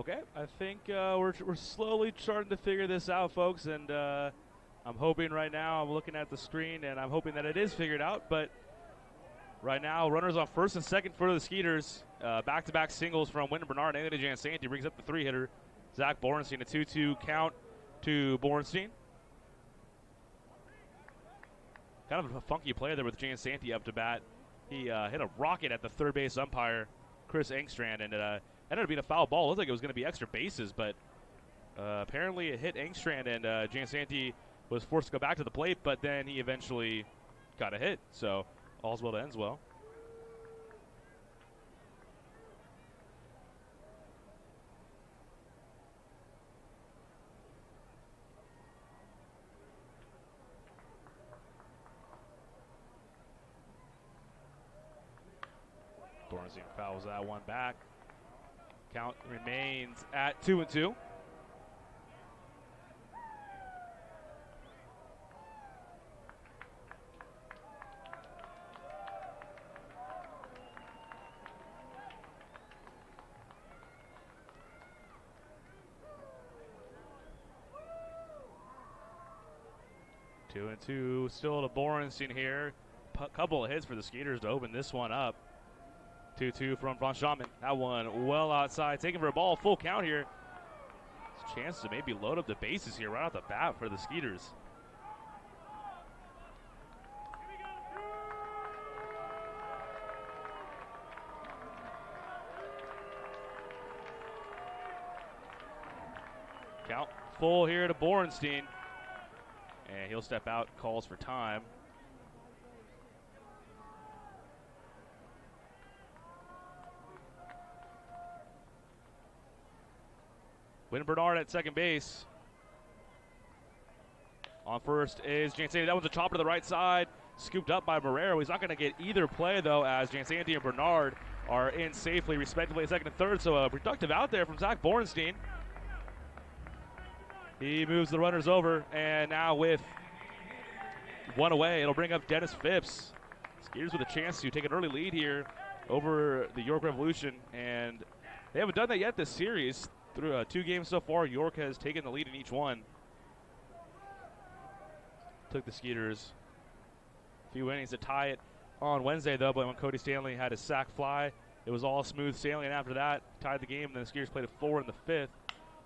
Okay, I think we're slowly starting to figure this out, folks, and I'm hoping right now, I'm looking at the screen, and I'm hoping that it is figured out, but right now, runners on first and second for the Skeeters. Back-to-back singles from Wynton Bernard and Anthony Jansanti brings up the three-hitter. Zach Borenstein, a 2-2 count to Borenstein. Kind of a funky play there with Jansanti up to bat. He hit a rocket at the third base umpire, Chris Engstrand, and it ended up being a foul ball. It looked like it was going to be extra bases, but apparently it hit Engstrand, and Jansanti was forced to go back to the plate, but then he eventually got a hit. So all's well that ends well. Borenstein fouls that one back. Count remains at 2-2. Two and two, still to Borenstein here. Couple of hits for the Skeeters to open this one up. 2-2 from Von Schaumann. That one well outside, taking for a ball, full count here. It's a chance to maybe load up the bases here right off the bat for the Skeeters. Count full here to Borenstein. And he'll step out, calls for time. Wynton Bernard at second base. On first is Jansanti. That was a chopper to the right side, scooped up by Marrero. He's not going to get either play, though, as Jansanti and Bernard are in safely, respectively, second and third. So a productive out there from Zach Borenstein. He moves the runners over, and now with one away, it'll bring up Dennis Phipps. Skeeters with a chance to take an early lead here over the York Revolution, and they haven't done that yet this series. Through 2 games so far, York has taken the lead in each one. Took the Skeeters a few innings to tie it on Wednesday, though, but when Cody Stanley had his sac fly, it was all smooth sailing, and after that, tied the game, and then the Skeeters played a 4 in the 5th.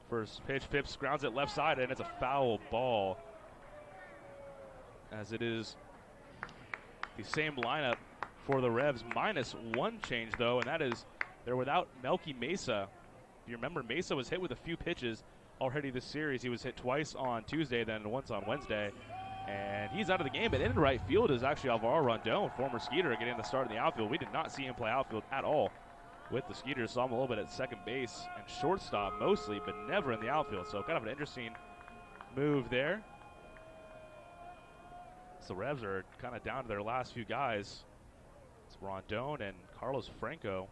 First pitch, Phipps grounds it left side, and it's a foul ball, as it is the same lineup for the Revs, minus one change, though, and that is they're without Melky Mesa. If you remember, Mesa was hit with a few pitches already this series. He was hit twice on Tuesday, then once on Wednesday. And he's out of the game. But in right field is actually Alvaro Rondon, former Skeeter, getting the start in the outfield. We did not see him play outfield at all with the Skeeters. Saw him a little bit at second base and shortstop mostly, but never in the outfield. So kind of an interesting move there. So the Revs are kind of down to their last few guys. It's Rondon and Carlos Franco.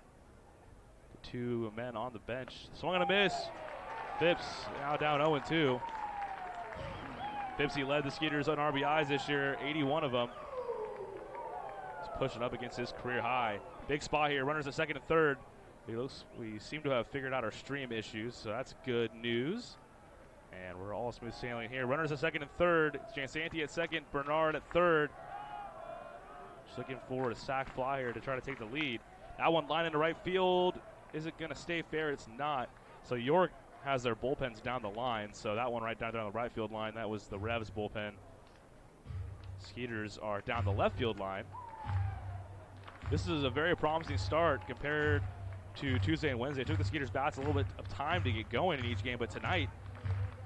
2 men on the bench. Swung and a miss. Phipps now down 0-2. Phipps, he led the Skeeters on RBIs this year, 81 of them. He's pushing up against his career high. Big spot here. Runners at second and third. We seem to have figured out our stream issues, so that's good news. And we're all smooth sailing here. Runners at second and third. It's Jansanti at second, Bernard at third. Just looking for a sac fly here to try to take the lead. That one line into right field. Is it going to stay fair? It's not. So York has their bullpens down the line. So that one right down there on the right field line, that was the Revs bullpen. Skeeters are down the left field line. This is a very promising start compared to Tuesday and Wednesday. It took the Skeeters bats a little bit of time to get going in each game, but tonight,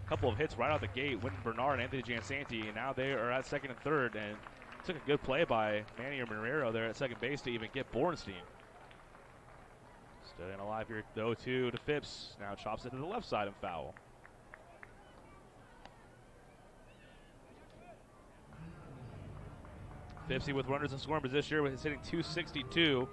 a couple of hits right out the gate. Wynton Bernard and Anthony Jansanti, and now they are at second and third. And took a good play by Manny Marrero there at second base to even get Borenstein. Staying alive here, though, to Phipps. Now chops it to the left side and foul. Phippsy with runners in scoring position here, with hitting .262.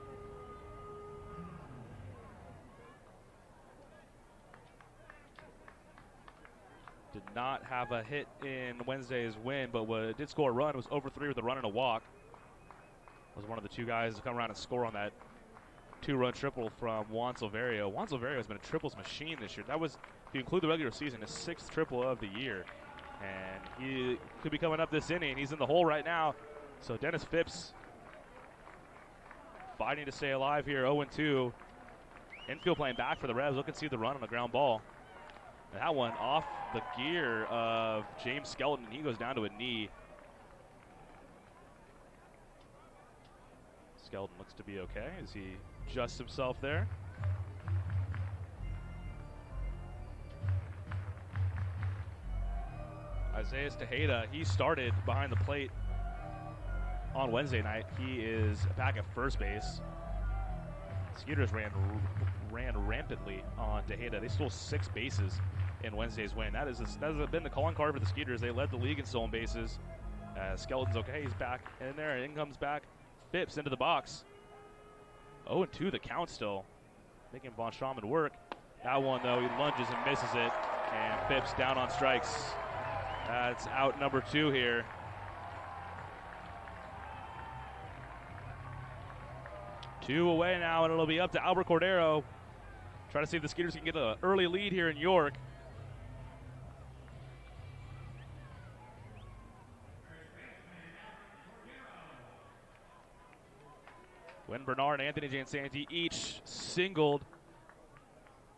Did not have a hit in Wednesday's win, but did score a run. It was over 3 with a run and a walk. Was one of the 2 guys to come around and score on that 2-run triple from Juan Silverio. Juan Silverio has been a triples machine this year. That was, if you include the regular season, his 6th triple of the year. And he could be coming up this inning. He's in the hole right now. So Dennis Phipps fighting to stay alive here, 0-2. Infield playing back for the Revs. Looking to see the run on the ground ball. And that one off the gear of James Skelton. He goes down to a knee. Skelton looks to be okay as he adjusts himself there. Isaiah Tejeda, he started behind the plate on Wednesday night. He is back at first base. Skeeters ran rampantly on Tejeda. They stole 6 bases in Wednesday's win. That has been the calling card for the Skeeters. They led the league in stolen bases. Skelton's okay. He's back in there, and in comes back Phipps into the box. 0-2 the count still, making Von Schaumann work. That one, though, he lunges and misses it, and Phipps down on strikes. That's out number 2 here. Two away now, and it'll be up to Albert Cordero. Try to see if the Skeeters can get an early lead here in York. Wynn Bernard and Anthony Jansanti each singled.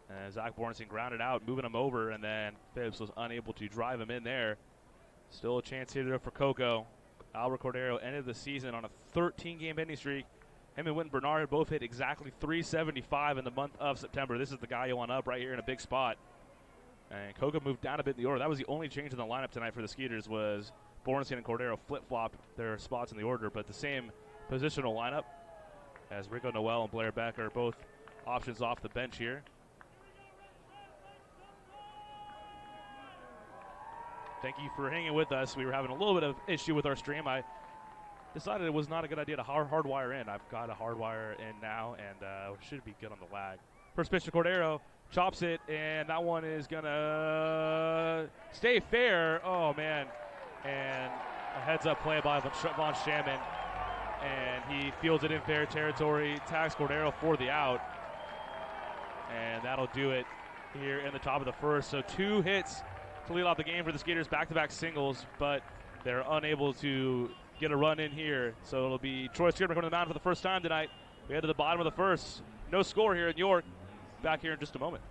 And Zach Bornstein grounded out, moving him over, and then Phipps was unable to drive him in there. Still a chance here for Coco. Albert Cordero ended the season on a 13-game hitting streak. Him and Wynn Bernard both hit exactly 375 in the month of September. This is the guy you want up right here in a big spot. And Coco moved down a bit in the order. That was the only change in the lineup tonight for the Skeeters, was Bornstein and Cordero flip-flopped their spots in the order, but the same positional lineup as Rico Noel and Blair Beck are both options off the bench here. Thank you for hanging with us. We were having a little bit of issue with our stream. I decided it was not a good idea to hardwire in. I've got a hardwire in now, and should be good on the lag. First pitch to Cordero, chops it, and that one is gonna stay fair. Oh man, and a heads-up play by Von Schaumann, and he fields it in fair territory, tags Cordero for the out, and that'll do it here in the top of the first. So 2 hits to lead off the game for the Skeeters, back-to-back singles, but they're unable to get a run in here. So it'll be Troy Scribner coming to the mound for the first time tonight. We head to the bottom of the first. No score here in York. Back here in just a moment.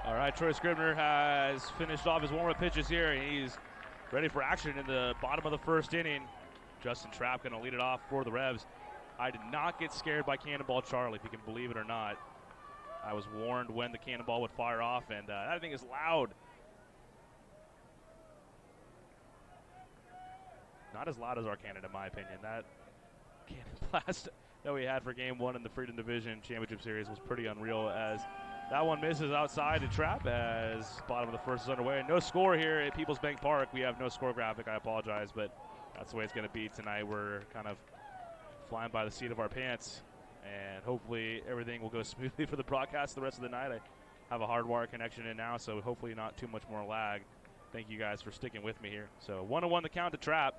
All right, Troy Scribner has finished off his warm-up pitches here, and he's ready for action in the bottom of the first inning. Justin Trapp going to lead it off for the Revs. I did not get scared by Cannonball Charlie, if you can believe it or not. I was warned when the cannonball would fire off, and that thing is loud. Not as loud as our cannon, in my opinion. That blast that we had for Game 1 in the Freedom Division Championship Series was pretty unreal, as that one misses outside to trap as bottom of the first is underway. No score here at Peoples Bank Park. We have no score graphic. I apologize, but that's the way it's going to be tonight. We're kind of flying by the seat of our pants, and hopefully everything will go smoothly for the broadcast the rest of the night. I have a hardwire connection in now, so hopefully not too much more lag. Thank you guys for sticking with me here. So 1-1 the count to trap.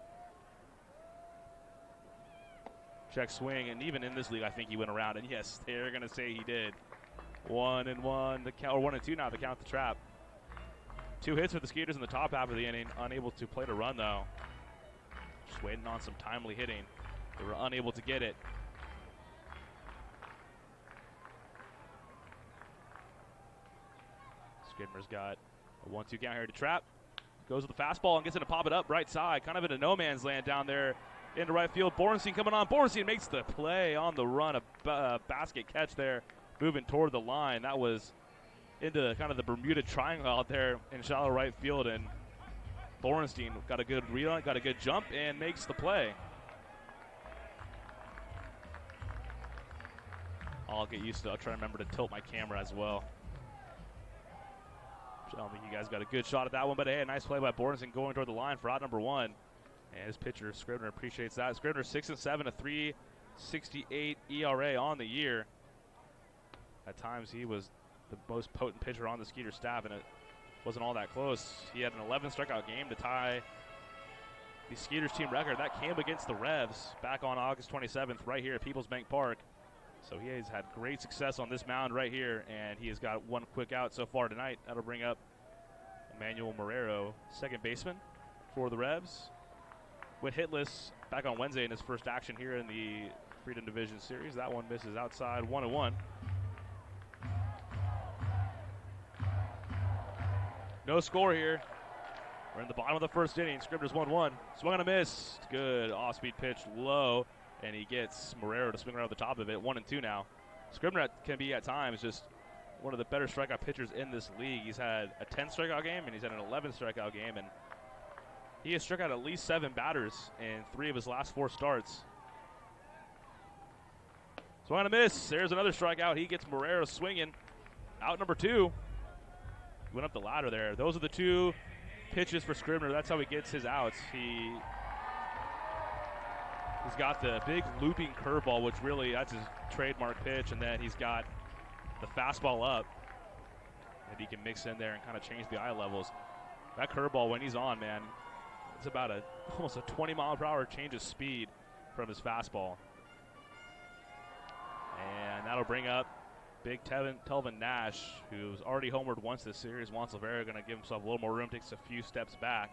Check swing, and even in this league, I think he went around, and yes, they're going to say he did. 1-1 the count, or 1-2 now the count to trap. 2 hits for the Skeeters in the top half of the inning. Unable to play to run, though. Just waiting on some timely hitting. They were unable to get it. Scribner's got a 1-2 count here to trap. Goes with the fastball and gets it to pop it up right side. Kind of in a no man's land down there into right field. Borenstein coming on. Borenstein makes the play on the run. A basket catch there moving toward the line. That was into kind of the Bermuda Triangle out there in shallow right field. And Borenstein got a good run, got a good jump, and makes the play. I'll get used to it. I'll try to remember to tilt my camera as well. I don't think you guys got a good shot at that one, but hey, a nice play by Borenstein going toward the line for out number 1. And his pitcher, Scribner, appreciates that. Scribner 6-7, a 3.68 ERA on the year. At times, he was the most potent pitcher on the Skeeter staff, and it wasn't all that close. He had an 11 strikeout game to tie the Skeeters team record. That came against the Revs back on August 27th right here at Peoples Bank Park. So he has had great success on this mound right here, and he has got 1 quick out so far tonight. That'll bring up Emmanuel Marrero, second baseman for the Revs. Went hitless back on Wednesday in his first action here in the Freedom Division Series. That one misses outside, 1-1. No score here. We're in the bottom of the first inning. Scribner's 1-1. Swung on a miss. Good off-speed pitch low, and he gets Marrero to swing around the top of it. 1-2 now. Scribner can be at times just one of the better strikeout pitchers in this league. He's had a 10 strikeout game, and he's had an 11 strikeout game, and he has struck out at least 7 batters in 3 of his last 4 starts. Swung on a miss. There's another strikeout. He gets Marrero swinging. Out number 2. Went up the ladder there. Those are the 2 pitches for Scribner. That's how he gets his outs. He's got the big looping curveball, which really, that's his trademark pitch, and then he's got the fastball up that he can mix in there and kind of change the eye levels. That curveball, when he's on, man, it's about almost a 20-mile-per-hour change of speed from his fastball. And that'll bring up big Telvin Nash, who's already homered once this series. Juan Silvera going to give himself a little more room, takes a few steps back.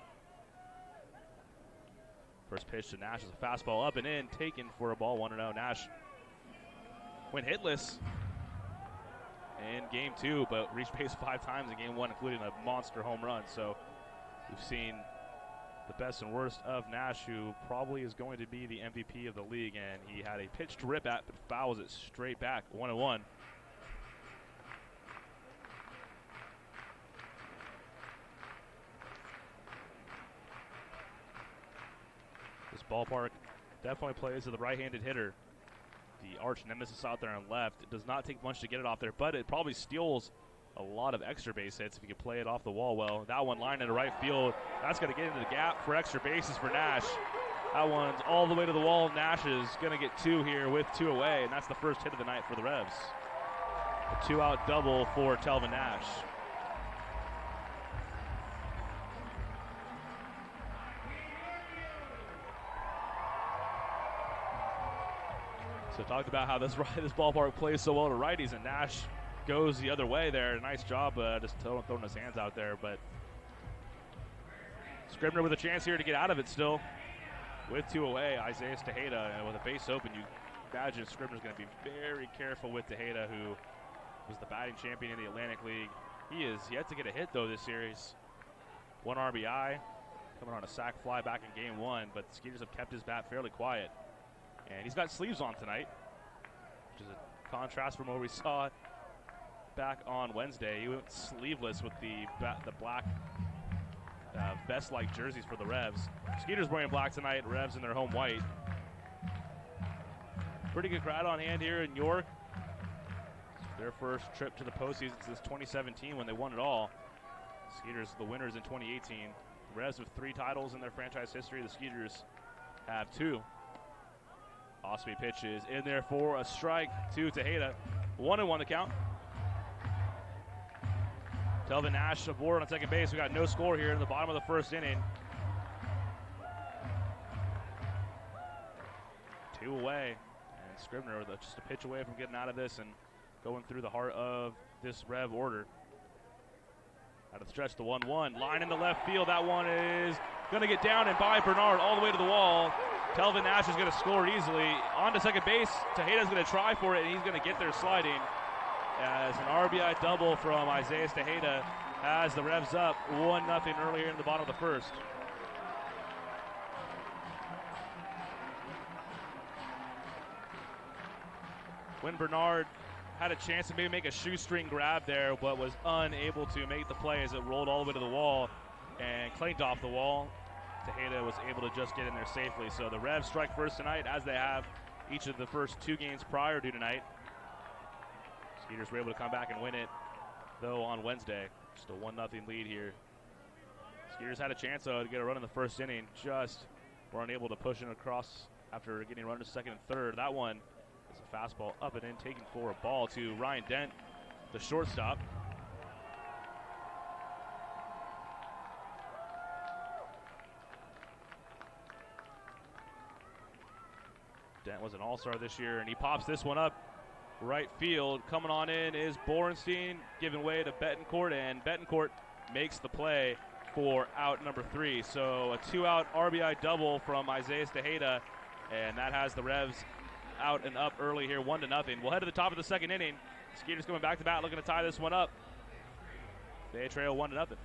First pitch to Nash is a fastball up and in, taken for a ball, 1-0. Nash went hitless in Game 2, but reached base 5 times in Game 1, including a monster home run. So we've seen the best and worst of Nash, who probably is going to be the MVP of the league, and he had a pitch to rip at, but fouls it straight back, 1-1. This ballpark definitely plays to the right-handed hitter. The arch nemesis out there on left. It does not take much to get it off there, but it probably steals a lot of extra base hits if you can play it off the wall well. That one lined into right field. That's going to get into the gap for extra bases for Nash. That one's all the way to the wall. Nash is going to get 2 here with 2 away, and that's the first hit of the night for the Revs. A 2-out double for Telvin Nash. So talked about how this ballpark plays so well to righties, and Nash goes the other way there. Nice job just throwing his hands out there, but Scribner with a chance here to get out of it still. With 2 away, Isaiah Tejeda, and with a base open, you imagine Scribner's going to be very careful with Tejeda, who was the batting champion in the Atlantic League. He is yet to get a hit, though, this series. 1 RBI, coming on a sac fly back in Game 1, but the Skeeters have kept his bat fairly quiet. And he's got sleeves on tonight, which is a contrast from what we saw back on Wednesday. He went sleeveless with the black vest-like jerseys for the Revs. Skeeters wearing black tonight, Revs in their home white. Pretty good crowd on hand here in York. Their first trip to the postseason since 2017 when they won it all. Skeeters the winners in 2018. The Revs have 3 titles in their franchise history. The Skeeters have 2. Osby pitches in there for a strike to Tejeda. 1-1 to count. Telvin Nash aboard on second base. We got no score here in the bottom of the first inning. 2 away. And Scribner just a pitch away from getting out of this and going through the heart of this Rev order. Out of the stretch, the 1-1. Line into left field. That one is going to get down and by Bernard all the way to the wall. Telvin Nash is going to score easily. On to second base. Tejeda's going to try for it, and he's going to get there sliding. As an RBI double from Isaiah Tejeda has the Revs up 1-0 earlier in the bottom of the first. When Bernard had a chance to maybe make a shoestring grab there, but was unable to make the play as it rolled all the way to the wall and clanked off the wall. Tejeda was able to just get in there safely. So the Revs strike first tonight, as they have each of the first 2 games prior to tonight. Skeeters were able to come back and win it, though, on Wednesday. Just a 1-0 lead here. Skeeters had a chance, though, to get a run in the first inning. Just were unable to push it across after getting a run to second and third. That one is a fastball up and in, taken for a ball to Ryan Dent, the shortstop. Dent was an all-star this year, and he pops this one up right field. Coming on in is Borenstein, giving way to Betancourt, and Betancourt makes the play for out number 3. So a 2-out RBI double from Isaiah Tejeda, and that has the Revs out and up early here, 1-0. We'll head to the top of the second inning. Skeeters coming back to bat, looking to tie this one up. They trail 1-0.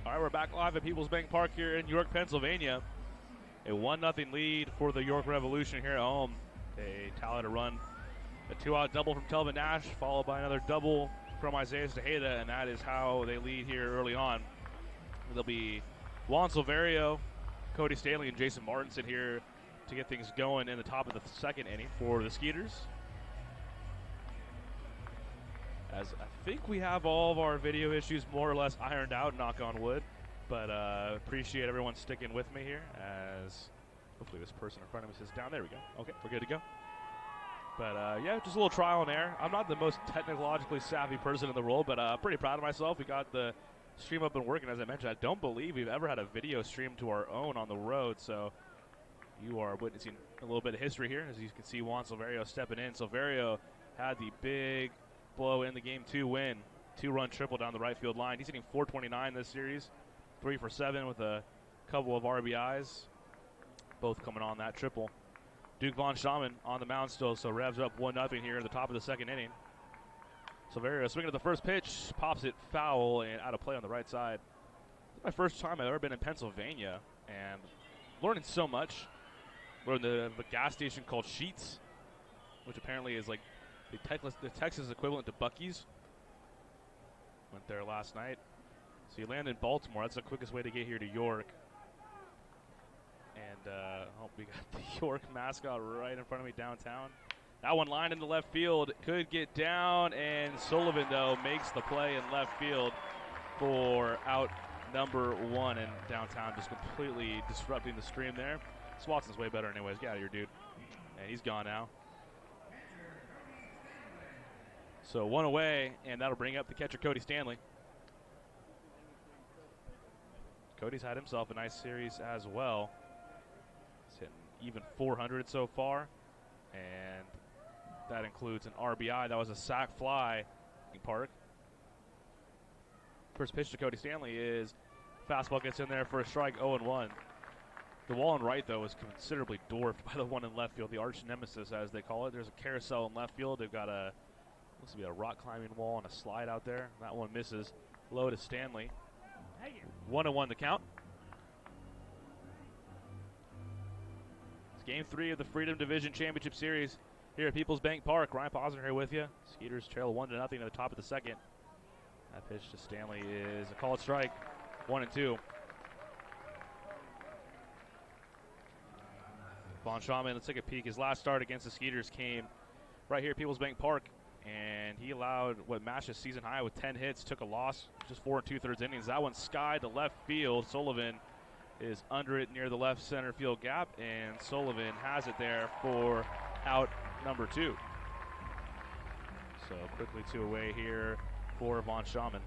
All right, we're back live at People's Bank Park here in York, Pennsylvania. A 1-0 lead for the York Revolution here at home. They tallied a run, a 2-out double from Telvin Nash, followed by another double from Isaiah Tejeda, and that is how they lead here early on. There'll be Juan Silverio, Cody Stanley, and Jason Martinson here to get things going in the top of the second inning for the Skeeters. As I think we have all of our video issues more or less ironed out, knock on wood. But appreciate everyone sticking with me here, as hopefully this person in front of me sits down. There we go. Okay, we're good to go. But yeah, just a little trial and error. I'm not the most technologically savvy person in the world, but pretty proud of myself. We got the stream up and working, as I mentioned. I don't believe we've ever had a video stream to our own on the road, so you are witnessing a little bit of history here. As you can see, Juan Silverio stepping in. Silverio had the big blow in the Game 2 win. 2-run triple down the right field line. He's hitting .429 this series. 3 for 7 with a couple of RBIs. Both coming on that triple. Duke Von Schaman on the mound still, so Revs up 1-0 here in the top of the second inning. Silverio swinging at the first pitch, pops it foul and out of play on the right side. This is my first time I've ever been in Pennsylvania, and learning so much. Learned the gas station called Sheetz, which apparently is like the Texas equivalent to Buc-ee's. Went there last night. So you land in Baltimore. That's the quickest way to get here to York. we got the York mascot right in front of me downtown. That one lined into left field. Could get down, and Sullivan, though, makes the play in left field for out number 1 in downtown, just completely disrupting the stream there. Swatson's way better anyways. Get out of here, dude. And he's gone now. So 1 away, and that'll bring up the catcher, Cody Stanley. Cody's had himself a nice series as well. He's hitting even 400 so far, and that includes an RBI. That was a sac fly in Park. First pitch to Cody Stanley is fastball, gets in there for a strike, 0-1. The wall in right, though, is considerably dwarfed by the one in left field, the arch nemesis, as they call it. There's a carousel in left field. They've got looks to be a rock climbing wall and a slide out there. That one misses. Low to Stanley. 1-1 the count. It's game 3 of the Freedom Division Championship Series here at Peoples Bank Park. Ryan Posner here with you. Skeeters trail 1-0 at the top of the second. That pitch to Stanley is a called strike. 1-2. Von Schaumann, let's take a peek. His last start against the Skeeters came right here at Peoples Bank Park, and he allowed what matched his season high with 10 hits, took a loss, just 4 2/3 innings. That one skied to left field. Sullivan is under it near the left center field gap, and Sullivan has it there for out number 2. So quickly 2 away here for Von Schaumann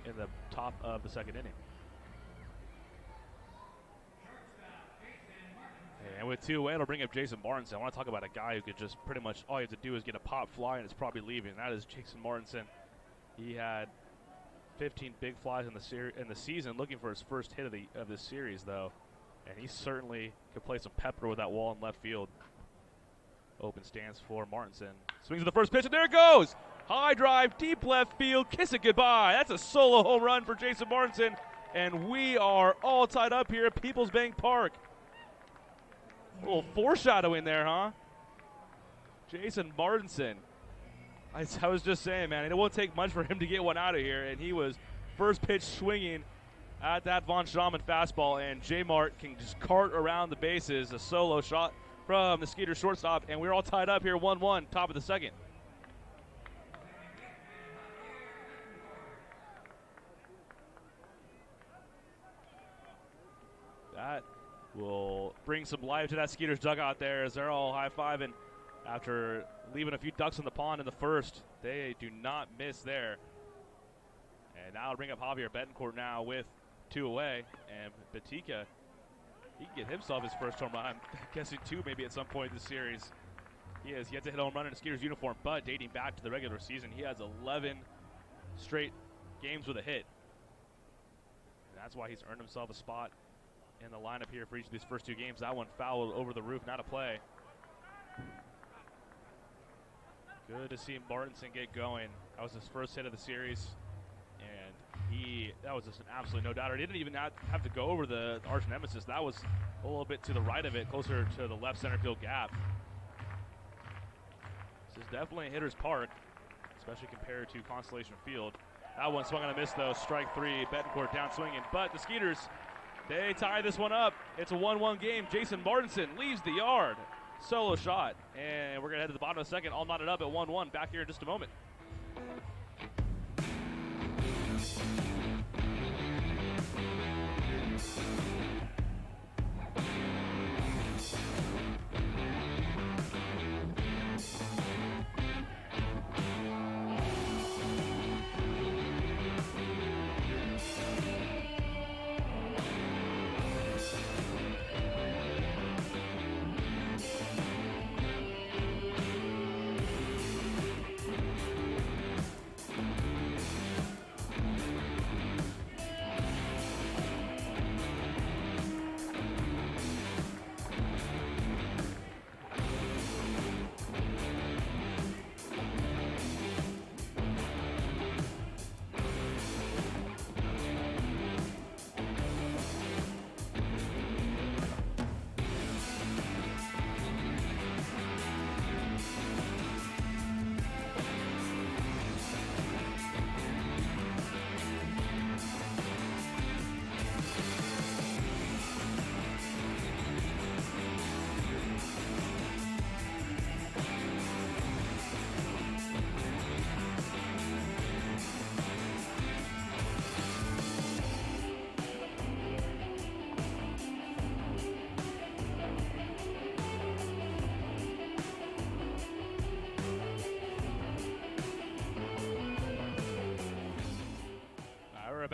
in the top of the second inning. And with 2 away, it'll bring up Jason Martinson. I want to talk about a guy who could just pretty much, all you have to do is get a pop fly and it's probably leaving. That is Jason Martinson. He had 15 big flies in the season, looking for his first hit of this series, though. And he certainly could play some pepper with that wall in left field. Open stance for Martinson. Swings at the first pitch, and there it goes! High drive, deep left field, kiss it goodbye. That's a solo home run for Jason Martinson. And we are all tied up here at Peoples Bank Park. A little foreshadowing there, huh? Jason Martinson. I was just saying, man, it won't take much for him to get one out of here, and he was first pitch swinging at that Von Schaumann fastball, and J-Mart can just cart around the bases, a solo shot from the Skeeter shortstop, and we're all tied up here 1-1, top of the second. That will bring some life to that Skeeters dugout there as they're all high-fiving after leaving a few ducks in the pond in the first. They do not miss there. And now I'll bring up Javier Betancourt now with 2 away. And Batika, he can get himself his first home run. I'm guessing 2 maybe at some point in the series. He has yet to hit a home run in a Skeeters uniform, but dating back to the regular season, he has 11 straight games with a hit. And that's why he's earned himself a spot in the lineup here for each of these first 2 games. That one fouled over the roof, not a play. Good to see Martinson get going. That was his first hit of the series, and that was just an absolute no-doubter. He didn't even have to go over the arch nemesis. That was a little bit to the right of it, closer to the left center field gap. This is definitely a hitter's park, especially compared to Constellation Field. That one swung on a miss, though. Strike 3, Betancourt down swinging, but the Skeeters, they tie this one up. It's a 1-1 game. Jason Martinson leaves the yard. Solo shot. And we're going to head to the bottom of the second. All knotted up at 1-1. Back here in just a moment.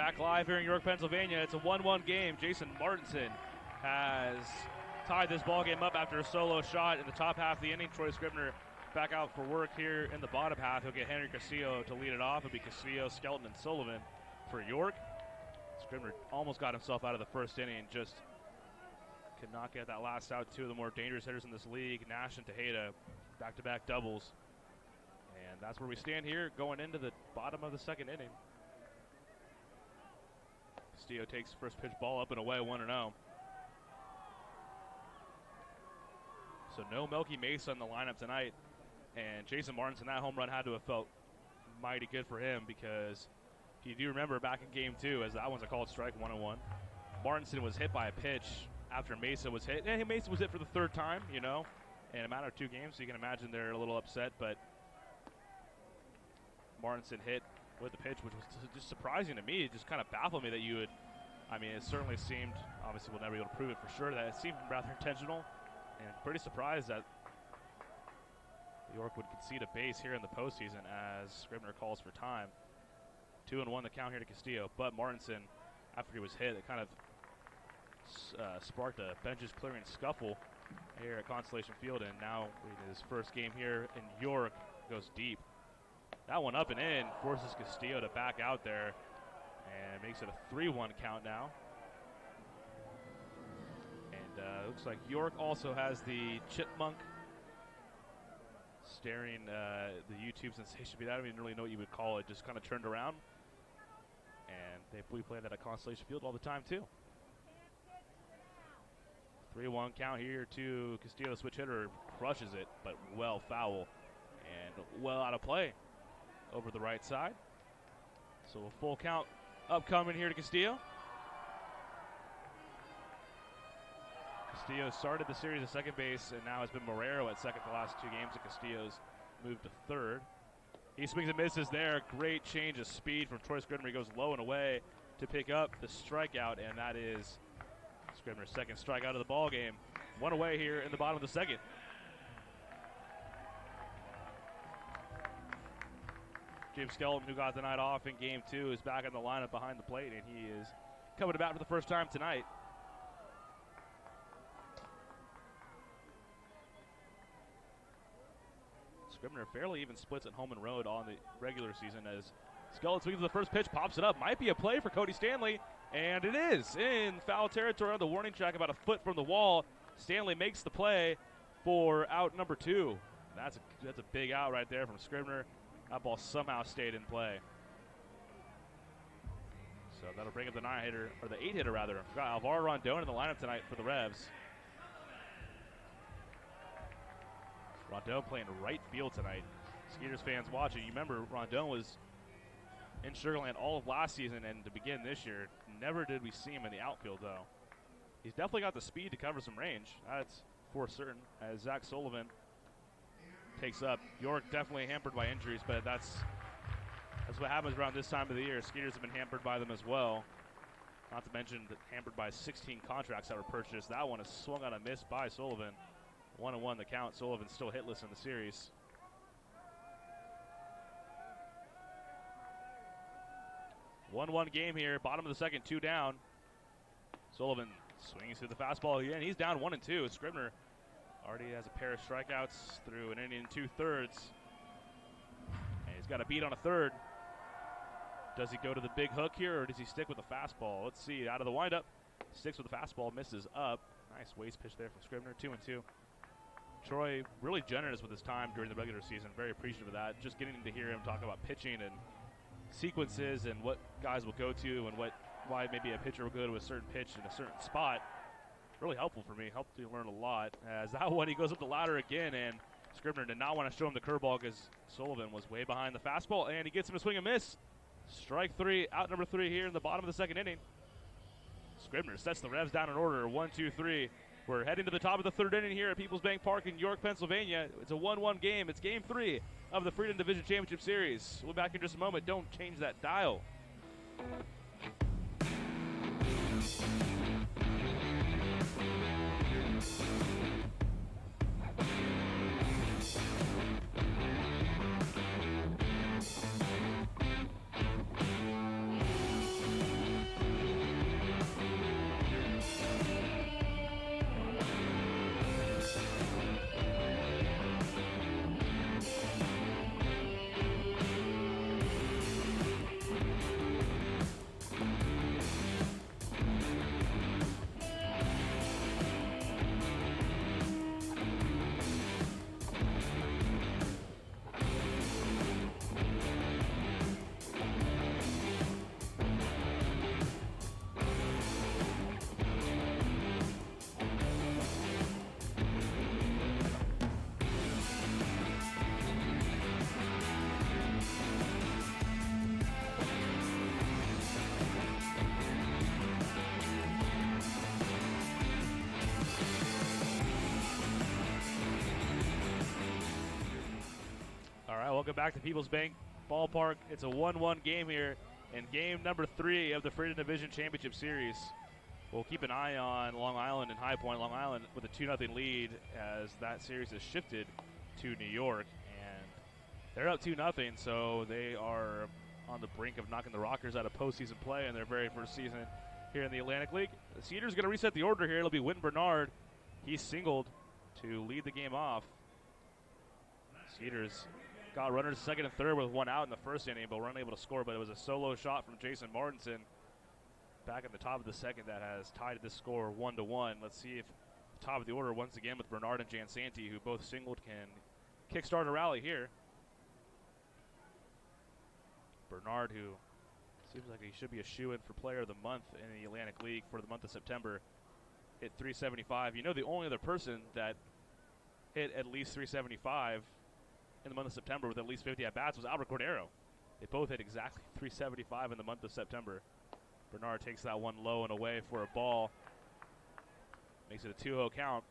Back live here in York, Pennsylvania. It's a 1-1 game. Jason Martinson has tied this ball game up after a solo shot in the top half of the inning. Troy Scribner back out for work here in the bottom half. He'll get Henry Castillo to lead it off. It'll be Castillo, Skelton, and Sullivan for York. Scribner almost got himself out of the first inning. Just could not get that last out. Two of the more dangerous hitters in this league, Nash and Tejeda, back-to-back doubles. And that's where we stand here going into the bottom of the second inning. Castillo takes first pitch ball up and away, 1-0. So no Melky Mesa in the lineup tonight. And Jason Martinson, that home run had to have felt mighty good for him, because if you do remember back in game 2, as that one's a called strike, 1-1, Martinson was hit by a pitch after Mesa was hit. And Mesa was hit for the third time, you know, in a matter of 2 games. So you can imagine they're a little upset. But Martinson hit with the pitch, which was just surprising to me. It just kind of baffled me that you would, I mean, it certainly seemed, obviously we'll never be able to prove it for sure, that it seemed rather intentional. And pretty surprised that York would concede a base here in the postseason as Scribner calls for time. 2-1 the count here to Castillo. But Martinson, after he was hit, it kind of sparked a benches clearing scuffle here at Constellation Field. And now his first game here in York goes deep. That one up and in forces Castillo to back out there and makes it a 3-1 count now. And looks like York also has the chipmunk staring the YouTube sensation. I don't even really know what you would call it, just kind of turned around. And we play that at Constellation Field all the time too. 3-1 count here to Castillo. Switch hitter crushes it, but well foul and well out of play over the right side. So a full count upcoming here to Castillo. Castillo started the series at second base, and now has been Marrero at second the last 2 games, and Castillo's moved to third. He swings and misses there. Great change of speed from Troy Scribner. He goes low and away to pick up the strikeout, and that is Scribner's second strikeout of the ball game. 1 away here in the bottom of the second. James Skelton, who got the night off in game 2, is back in the lineup behind the plate, and he is coming to bat for the first time tonight. Scribner fairly even splits at home and road on the regular season as Skelton swings the first pitch, pops it up. Might be a play for Cody Stanley, and it is in foul territory on the warning track, about a foot from the wall. Stanley makes the play for out number 2. That's a big out right there from Scribner. That ball somehow stayed in play. So that'll bring up the 9-hitter, or the 8-hitter rather. I forgot Alvaro Rondon in the lineup tonight for the Revs. Rondon playing right field tonight. Skeeters fans watching, you remember Rondon was in Sugarland all of last season, and to begin this year, never did we see him in the outfield though. He's definitely got the speed to cover some range. That's for certain, as Zach Sullivan takes up. York definitely hampered by injuries, but that's what happens around this time of the year. Skeeters have been hampered by them as well. Not to mention that hampered by 16 contracts that were purchased. That one is swung on a miss by Sullivan. 1-1 the count. Sullivan's still hitless in the series. One game here. Bottom of the second, 2 down. Sullivan swings through the fastball again. He's down 1-2. Scribner already has a pair of strikeouts through an inning and 2/3. And he's got a beat on a third. Does he go to the big hook here, or does he stick with the fastball? Let's see. Out of the windup, sticks with the fastball, misses up. Nice waist pitch there from Scribner. 2-2. Troy really generous with his time during the regular season. Very appreciative of that. Just getting to hear him talk about pitching and sequences and what guys will go to and why maybe a pitcher will go to a certain pitch in a certain spot. Really helpful for me. Helped me learn a lot. As that one, he goes up the ladder again, and Scribner did not want to show him the curveball because Sullivan was way behind the fastball, and he gets him to swing and miss. Strike 3, out number 3 here in the bottom of the second inning. Scribner sets the Revs down in order. 1, 2, 3. We're heading to the top of the third inning here at Peoples Bank Park in York, Pennsylvania. It's a 1-1 game. It's game 3 of the Freedom Division Championship Series. We'll be back in just a moment. Don't change that dial. All right, welcome back to People's Bank Ballpark. It's a 1-1 game here in game number 3 of the Freedom Division Championship Series. We'll keep an eye on Long Island and High Point. Long Island with a 2-0 lead as that series has shifted to New York. And they're up 2-0, so they are on the brink of knocking the Rockers out of postseason play in their very first season here in the Atlantic League. The Skeeters going to reset the order here. It'll be Wynton Bernard. He singled to lead the game off. Skeeters got runners second and third with one out in the first inning, but were unable to score. But it was a solo shot from Jason Martinson back at the top of the second that has tied this score 1-1. Let's see if the top of the order once again with Bernard and Jansanti, who both singled, can kickstart a rally here. Bernard, who seems like he should be a shoo-in for Player of the Month in the Atlantic League for the month of September, hit 375. You know, the only other person that hit at least 375 in the month of September with at least 50 at-bats was Albert Cordero. They both hit exactly 375 in the month of September. Bernard takes that one low and away for a ball. Makes it a 2-0 count.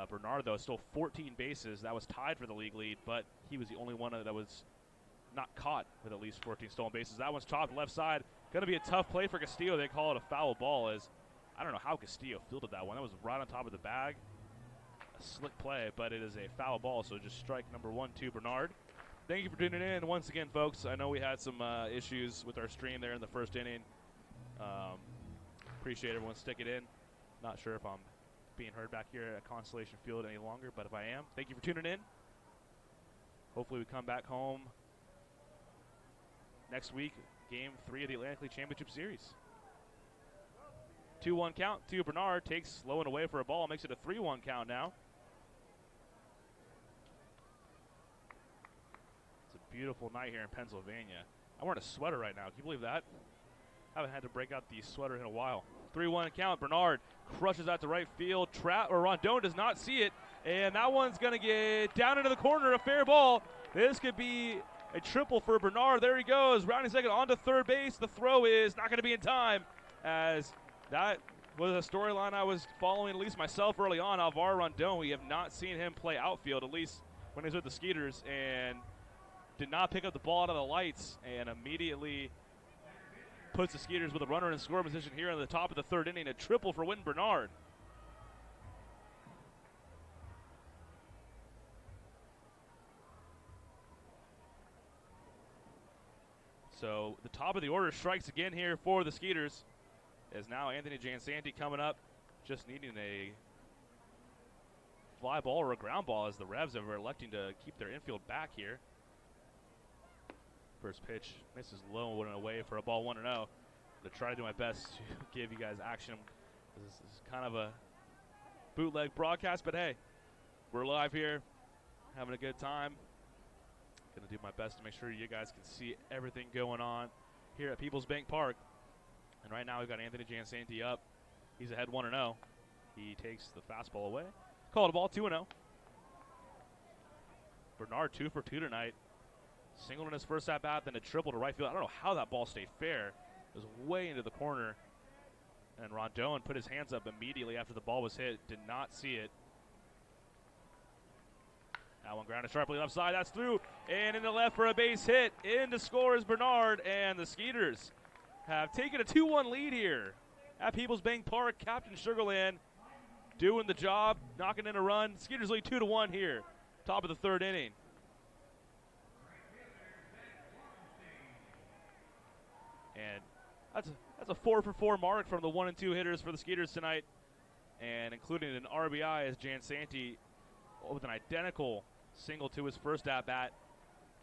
Bernard, though, stole 14 bases. That was tied for the league lead, but he was the only one that was not caught with at least 14 stolen bases. That one's chopped left side. Going to be a tough play for Castillo. They call it a foul ball. As I don't know how Castillo fielded that one. That was right on top of the bag. Slick play, but it is a foul ball, so just strike number 1 to Bernard. Thank you for tuning in once again, folks. I know we had some issues with our stream there in the first inning. Appreciate everyone sticking in. Not sure if I'm being heard back here at Constellation Field any longer, but if I am, thank you for tuning in. Hopefully we come back home next week, game 3 of the Atlantic League Championship Series. 2-1 count to Bernard, takes low and away for a ball, makes it a 3-1 count now. Beautiful night here in Pennsylvania. I'm wearing a sweater right now. Can you believe that? I haven't had to break out the sweater in a while. 3-1 count. Bernard crushes out to right field. Rondon does not see it, and that one's going to get down into the corner. A fair ball. This could be a triple for Bernard. There he goes, rounding second onto third base. The throw is not going to be in time, as that was a storyline I was following, at least myself, early on. Alvaro Rondon, we have not seen him play outfield, at least when he was with the Skeeters, and did not pick up the ball out of the lights, and immediately puts the Skeeters with a runner in score position here in the top of the third inning. A triple for Wynton Bernard. So the top of the order strikes again here for the Skeeters, as now Anthony Jansanti coming up, just needing a fly ball or a ground ball, as the Revs are electing to keep their infield back here. First pitch misses low and away for a ball 1-0. To try to do my best to give you guys action. This is kind of a bootleg broadcast, but hey, we're live here, having a good time. Gonna do my best to make sure you guys can see everything going on here at People's Bank Park. And right now we've got Anthony Jansanti up. He's ahead 1-0. He takes the fastball away. Called a ball 2-0. Bernard 2 for 2 tonight. Singled in his first at bat, then a triple to right field. I don't know how that ball stayed fair. It was way into the corner. And Rondon put his hands up immediately after the ball was hit. Did not see it. That one grounded sharply left side. That's through. And in the left for a base hit. In to score is Bernard. And the Skeeters have taken a 2-1 lead here at People's Bank Park. Captain Sugarland doing the job, knocking in a run. Skeeters lead 2-1 here. Top of the third inning. And that's a 4-for-4 mark from the 1 and 2 hitters for the Skeeters tonight, and including an RBI as Jansanti, with an identical single to his first at bat,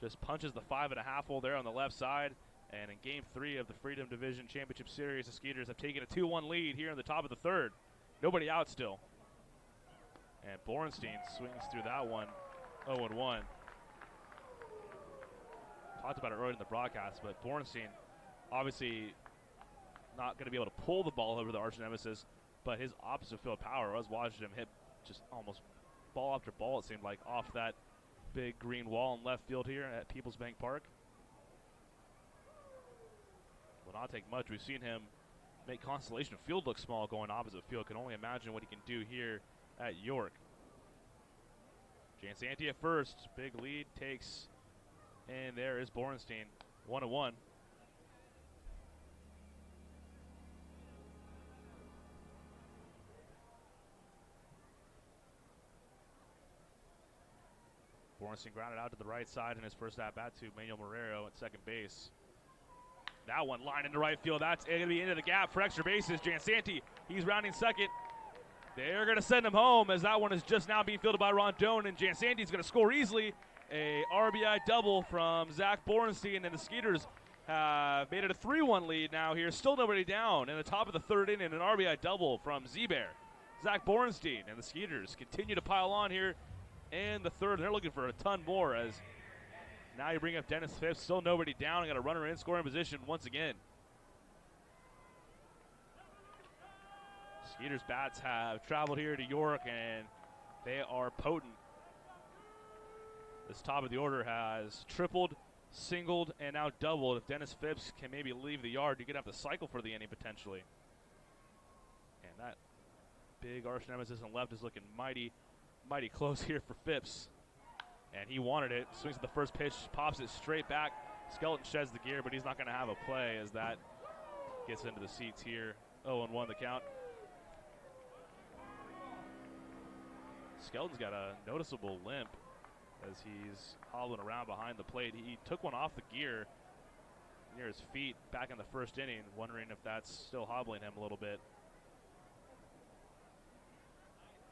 just punches the 5.5 hole there on the left side. And in Game 3 of the Freedom Division Championship Series, the Skeeters have taken a 2-1 lead here in the top of the third. Nobody out still. And Borenstein swings through that one, 0-1. Talked about it earlier in the broadcast, but Borenstein obviously not going to be able to pull the ball over the arch nemesis, but his opposite field power, I was watching him hit just almost ball after ball, it seemed like, off that big green wall in left field here at People's Bank Park. Will not take much. We've seen him make Constellation Field look small going opposite field. Can only imagine what he can do here at York. Jansanti at first. Big lead takes, and there is Borenstein. 1-1. Borenstein grounded out to the right side in his first at-bat to Manuel Marrero at second base. That one lined into right field. That's going to be into the gap for extra bases. Jansanti, he's rounding second. They're going to send him home as that one is just now being fielded by Rondon, and Jansanti's going to score easily. A RBI double from Zach Borenstein, and the Skeeters have made it a 3-1 lead now here. Still nobody down in the top of the third inning. An RBI double from Z-Bear. Zach Borenstein and the Skeeters continue to pile on here in the third. They're looking for a ton more as now you bring up Dennis Phipps. Still nobody down. Got a runner in scoring position once again. Skeeters bats have traveled here to York, and they are potent. This top of the order has tripled, singled, and now doubled. If Dennis Phipps can maybe leave the yard, you could have to cycle for the inning potentially. And that big arch nemesis on left is looking mighty close here for Phipps. And he wanted it. Swings at the first pitch, pops it straight back. Skelton sheds the gear, but he's not going to have a play as that gets into the seats here. 0-1 the count. Skelton's got a noticeable limp as he's hobbling around behind the plate. He took one off the gear near his feet back in the first inning, wondering if that's still hobbling him a little bit.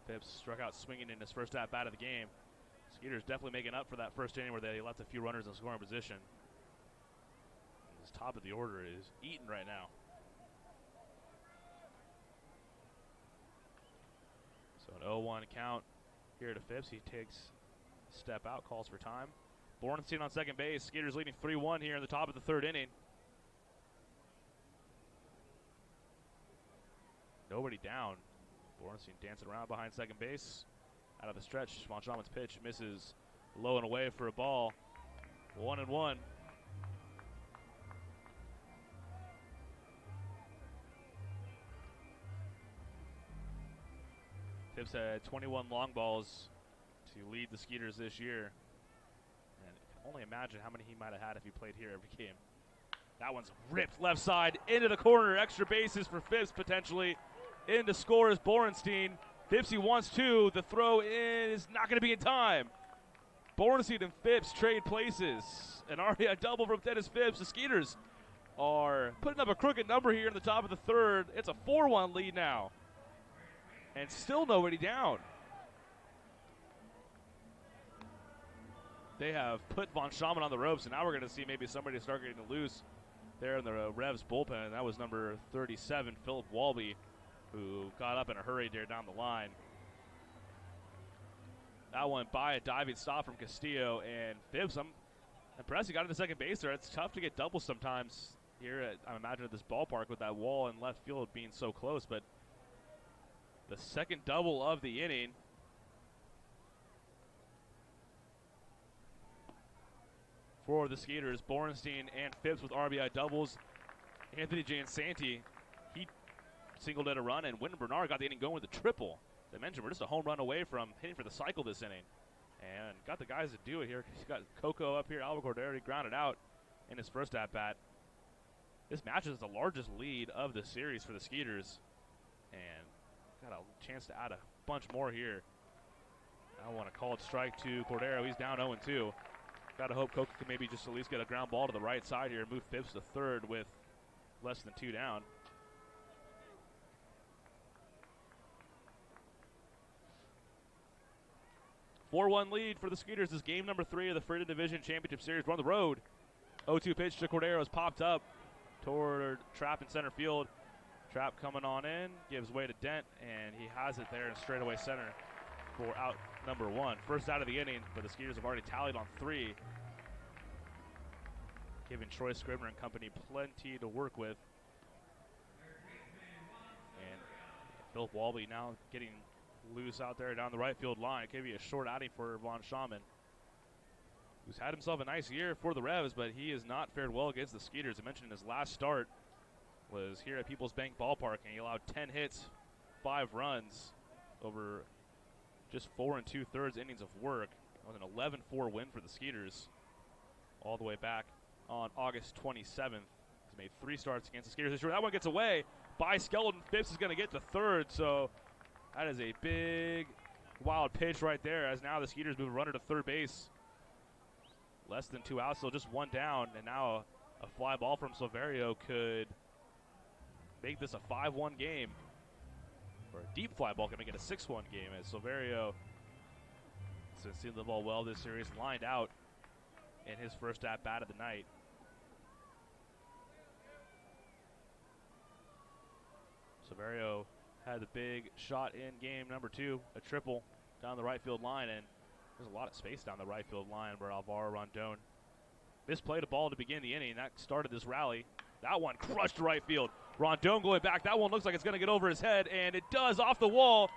Phipps struck out swinging in his first at-bat of the game. Skeeters definitely making up for that first inning where they left a few runners in scoring position. This top of the order is eaten right now. So an 0-1 count here to Phipps. He takes a step out, calls for time. Borenstein on second base. Skeeters leading 3-1 here in the top of the third inning. Nobody down. Borenstein dancing around behind second base. Out of the stretch, Von Schauman's pitch misses low and away for a ball. 1-1. Phipps had 21 long balls to lead the Skeeters this year. And I can only imagine how many he might have had if he played here every game. That one's ripped left side into the corner. Extra bases for Phipps potentially. In to score is Borenstein. Phipps, he wants two. The throw is not going to be in time. Borenstein and Phipps trade places. An RBI double from Dennis Phipps. The Skeeters are putting up a crooked number here in the top of the third. It's a 4-1 lead now. And still nobody down. They have put Von Schauman on the ropes, and now we're going to see maybe somebody start getting loose there in the Revs bullpen. That was number 37, Philip Walby, who got up in a hurry there down the line. That one by a diving stop from Castillo, and Phipps, I'm impressed he got into second base there. It's tough to get doubles sometimes here at, I imagine, at this ballpark with that wall in left field being so close, but the second double of the inning. For the Skeeters, Borenstein and Phipps with RBI doubles. Anthony Jansanti, he singled in a run, and Wynton Bernard got the inning going with a triple. As I mentioned, we're just a home run away from hitting for the cycle this inning. And got the guys to do it here. He's got Coco up here. Albert Cordero, he grounded out in his first at-bat. This match is the largest lead of the series for the Skeeters. And got a chance to add a bunch more here. I want to call it strike to Cordero. He's down 0-2. Got to hope Coco can maybe just at least get a ground ball to the right side here and move Phipps to third with less than 2 down. A 4-1 lead for the Skeeters. This is game number 3 of the Freedom Division Championship Series. We're on the road. 0-2 pitch to Cordero is popped up toward Trapp in center field. Trapp coming on in, gives way to Dent, and he has it there in straightaway center for out number 1. First out of the inning, but the Skeeters have already tallied on 3, giving Troy Scribner and company plenty to work with. And Philip Walby now getting loose out there down the right field line. It could be a short outing for Von Schauman, who's had himself a nice year for the Revs, but he has not fared well against the Skeeters. I mentioned his last start was here at People's Bank Ballpark, and he allowed 10 hits, 5 runs over just 4 2/3 innings of work. It was an 11-4 win for the Skeeters all the way back on August 27th. He's made 3 starts against the Skeeters this year. That one gets away by Skeleton. Phipps is going to get to third, so that is a big, wild pitch right there, as now the Skeeters move a runner to third base. Less than 2 outs, so just 1 down, and now a fly ball from Silverio could make this a 5-1 game. Or a deep fly ball can make it a 6-1 game, as Silverio, since seen the ball well this series, lined out in his first at-bat of the night. Silverio had the big shot in game number 2, a triple down the right field line, and there's a lot of space down the right field line where Alvaro Rondon misplayed a ball to begin the inning. That started this rally. That one crushed right field. Rondon going back. That one looks like it's going to get over his head, and it does, off the wall.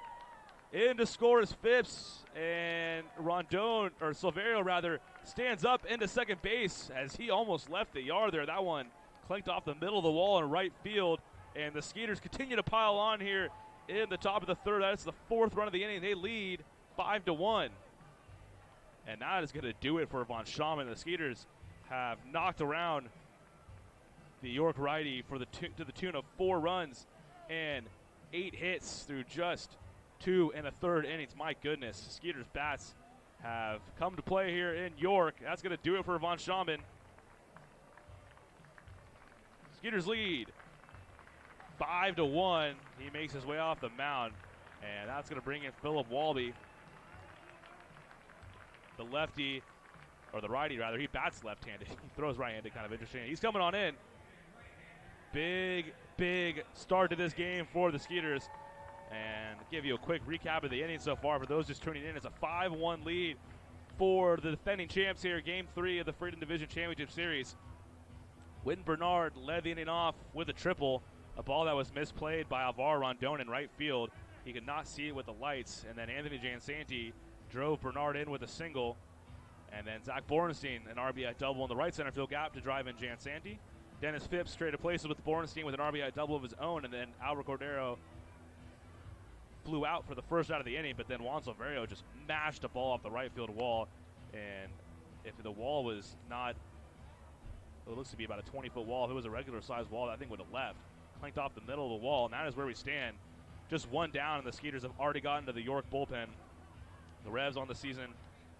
In to score is Phipps, and Rondon, or Silverio rather, stands up into second base as he almost left the yard there. That one clanked off the middle of the wall in right field, and the Skeeters continue to pile on here in the top of the third. That's the 4th run of the inning. They lead 5-1. And that is going to do it for Von Schaman. The Skeeters have knocked around the York righty for to the tune of 4 runs and 8 hits through just 2 1/3 innings. My goodness, Skeeters bats have come to play here in York. That's going to do it for Von Schaman. Skeeters lead 5-1. He makes his way off the mound, and that's going to bring in Philip Walby. The lefty, or the righty rather, he bats left-handed. He throws right-handed, kind of interesting. He's coming on in. Big, big start to this game for the Skeeters. And give you a quick recap of the inning so far for those just tuning in. It's a 5-1 lead for the defending champs here, Game 3 of the Freedom Division Championship Series. Wynton Bernard led the inning off with a triple, a ball that was misplayed by Alvaro Rondon in right field. He could not see it with the lights, and then Anthony Jansanti drove Bernard in with a single, and then Zach Borenstein, an RBI double in the right center field gap to drive in Jansanti. Dennis Phipps traded places with Borenstein with an RBI double of his own, and then Albert Cordero flew out for the first out of the inning, but then Juan Silverio just mashed a ball off the right field wall, and if the wall was not, it looks to be about a 20-foot wall, if it was a regular-sized wall, that thing would have left. Clanked off the middle of the wall, and that is where we stand. Just 1 down, and the Skeeters have already gotten to the York bullpen. The Revs on the season,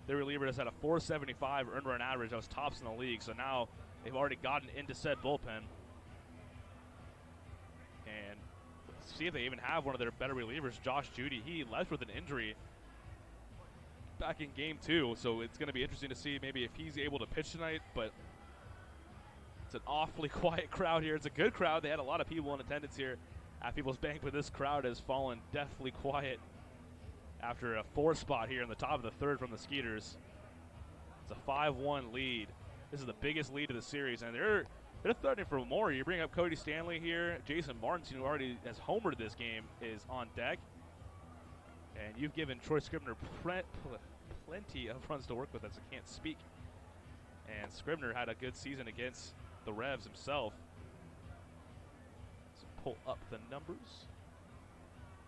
their reliever has had a .475 earned run average. That was tops in the league. So now they've already gotten into said bullpen. And see if they even have one of their better relievers, Josh Judy. He left with an injury back in Game 2. So it's going to be interesting to see maybe if he's able to pitch tonight. But it's an awfully quiet crowd here. It's a good crowd. They had a lot of people in attendance here at People's Bank, but this crowd has fallen deathly quiet after a 4 spot here in the top of the third from the Skeeters. It's a 5-1 lead. This is the biggest lead of the series, and they're threatening for more. You bring up Cody Stanley here. Jason Martinson, who already has homered this game, is on deck. And you've given Troy Scribner plenty of runs to work with, as I can't speak. And Scribner had a good season against the Revs himself. Let's pull up the numbers.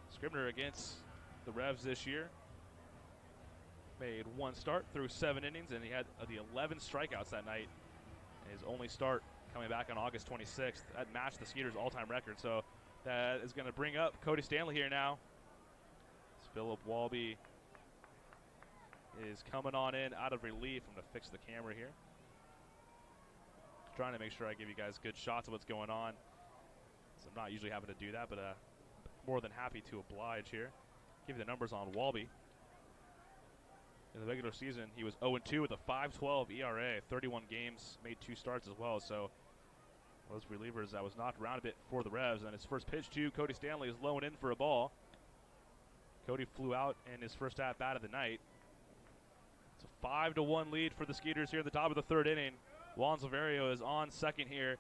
Scribner against the Revs this year made 1 start through 7 innings, and he had the 11 strikeouts that night. His only start coming back on August 26th. That matched the Skeeters' all-time record. So that is going to bring up Cody Stanley here now. Philip Walby is coming on in out of relief. I'm going to fix the camera here. Trying to make sure I give you guys good shots of what's going on. So I'm not usually having to do that, but more than happy to oblige here. Give you the numbers on Walby. In the regular season, he was 0-2 with a 5.12 ERA, 31 games, made 2 starts as well. So those relievers that was knocked around a bit for the Revs. And his first pitch to Cody Stanley is low and in for a ball. Cody flew out in his first at-bat of the night. It's a 5-1 lead for the Skeeters here at the top of the third inning. Juan Silverio is on second here,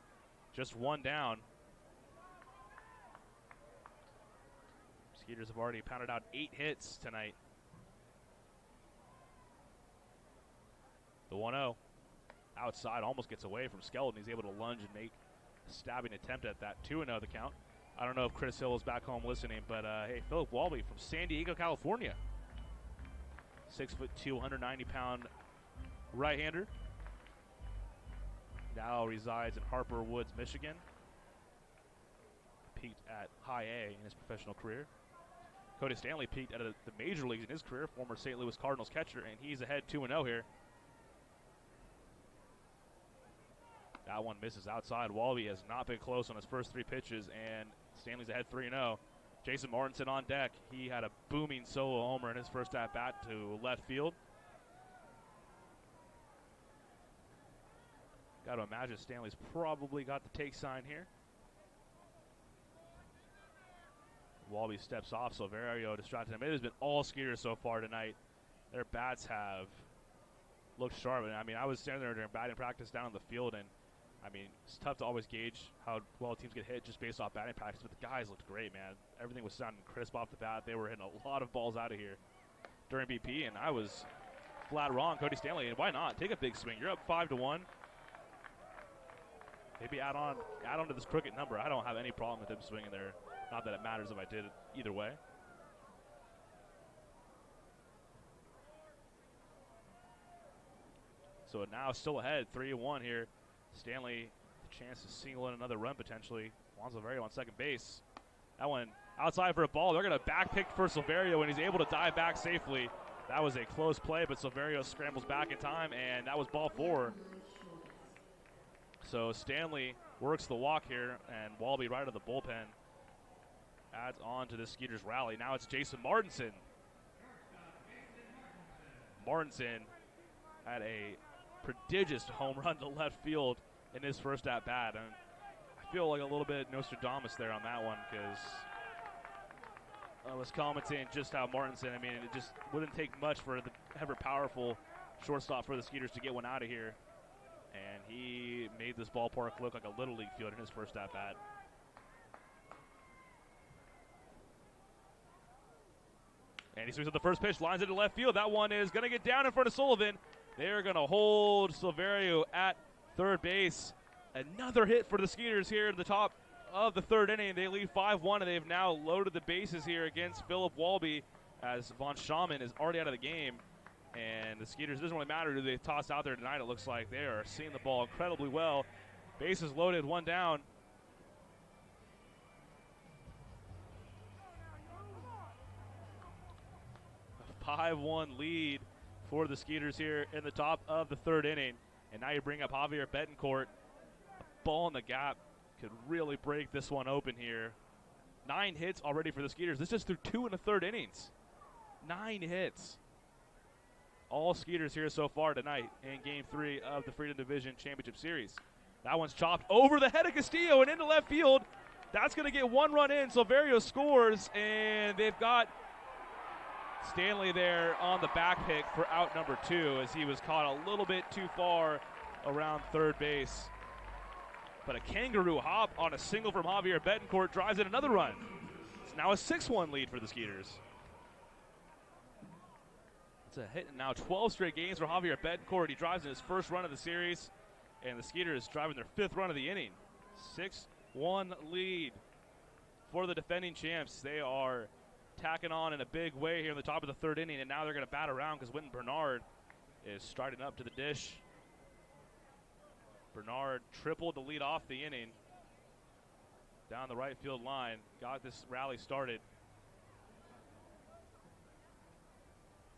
just 1 down. Skeeters have already pounded out 8 hits tonight. The 1-0 outside almost gets away from Skeleton. He's able to lunge and make a stabbing attempt at that 2-0 the count. I don't know if Chris Hill is back home listening, but hey, Philip Walby from San Diego, California. 6'2", 190-pound right-hander. Now resides in Harper Woods, Michigan. Peaked at high A in his professional career. Cody Stanley peaked at the major leagues in his career, former St. Louis Cardinals catcher, and he's ahead 2-0 here. That one misses outside. Walby has not been close on his first 3 pitches, and Stanley's ahead 3-0. Jason Martinson on deck. He had a booming solo homer in his first at-bat to left field. Got to imagine Stanley's probably got the take sign here. Walby steps off. Silverio distracted him. It has been all Skeeters so far tonight. Their bats have looked sharp. And I mean, I was standing there during batting practice down on the field, and I mean, it's tough to always gauge how well teams get hit just based off batting practice, but the guys looked great, man. Everything was sounding crisp off the bat. They were hitting a lot of balls out of here during BP, and I was flat wrong. Cody Stanley, and why not? Take a big swing. You're up 5-1. Maybe add on to this crooked number. I don't have any problem with him swinging there. Not that it matters if I did it either way. So now still ahead, 3-1 here. Stanley, the chance to single in another run potentially. Juan Silverio on second base. That one outside for a ball. They're going to back pick for Silverio, and he's able to dive back safely. That was a close play, but Silverio scrambles back in time, and that was ball 4. So Stanley works the walk here, and Walby right out of the bullpen adds on to the Skeeters rally. Now it's Jason Martinson. Martinson had a prodigious home run to left field in his first at-bat, and I feel like a little bit Nostradamus there on that one, because I was commenting just how Martinson, I mean, it just wouldn't take much for the ever-powerful shortstop for the Skeeters to get one out of here, and he made this ballpark look like a Little League field in his first at-bat. And he swings at the first pitch, lines it to left field. That one is going to get down in front of Sullivan. They're going to hold Silverio at third base. Another hit for the Skeeters here at the top of the 3rd inning. They lead 5-1, and they've now loaded the bases here against Philip Walby, as Von Schaman is already out of the game. And the Skeeters, it doesn't really matter who they toss out there tonight. It looks like they are seeing the ball incredibly well. Bases loaded, 1 down. A 5-1 lead for the Skeeters here in the top of the 3rd inning. And now you bring up Javier Betancourt. A ball in the gap could really break this one open here. 9 hits already for the Skeeters. This is through 2 1/3 innings. 9 hits. All Skeeters here so far tonight in Game 3 of the Freedom Division Championship Series. That one's chopped over the head of Castillo and into left field. That's going to get 1 run in. Silverio scores, and they've got Stanley there on the back pick for out number 2, as he was caught a little bit too far around third base. But a kangaroo hop on a single from Javier Betancourt drives in another run. It's now a 6-1 lead for the Skeeters. It's a hit, and now 12 straight games for Javier Betancourt. He drives in his first run of the series, and the Skeeters driving their 5th run of the inning. 6-1 lead for the defending champs. They are tacking on in a big way here in the top of the 3rd inning, and now they're going to bat around because Wynton Bernard is striding up to the dish. Bernard tripled to lead off the inning down the right field line, got this rally started.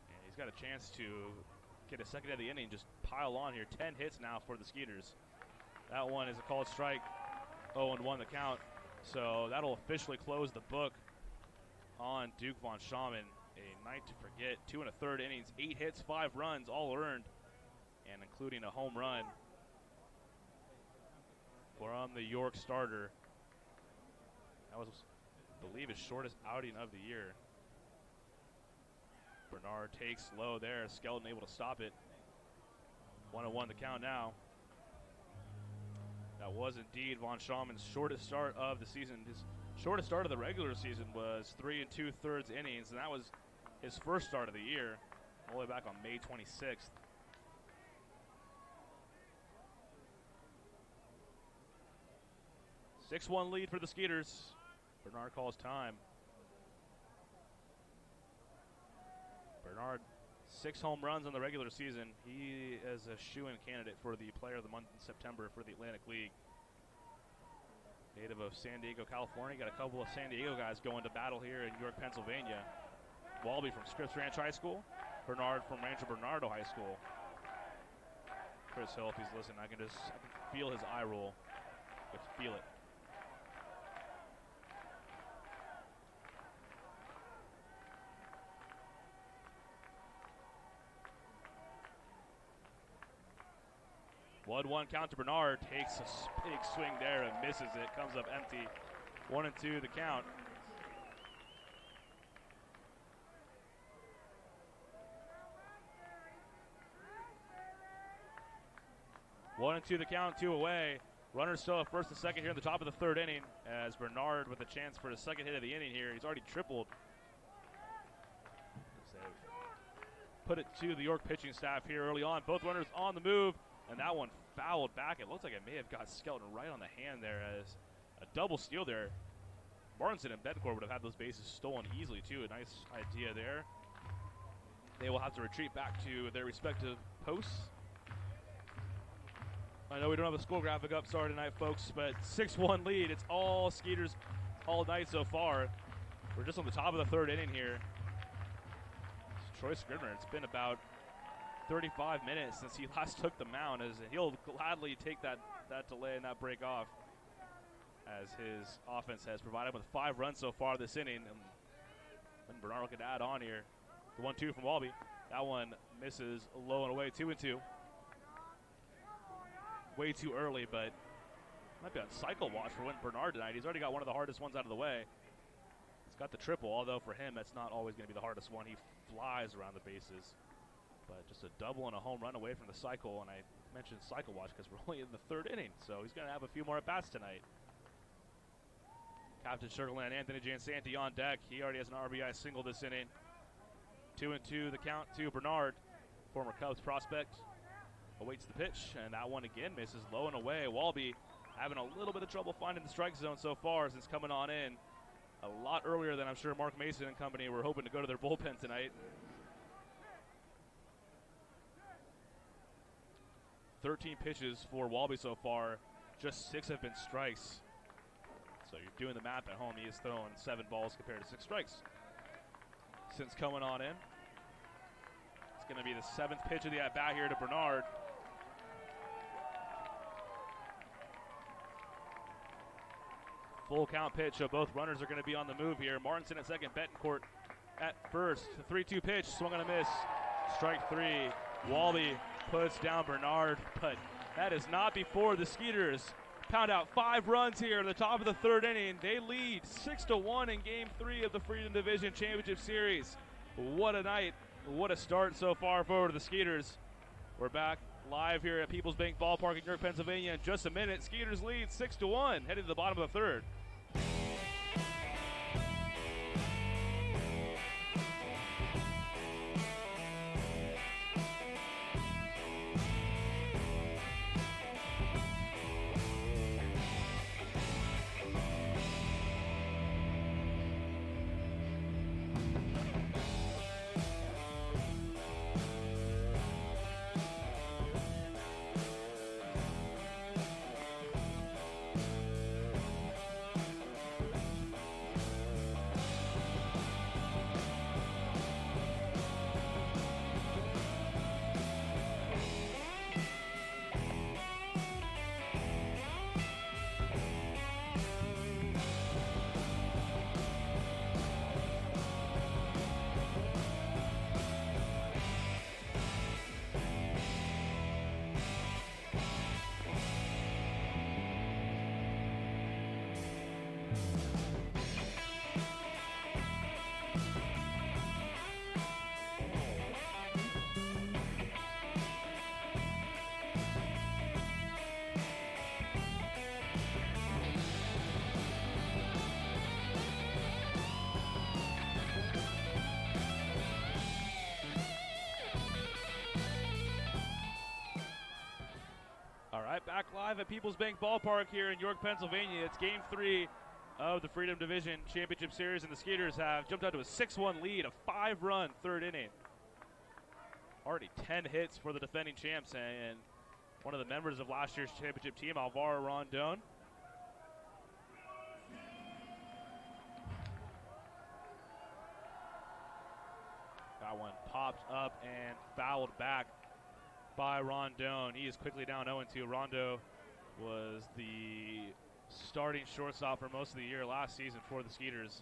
And he's got a chance to get a second of the inning, just pile on here. 10 hits now for the Skeeters. That one is a called strike, 0-1 the count. So that'll officially close the book on Duke Von Schaman. A night to forget. 2 1/3 innings, 8 hits, 5 runs, all earned, and including a home run from the York starter. That was, I believe, his shortest outing of the year. Bernard takes low there. Skelton able to stop it. 1-1 the count now. That was indeed Von Schaman's shortest start of the season. His shortest start of the regular season was 3 2/3 innings, and that was his first start of the year, all the way back on May 26th. A 6-1 lead for the Skeeters. Bernard calls time. Bernard 6 home runs in the regular season. He is a shoo-in candidate for the Player of the Month in September for the Atlantic League. Native of San Diego, California. Got a couple of San Diego guys going to battle here in York, Pennsylvania. Walby from Scripps Ranch High School. Bernard from Rancho Bernardo High School. Chris Hill, if he's listening, I can feel his eye roll. I can feel it. One count to Bernard, takes a big swing there and misses it, comes up empty. 1-2 the count. One and two the count, 2 away. Runners still at first and second here in the top of the 3rd inning as Bernard with a chance for his 2nd hit of the inning here. He's already tripled. Put it to the York pitching staff here early on. Both runners on the move, and that one fouled back. It looks like it may have got Skelton right on the hand there as a double steal there. Martinson and Bedcourt would have had those bases stolen easily too. A nice idea there. They will have to retreat back to their respective posts. I know we don't have a score graphic up sorry tonight, folks, but 6-1 lead. It's all Skeeters all night so far. We're just on the top of the 3rd inning here. It's Troy Scribner. It's been about 35 minutes since he last took the mound, as he'll gladly take that delay and that break off, as his offense has provided with 5 runs so far this inning. And Bernard looking to add on here. The 1-2 from Walby. That one misses low and away, 2-2. Way too early, but might be on cycle watch for Wynton Bernard tonight. He's already got one of the hardest ones out of the way. He's got the triple, although for him that's not always going to be the hardest one. He flies around the bases. But just a double and a home run away from the cycle, and I mentioned cycle watch because we're only in the 3rd inning, so he's going to have a few more at-bats tonight. Captain Sugarland, Anthony Jansanti on deck. He already has an RBI single this inning. 2-2 the count to Bernard, former Cubs prospect. Awaits the pitch, and that one again misses low and away. Walby having a little bit of trouble finding the strike zone so far since coming on in a lot earlier than I'm sure Mark Mason and company were hoping to go to their bullpen tonight. 13 pitches for Walby so far. Just 6 have been strikes. So you're doing the math at home. He has thrown 7 balls compared to 6 strikes since coming on in. It's going to be the 7th pitch of the at-bat here to Bernard. Full count pitch, so both runners are going to be on the move here. Martinson at second, Betancourt at first. The 3-2 pitch, swung and a miss. Strike 3. Walby puts down Bernard, but that is not before the Skeeters pound out 5 runs here in the top of the 3rd inning. They lead 6-1 in Game 3 of the Freedom Division Championship Series. What a night. What a start so far for the Skeeters. We're back live here at Peoples Bank Ballpark in York, Pennsylvania in just a minute. Skeeters lead 6-1, heading to the bottom of the 3rd. Back live at Peoples Bank Ballpark here in York, Pennsylvania. It's Game 3 of the Freedom Division Championship Series, and the Skeeters have jumped out to a 6-1 lead, a 5-run 3rd inning. Already 10 hits for the defending champs and one of the members of last year's championship team, Alvaro Rondon. That one popped up and fouled back by Rondon. He is quickly down 0-2. Rondo was the starting shortstop for most of the year last season for the Skeeters.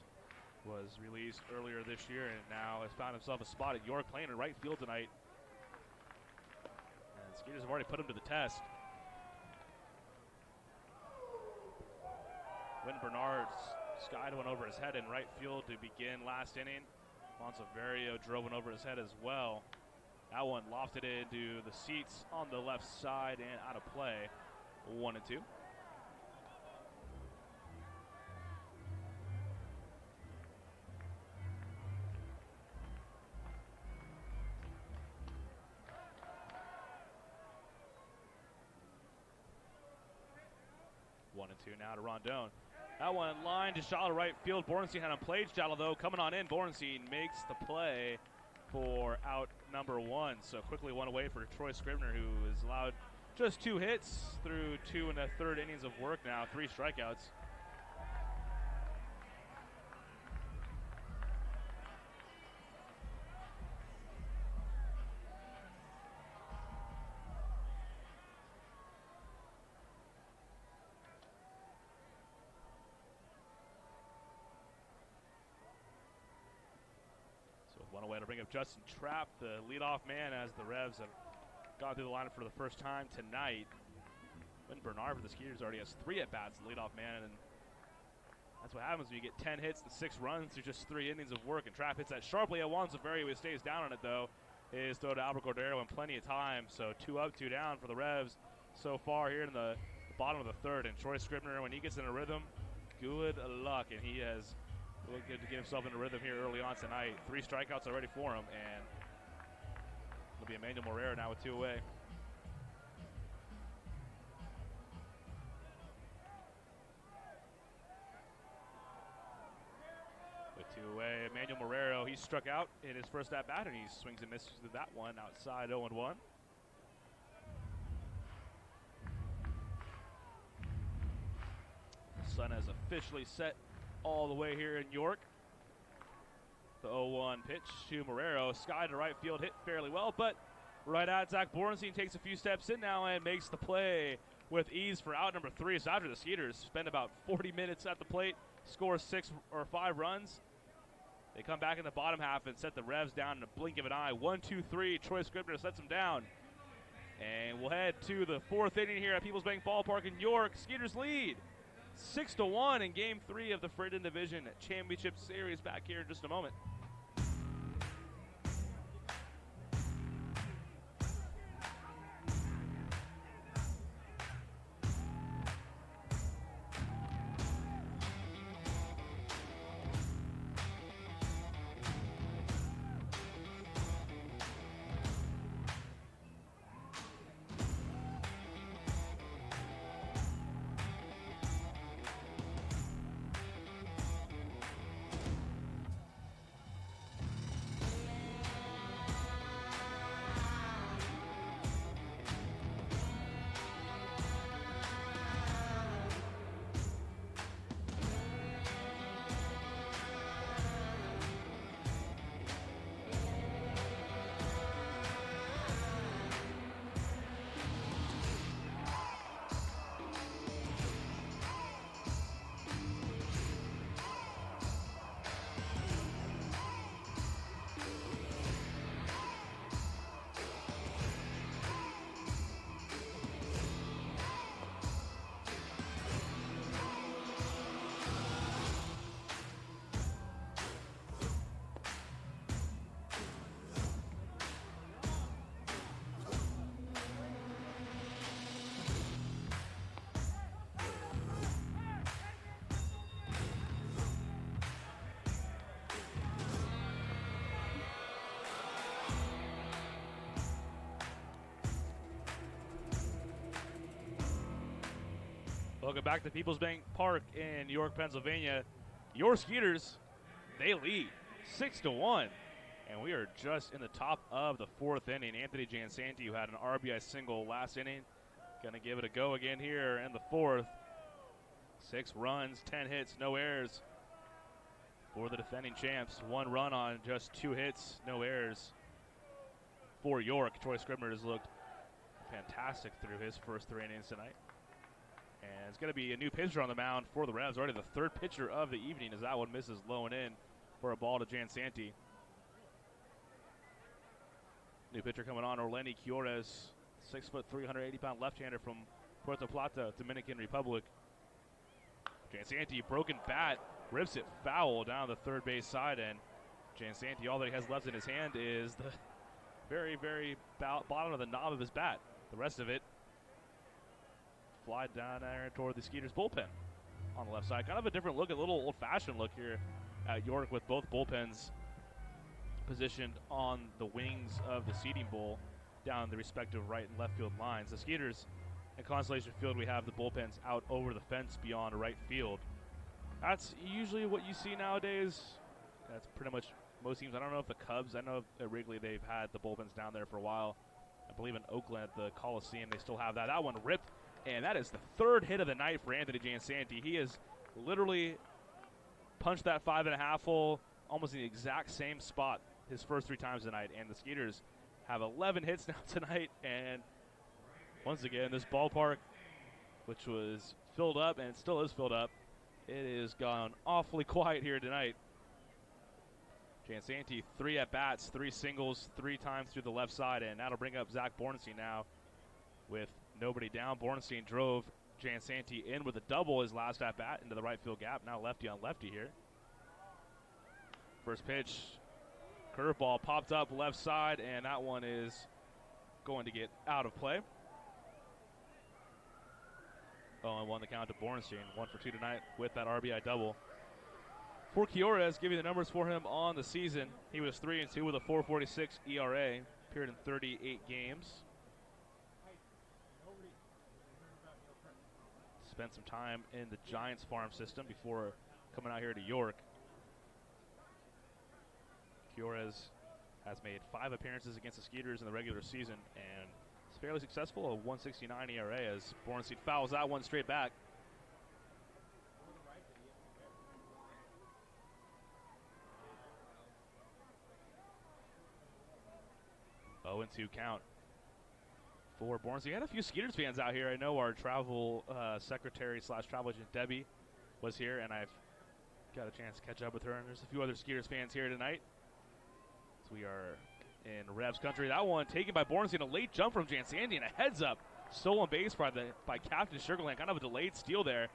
Was released earlier this year and now has found himself a spot at York playing in right field tonight. And the Skeeters have already put him to the test. Wynn Bernard skied one over his head in right field to begin last inning. Monteverio drove one over his head as well. That one lofted into the seats on the left side and out of play. 1-2. One and two now to Rondon. That one line to shallow right field. Bornstein had him played shallow though. Coming on in, Bornstein makes the play for out number one. So quickly one away for Troy Scribner, who is allowed just 2 hits through 2 1/3 innings of work now, 3 strikeouts. One away to bring up Justin Trapp, the leadoff man, as the Revs have gone through the lineup for the first time tonight. Wynn Bernard for the Skeeters already has 3 at-bats, the leadoff man, and that's what happens when you get 10 hits and 6 runs through just 3 innings of work. And Trapp hits that sharply at Monteverio, who stays down on it, though. His throw to Albert Cordero in plenty of time, so 2 up, 2 down for the Revs so far here in the bottom of the third. And Troy Scribner, when he gets in a rhythm, good luck, and he has looked good to get himself in a rhythm here early on tonight. 3 strikeouts already for him, and it'll be Emmanuel Morera now with 2 away. With 2 away, Emmanuel Morera, he struck out in his first at-bat, and he swings and misses with that one outside 0-1. The sun has officially set all the way here in York. The 0-1 pitch to Morero, sky to right field, hit fairly well, but right at Zach Bornstein takes a few steps in now and makes the play with ease for out number 3. So after the Skeeters spend about 40 minutes at the plate, score 6 or 5 runs, they come back in the bottom half and set the Revs down in a blink of an eye. 1-2-3, Troy Scribner sets them down. And we'll head to the 4th inning here at Peoples Bank Ballpark in York. Skeeters lead 6-1 in Game 3 of the Fritten Division Championship Series. Back here in just a moment. Welcome back to Peoples Bank Park in York, Pennsylvania. Your Skeeters, they lead 6-1. And we are just in the top of the 4th inning. Anthony Jansanti, who had an RBI single last inning, going to give it a go again here in the 4th. 6 runs, 10 hits, no errors for the defending champs. 1 run on just 2 hits, no errors for York. Troy Scribner has looked fantastic through his first 3 innings tonight. And it's going to be a new pitcher on the mound for the Revs. Already the 3rd pitcher of the evening as that one misses low and in for a ball to Jansanti. New pitcher coming on, Orleni Quiores, 6', 380-pound left-hander from Puerto Plata, Dominican Republic. Jansanti, broken bat, rips it foul down the third base side, and Jansanti, all that he has left in his hand is the very, very bottom of the knob of his bat. The rest of it fly down there toward the Skeeters bullpen on the left side. Kind of a different look, a little old-fashioned look here at York with both bullpens positioned on the wings of the seating bowl down the respective right and left field lines. The Skeeters in Constellation Field, we have the bullpens out over the fence beyond right field. That's usually what you see nowadays. That's pretty much most teams. I don't know if the Cubs, I know at Wrigley they've had the bullpens down there for a while. I believe in Oakland at the Coliseum they still have that. That one ripped, and that is the 3rd hit of the night for Anthony Jansanti. He has literally punched that 5.5 hole almost in the exact same spot his first 3 times tonight, and the Skeeters have 11 hits now tonight. And once again, this ballpark, which was filled up and still is filled up, it is gone awfully quiet here tonight. Jansanti, 3 at-bats, 3 singles, 3 times through the left side, and that'll bring up Zach Bornstein now with nobody down. Bornstein drove Jansanti in with a double his last at-bat into the right field gap. Now lefty on lefty here. First pitch, curveball popped up left side, and that one is going to get out of play. 0-1 the count to Bornstein. 1 for 2 tonight with that RBI double. For Quiores, give you the numbers for him on the season. He was 3-2 with a 4.46 ERA. Appeared in 38 games. Spent some time in the Giants farm system before coming out here to York. Quiores has made 5 appearances against the Skeeters in the regular season and is fairly successful, a 1.69 ERA as Bornstein fouls that one straight back. Oh, and 2 count for Bornstein. Had a few Skeeters fans out here. I know our travel secretary / travel agent Debbie was here, and I've got a chance to catch up with her. And there's a few other Skeeters fans here tonight. We are in Revs country. That one taken by Bornstein, a late jump from Jansanti, and a heads up stolen base by Captain Sugarland. Kind of a delayed steal there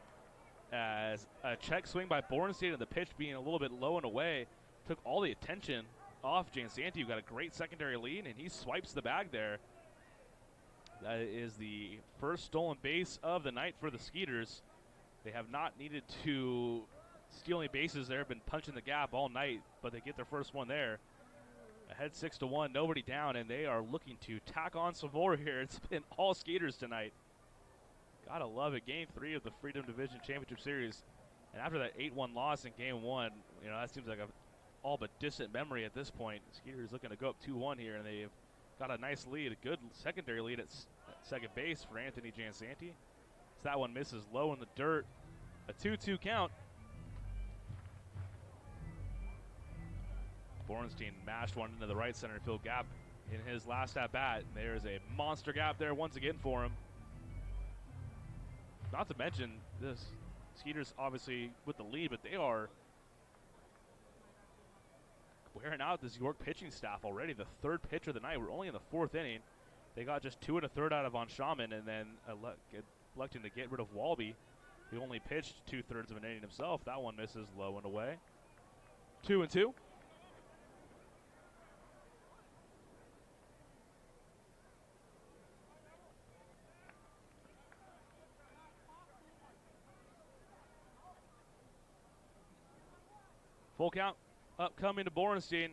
as a check swing by Bornstein and the pitch being a little bit low and away took all the attention off Jansanti, who got a great secondary lead, and he swipes the bag there. That is the first stolen base of the night for the Skeeters. They have not needed to steal any bases there, have been punching the gap all night, but they get their first one there. Ahead 6-1, nobody down, and they are looking to tack on some more here. It's been all Skeeters tonight. Gotta love it. Game 3 of the Freedom Division Championship Series. And after that 8-1 loss in Game 1, you know, that seems like a all but distant memory at this point. Skeeters looking to go up 2-1 here, and they've got a nice lead, a good secondary lead at second base for Anthony Jansanti. So that one misses low in the dirt. A 2-2 count. Bornstein mashed one into the right center field gap in his last at-bat. There's a monster gap there once again for him. Not to mention this Skeeters obviously with the lead, but they are wearing out this York pitching staff already. The 3rd pitch of the night. We're only in the 4th inning. They got just 2 1/3 out of Von Schaman, and then electing to get rid of Walby. He only pitched 2/3 of an inning himself. That one misses low and away. 2-2. Full count upcoming to Bornstein.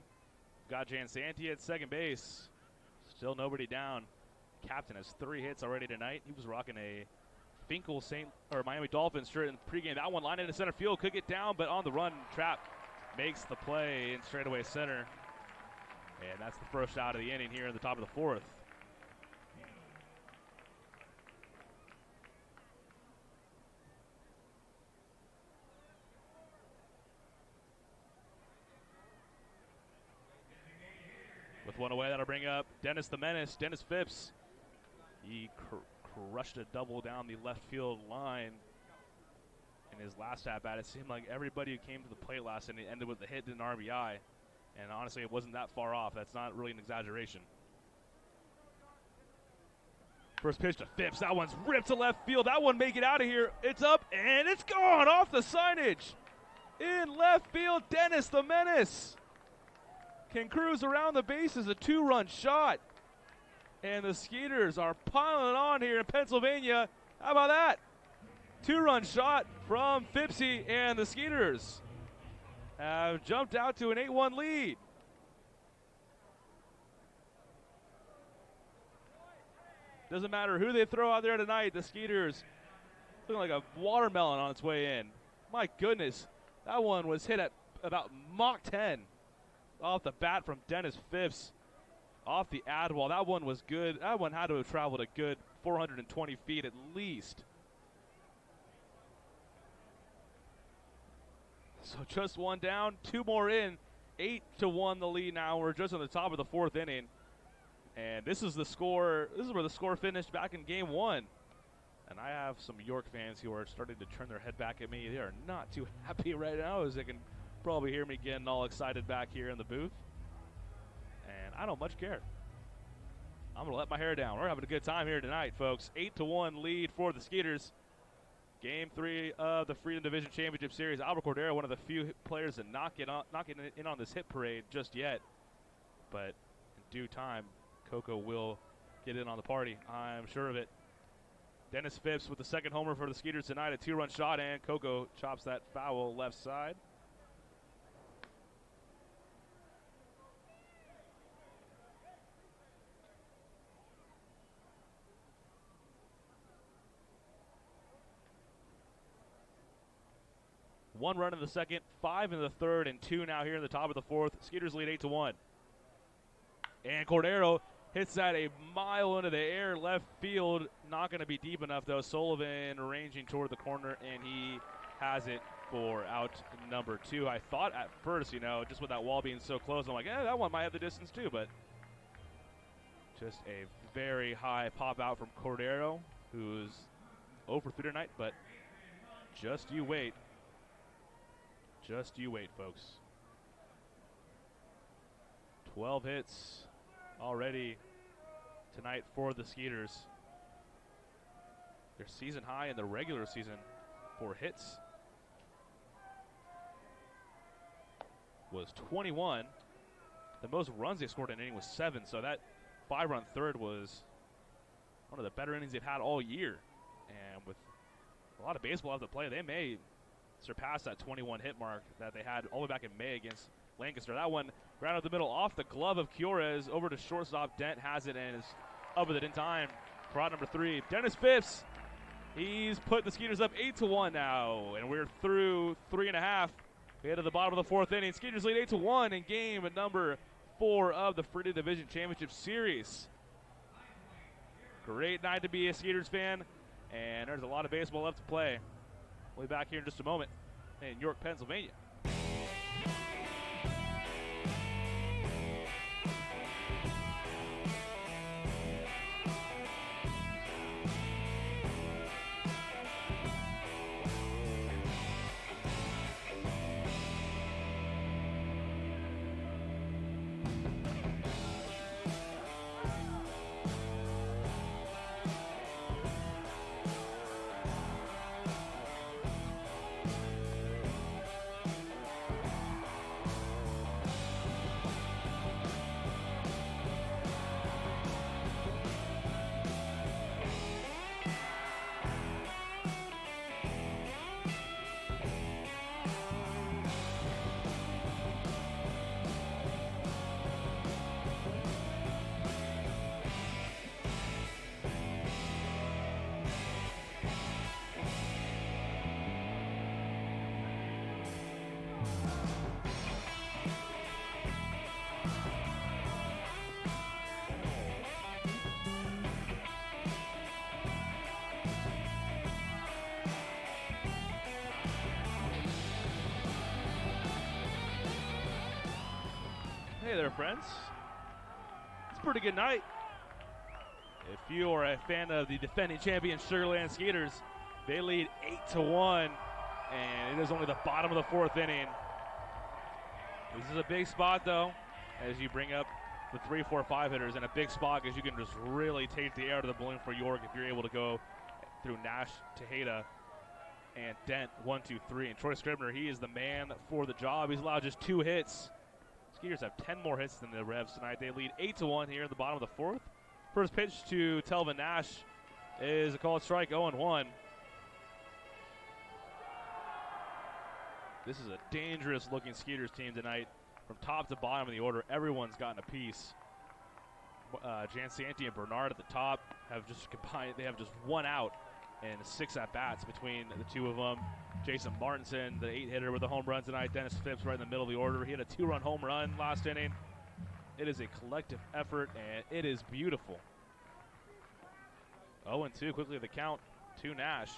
Got Jansanti at second base. Still nobody down. Captain has 3 hits already tonight. He was rocking a Finkel Miami Dolphins shirt in the pregame. That one lined into center field. Could get down, but on the run, Trap makes the play in straightaway center. And that's the first out of the inning here in the top of the fourth. With one away, that'll bring up Dennis the Menace, Dennis Phipps. He crushed a double down the left field line in his last at-bat. It seemed like everybody who came to the plate last inning ended with a hit and an RBI. And honestly, it wasn't that far off. That's not really an exaggeration. First pitch to Phipps. That one's ripped to left field. That one may get out of here. It's up, and it's gone off the signage. In left field, Dennis the Menace can cruise around the bases, a 2-run shot. And the Skeeters are piling on here in Pennsylvania. How about that? 2-run shot from Phippsy, and the Skeeters have jumped out to an 8-1 lead. Doesn't matter who they throw out there tonight, the Skeeters looking like a watermelon on its way in. My goodness, that one was hit at about Mach 10 off the bat from Dennis Phipps. Off the ad wall. That one was good. That one had to have traveled a good 420 feet at least. So just one down, 2 more in, 8-1 the lead now. We're just on the top of the 4th inning. And this is the score. This is where the score finished back in game 1. And I have some York fans who are starting to turn their head back at me. They are not too happy right now, as they can probably hear me getting all excited back here in the booth. And I don't much care. I'm going to let my hair down. We're having a good time here tonight, folks. 8-1 lead for the Skeeters. Game 3 of the Freedom Division Championship Series. Albert Cordero, one of the few players that not getting in on this hit parade just yet. But in due time, Coco will get in on the party. I'm sure of it. Dennis Phipps with the second homer for the Skeeters tonight. A 2-run shot, and Coco chops that foul left side. One run in the second, 5 in the third, and 2 now here in the top of the 4th. Skeeters lead 8-1. And Cordero hits that a mile into the air left field. Not going to be deep enough, though. Sullivan ranging toward the corner, and he has it for out number 2. I thought at first, just with that wall being so close, I'm like, that one might have the distance too, but just a very high pop out from Cordero, who's 0 for 3 tonight, but just you wait. Just you wait, folks. 12 hits already tonight for the Skeeters. Their season high in the regular season for hits was 21. The most runs they scored in an inning was 7, so that 5-run third was one of the better innings they've had all year. And with a lot of baseball left to play, they may surpass that 21 hit mark that they had all the way back in May against Lancaster. That one ground up the middle off the glove of Chiores over to shortstop. Dent has it and is up with it in time for out number 3. Dennis Phipps, he's put the Skeeters up 8-1 now, and we're through 3.5. We head to the bottom of the 4th inning. Skeeters lead 8-1 in game number 4 of the Freedom Division Championship Series. Great night to be a Skeeters fan, and there's a lot of baseball left to play. We'll be back here in just a moment in York, Pennsylvania. there, friends. It's a pretty good night. If you are a fan of the defending champion Sugarland Skeeters, they lead 8-1, and it is only the bottom of the fourth inning. This is a big spot, though, as you bring up the 3, 4, 5 hitters, and a big spot because you can just really take the air out of the balloon for York if you're able to go through Nash, Tejeda, and Dent, 1, 2, 3. And Troy Scribner, he is the man for the job. He's allowed just 2 hits. Skeeters have 10 more hits than the Revs tonight. They lead 8-1 here in the bottom of the fourth. First pitch to Telvin Nash is a called strike, 0-1. This is a dangerous-looking Skeeters team tonight. From top to bottom of the order, everyone's gotten a piece. Jansanti and Bernard at the top have just combined. They have just 1 out and 6 at-bats between the two of them. Jason Martinson, the 8-hitter with a home run tonight. Dennis Phipps right in the middle of the order. He had a 2-run home run last inning. It is a collective effort, and it is beautiful. 0-2, quickly the count to Nash,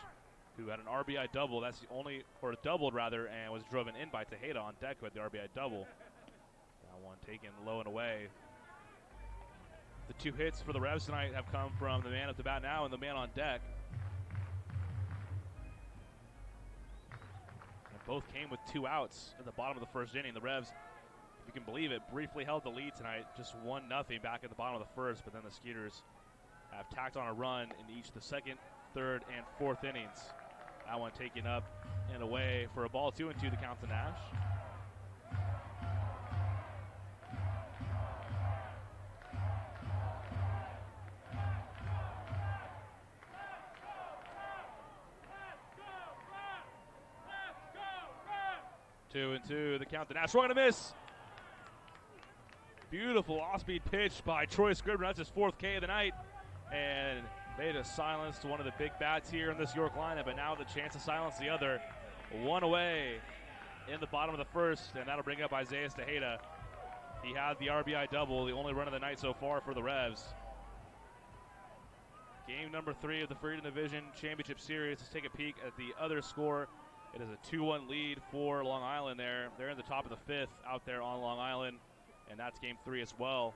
who had an RBI double. That's the only, or doubled rather, and was driven in by Tejeda on deck with the RBI double. That one taken low and away. The 2 hits for the Revs tonight have come from the man at the bat now and the man on deck. And both came with 2 outs at the bottom of the first inning. The Revs, if you can believe it, briefly held the lead tonight, just 1-0 back at the bottom of the first, but then the Skeeters have tacked on a run in each the second, third, and fourth innings. That one taken up and away for a ball, 2-2 the count to Nash. Two and two, the count to Nash. Swung and a miss. Beautiful off-speed pitch by Troy Scribner. That's his 4th K of the night. And they just silenced one of the big bats here in this York lineup, but now the chance to silence the other. 1 away in the bottom of the first, and that'll bring up Isaiah Tejeda. He had the RBI double, the only run of the night so far for the Revs. Game number 3 of the Freedom Division Championship Series. Let's take a peek at the other score. It is a 2-1 lead for Long Island there. They're in the top of the 5th out there on Long Island, and that's game 3 as well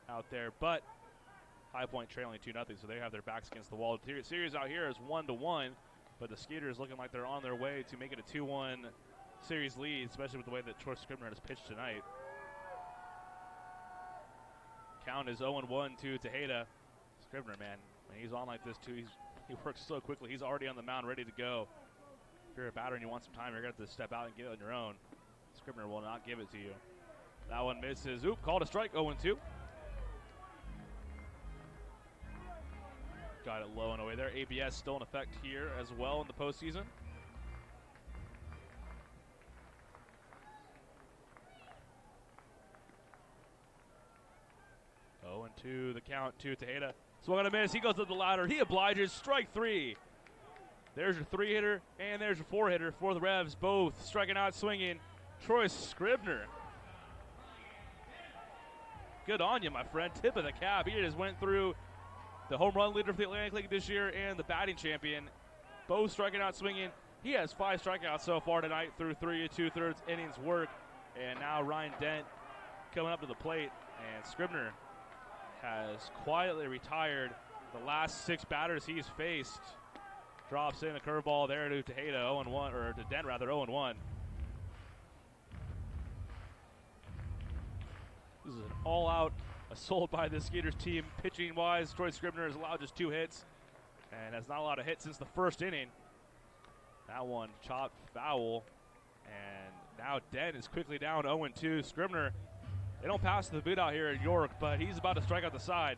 out there. But High Point trailing 2-0, so they have their backs against the wall. The series out here is 1-1, but the Skeeters looking like they're on their way to make it a 2-1 series lead, especially with the way that Troy Scribner has pitched tonight. Count is 0-1 to Tejeda. Scribner, man, when he's on like this too, he works so quickly. He's already on the mound, ready to go. If you're a batter and you want some time, you're going to have to step out and get it on your own. Scribner will not give it to you. That one misses. Oop, called a strike, 0-2. Got it low and away there. ABS still in effect here as well in the postseason. Oh, and 2 the count to Tejeda. Swung on a miss. He goes up the ladder. He obliges. Strike 3. There's your 3-hitter, and there's your 4-hitter for the Revs. Both striking out, swinging. Troy Scribner. Good on you, my friend. Tip of the cap. He just went through the home run leader for the Atlantic League this year and the batting champion. Both striking out, swinging. He has 5 strikeouts so far tonight through 3 2/3 innings work. And now Ryan Dent coming up to the plate. And Scribner has quietly retired the last 6 batters he's faced. Drops in a curveball there to Tejeda, 0-1, or to Dent rather, 0-1. This is an all-out assault by the Skeeters team. Pitching-wise, Troy Scribner has allowed just 2 hits and has not allowed a hit since the first inning. That one chopped foul, and now Dent is quickly down 0-2. Scribner, they don't pass the boot out here at York, but he's about to strike out the side.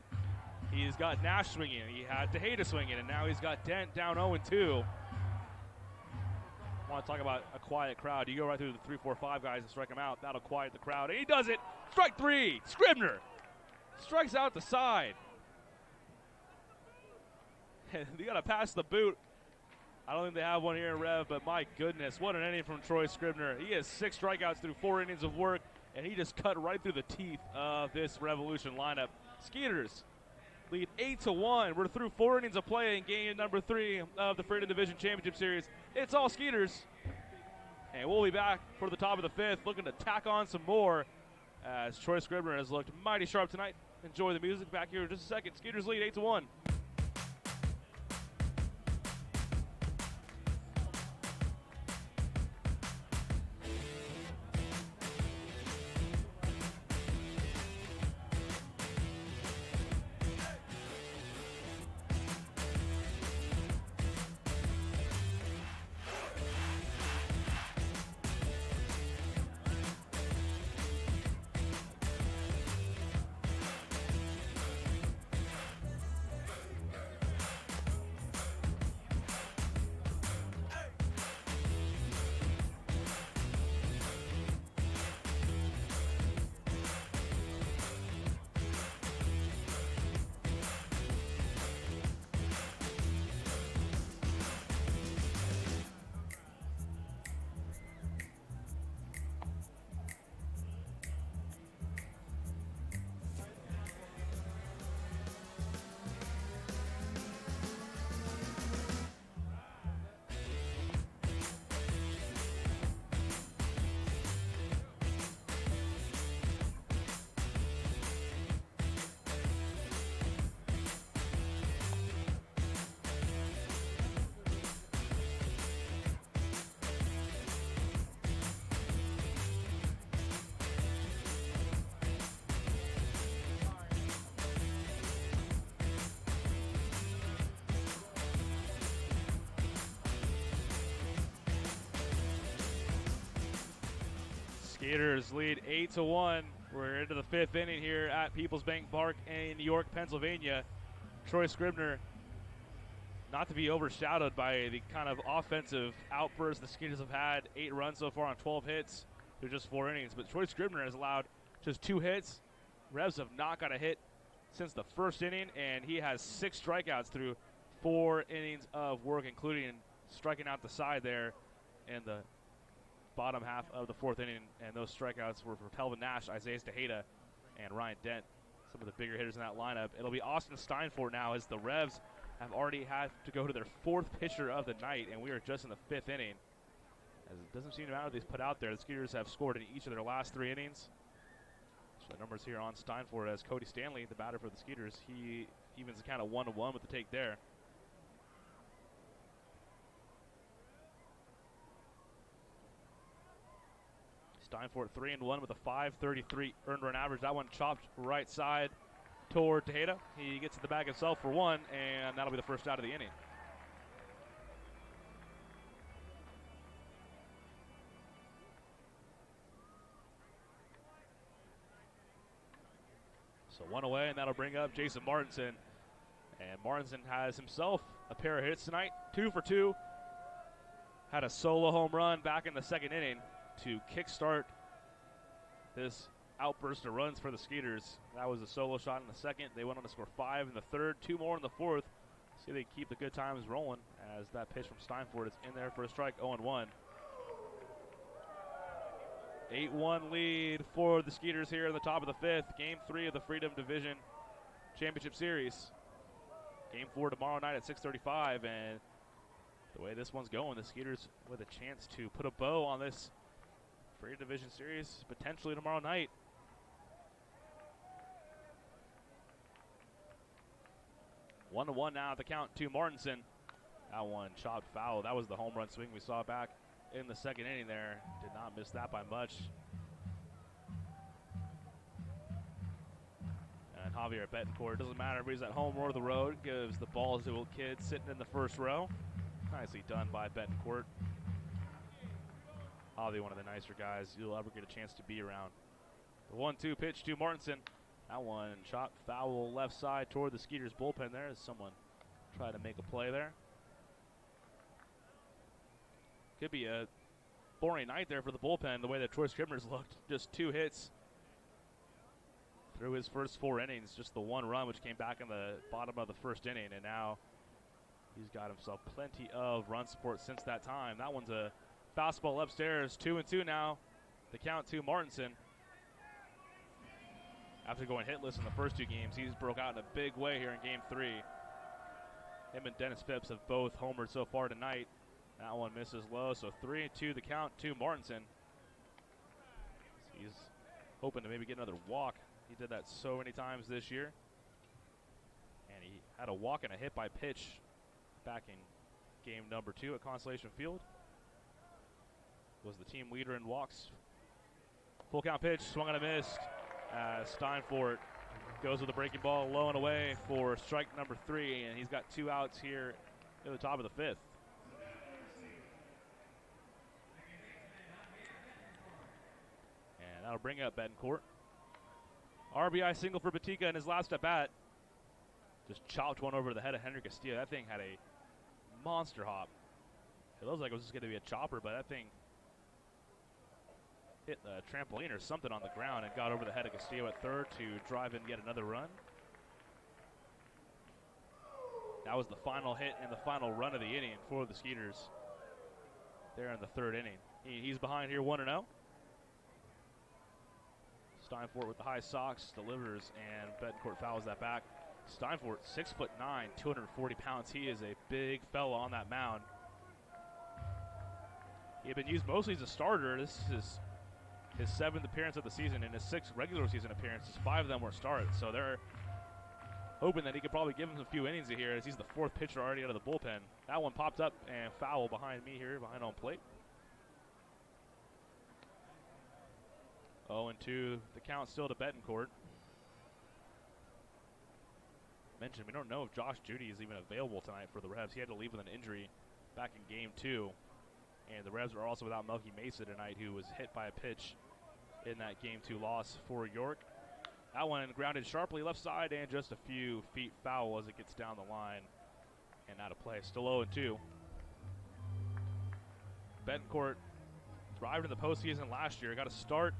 He's got Nash swinging, he had Tejeda swinging, and now he's got Dent down 0-2. Want to talk about a quiet crowd. You go right through the 3, 4, 5 guys and strike them out. That'll quiet the crowd, and he does it. Strike 3, Scribner strikes out the side. You got to pass the boot. I don't think they have one here in Rev, but my goodness, what an inning from Troy Scribner. He has 6 strikeouts through 4 innings of work, and he just cut right through the teeth of this Revolution lineup. Skeeters lead 8-1. We're through 4 innings of play in game number 3 of the Freedom Division Championship Series. It's all Skeeters. And we'll be back for the top of the fifth, looking to tack on some more as Troy Scribner has looked mighty sharp tonight. Enjoy the music. Back here in just a second. Skeeters lead 8-1. Skeeters lead 8-1. We're into the fifth inning here at Peoples Bank Park in York, Pennsylvania. Troy Scribner, not to be overshadowed by the kind of offensive outburst the Skeeters have had. 8 runs so far on 12 hits through just 4 innings. But Troy Scribner has allowed just 2 hits. Revs have not got a hit since the first inning, and he has 6 strikeouts through 4 innings of work, including striking out the side there in the bottom half of the 4th inning, and those strikeouts were for Pelvin Nash, Isaiah Tejeda, and Ryan Dent, some of the bigger hitters in that lineup. It'll be Austin Steinfort now, as the Revs have already had to go to their 4th pitcher of the night, and we are just in the 5th inning. As it doesn't seem to matter what they've put out there. The Skeeters have scored in each of their last 3 innings. So the numbers here on Steinfort, as Cody Stanley, the batter for the Skeeters, he evens the count of 1-1 with the take there. Steinfort 3-1 with a .533 earned run average. That one chopped right side toward Tejeda. He gets to the bag himself for 1, and that'll be the first out of the inning. So 1 away, and that'll bring up Jason Martinson. And Martinson has himself a pair of hits tonight, 2 for 2. Had a solo home run back in the 2nd inning to kickstart this outburst of runs for the Skeeters. That was a solo shot in the 2nd. They went on to score 5 in the 3rd, 2 more in the 4th. See if they keep the good times rolling, as that pitch from Steinfort is in there for a strike, 0-1. 8-1 lead for the Skeeters here in the top of the 5th. Game 3 of the Freedom Division Championship Series. Game 4 tomorrow night at 6:35, and the way this one's going, the Skeeters with a chance to put a bow on this Freedom Division Series potentially tomorrow night. One to one now at the count to Martinson. That one chopped foul. That was the home run swing we saw back in the 2nd inning there. Did not miss that by much. And Javier Betancourt, doesn't matter if he's at home or the road, gives the ball to a kid sitting in the 1st row. Nicely done by Betancourt. Javi, one of the nicer guys you'll ever get a chance to be around. The 1-2 pitch to Martinson. That one chopped foul left side toward the Skeeters bullpen there, as someone tried to make a play there. Could be a boring night there for the bullpen, the way that Troy Scribner's looked. Just 2 hits through his first 4 innings. Just the 1 run, which came back in the bottom of the 1st inning, and now he's got himself plenty of run support since that time. That one's a fastball upstairs. 2-2 now. The count to Martinson. After going hitless in the first 2 games, he's broke out in a big way here in Game 3. Him and Dennis Phipps have both homered so far tonight, That one misses low, so 3-2 the count to Martinson. He's hoping to maybe get another walk. He did that so many times this year. And he had a walk and a hit by pitch back in game number 2 at Constellation Field. Was the team leader in walks. Full count pitch, swung and a miss. Steinfort goes with the breaking ball low and away for strike number 3, and he's got 2 outs here at the top of the 5th. And that'll bring up Betancourt. RBI single for Batika in his last at bat. Just chopped one over the head of Henry Castillo. That thing had a monster hop. It looks like it was just going to be a chopper, but that thing hit the trampoline or something on the ground and got over the head of Castillo at third to drive in yet another run. That was the final hit and the final run of the inning for the Skeeters there in the 3rd inning. He's behind here 1-0. Steinfort with the high socks delivers, and Betancourt fouls that back. Steinfort, 6'9", 240 pounds. He is a big fella on that mound. He had been used mostly as a starter. This is his 7th appearance of the season and his 6th regular season appearances. 5 of them were starts, so they're hoping that he could probably give him a few innings here as he's the 4th pitcher already out of the bullpen. That one popped up and foul behind me here, behind home plate. 0-2, the count still to Betancourt. Mentioned, we don't know if Josh Judy is even available tonight for the Revs. He had to leave with an injury back in game 2. And the Revs are also without Melky Mesa tonight, who was hit by a pitch in that game 2 loss for York. That one grounded sharply left side and just a few feet foul as it gets down the line and out of play. Still 0-2. Betancourt thrived in the postseason last year. Got a start,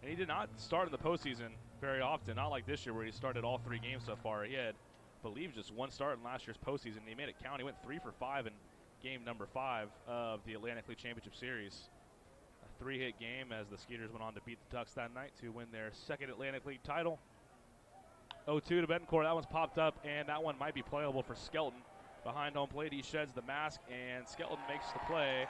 and he did not start in the postseason very often. Not like this year where he started all 3 games so far. He had, I believe, just 1 start in last year's postseason. He made it count. He went 3 for 5 in game number 5 of the Atlantic League Championship Series. A 3-hit game as the Skeeters went on to beat the Ducks that night to win their 2nd Atlantic League title. 0-2 to Betancourt. That one's popped up, and that one might be playable for Skelton. Behind home plate, he sheds the mask, and Skelton makes the play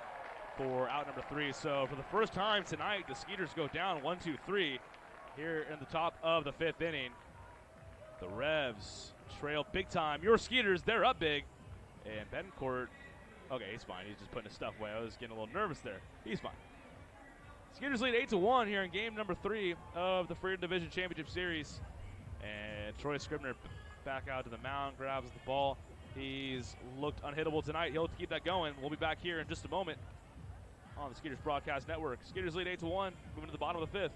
for out number 3. So for the first time tonight, the Skeeters go down 1-2-3 here in the top of the 5th inning. The Revs trail big time. Your Skeeters, they're up big. And Betancourt, okay, he's fine. He's just putting his stuff away. I was getting a little nervous there. He's fine. Skeeters lead 8-1 here in game number 3 of the Freedom Division Championship Series. And Troy Scribner back out to the mound, grabs the ball. He's looked unhittable tonight. He'll keep that going. We'll be back here in just a moment on the Skeeters Broadcast Network. Skeeters lead 8-1, moving to the bottom of the 5th.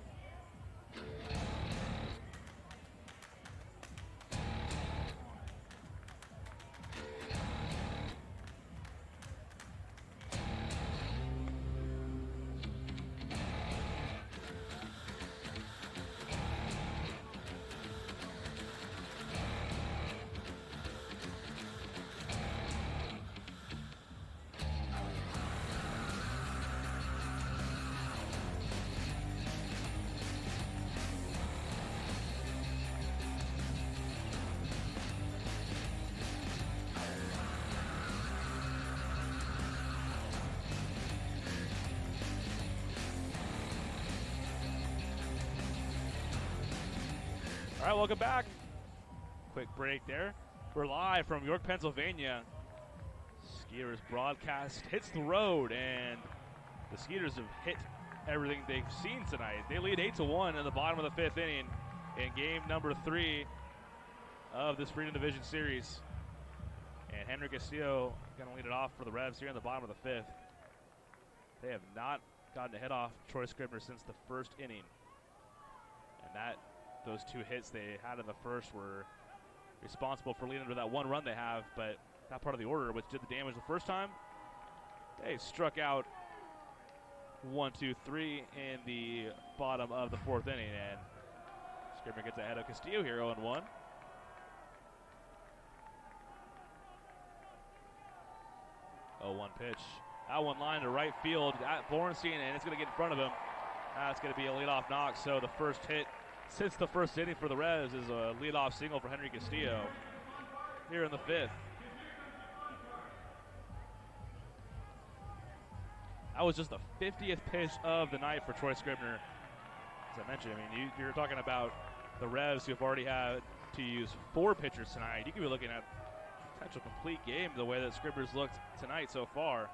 All right, welcome back. Quick break there. We're live from York, Pennsylvania. Skeeters broadcast hits the road, and the Skeeters have hit everything they've seen tonight. They lead 8-1 in the bottom of the 5th inning in game number 3 of this Freedom Division Series. And Henry Castillo going to lead it off for the Revs here in the bottom of the 5th. They have not gotten a hit off Troy Scribner since the 1st inning. And those 2 hits they had in the first were responsible for leading to that 1 run they have, but that part of the order, which did the damage the first time, they struck out 1, 2, 3 in the bottom of the 4th inning, and Scribner gets ahead of Castillo here, 0-1. 0-1 pitch. That one line to right field at Borenstein, and it's going to get in front of him. That's going to be a leadoff knock, so the first hit since the 1st inning for the Revs is a leadoff single for Henry Castillo here in the 5th. That was just the 50th pitch of the night for Troy Scribner. As I mentioned, I mean, you're talking about the Revs who've already had to use 4 pitchers tonight. You could be looking at a potential complete game the way that Scribner's looked tonight so far.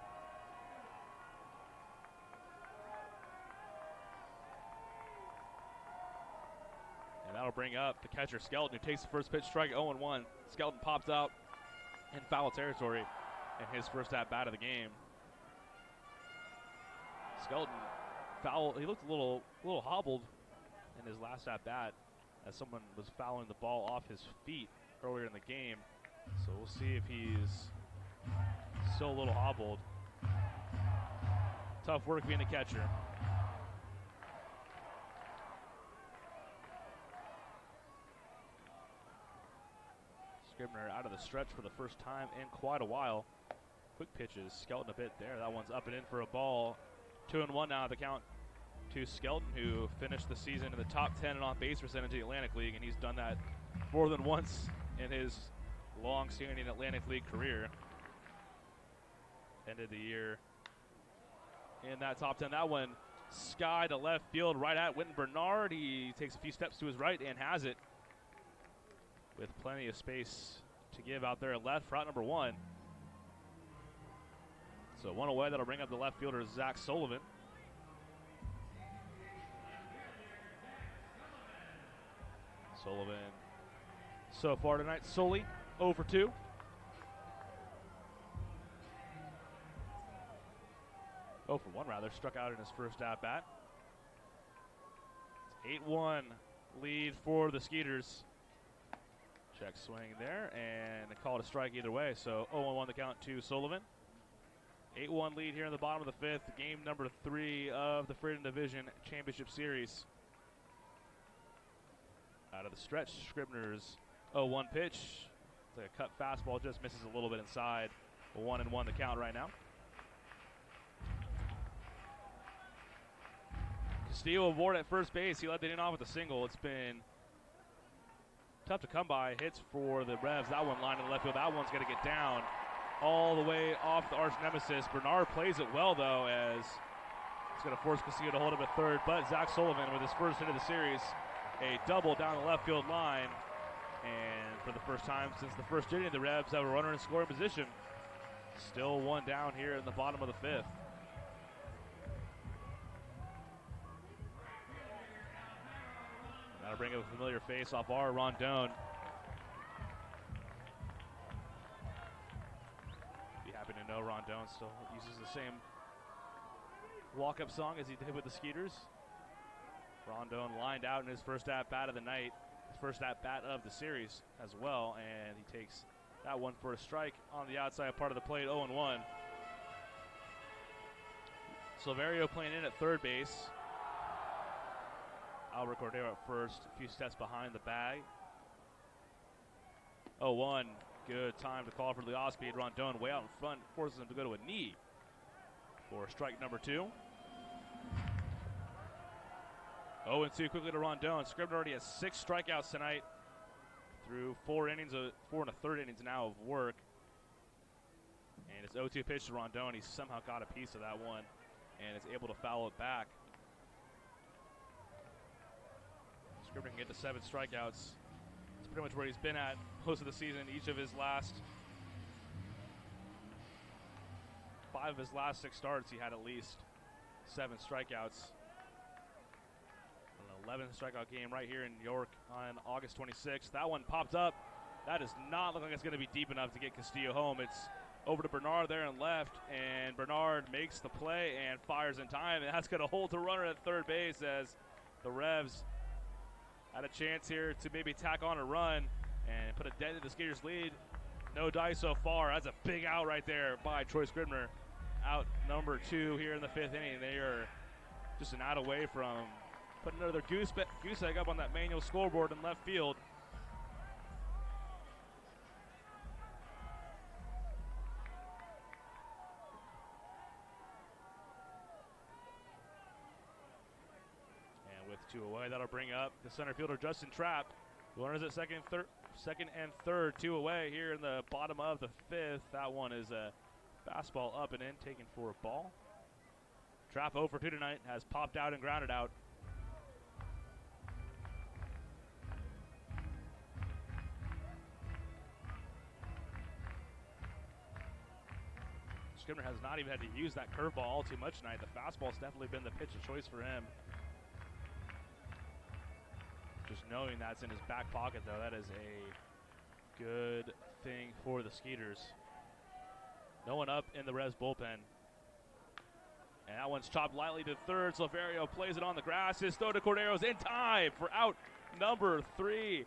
And that'll bring up the catcher, Skelton, who takes the first pitch, strike 0-1. Skelton pops out in foul territory in his first at-bat of the game. Skelton foul. He looked a little hobbled in his last at-bat as someone was fouling the ball off his feet earlier in the game. So we'll see if he's still a little hobbled. Tough work being a catcher. Scribner out of the stretch for the first time in quite a while. Quick pitches, Skelton a bit there. That one's up and in for a ball. 2-1 now, the count to Skelton, who finished the season in the top 10 in on-base percentage in the Atlantic League, and he's done that more than once in his long-standing Atlantic League career. Ended the year in that top 10. That one sky to left field right at Wynton Bernard. He takes a few steps to his right and has it with plenty of space to give out there at left for out number 1. So one away, that'll bring up the left fielder, Zach Sullivan. Sullivan so far tonight, Sully 0 for 2. Oh for 1 rather, struck out in his first at-bat. It's 8-1 lead for the Skeeters. Check swing there, and a call to strike either way, so 0-1 the count to Sullivan. 8-1 lead here in the bottom of the 5th, game number 3 of the Freedom Division Championship Series. Out of the stretch, Scribner's 0-1 pitch. It's like a cut fastball, just misses a little bit inside. 1-1 the count right now. Castillo aboard at first base. He led the inning off with a single. It's been tough to come by. Hits for the Revs. That one lined to the left field. That one's going to get down all the way off the arch nemesis. Bernard plays it well, though, as it's going to force Castillo to hold up at third. But Zach Sullivan, with his first hit of the series, a double down the left field line. And for the first time since the first inning, the Revs have a runner in scoring position. Still 1 down here in the bottom of the 5th. That'll bring up a familiar face off our Rondon. Be happy to know Rondon still uses the same walk-up song as he did with the Skeeters. Rondon lined out in his first at-bat of the night, his first at-bat of the series as well, and he takes that one for a strike on the outside part of the plate, 0-1. Silverio playing in at third base. Albert Cordero at first, a few steps behind the bag. 0-1, good time to call for the off-speed. Rondon way out in front, forces him to go to a knee for strike number 2. 0-2 quickly to Rondon. Scribner already has 6 strikeouts tonight through 4 innings, 4 1/3 innings now of work. And it's 0-2 pitch to Rondon. He's somehow got a piece of that one and is able to foul it back. Scribner can get to 7 strikeouts. It's pretty much where he's been at most of the season. Each of his last 5 of his last 6 starts, he had at least 7 strikeouts. An 11 strikeout game right here in New York on August 26th. That one popped up. That does not look like it's going to be deep enough to get Castillo home. It's over to Bernard there and left, and Bernard makes the play and fires in time, and that's going to hold the runner at third base as the Revs had a chance here to maybe tack on a run and put a dent in the Skeeters' lead. No dice so far. That's a big out right there by Troy Scribner. Out number 2 here in the 5th inning. They are just an out away from putting another goose egg up on that manual scoreboard in left field. With 2 away, that'll bring up the center fielder Justin Trapp. Runners at second and third, 2 away here in the bottom of the 5th. That one is a fastball up and in, taken for a ball. Trap 0 for 2 tonight, has popped out and grounded out. Scribner has not even had to use that curveball all too much tonight. The fastball's definitely been the pitch of choice for him. Just knowing that's in his back pocket, though, that is a good thing for the Skeeters. No one up in the Revs bullpen. And that one's chopped lightly to third. Silverio plays it on the grass. His throw to Cordero's in time for out number 3.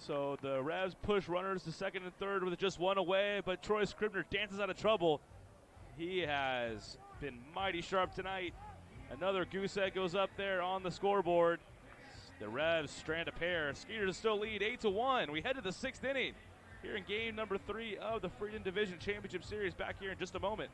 So the Revs push runners to second and third with just one away, but Troy Scribner dances out of trouble. He has been mighty sharp tonight. Another goose egg goes up there on the scoreboard. The Revs strand a pair. Skeeters still lead 8-1. We head to the 6th inning here in game number 3 of the Freedom Division Championship Series. Back here in just a moment.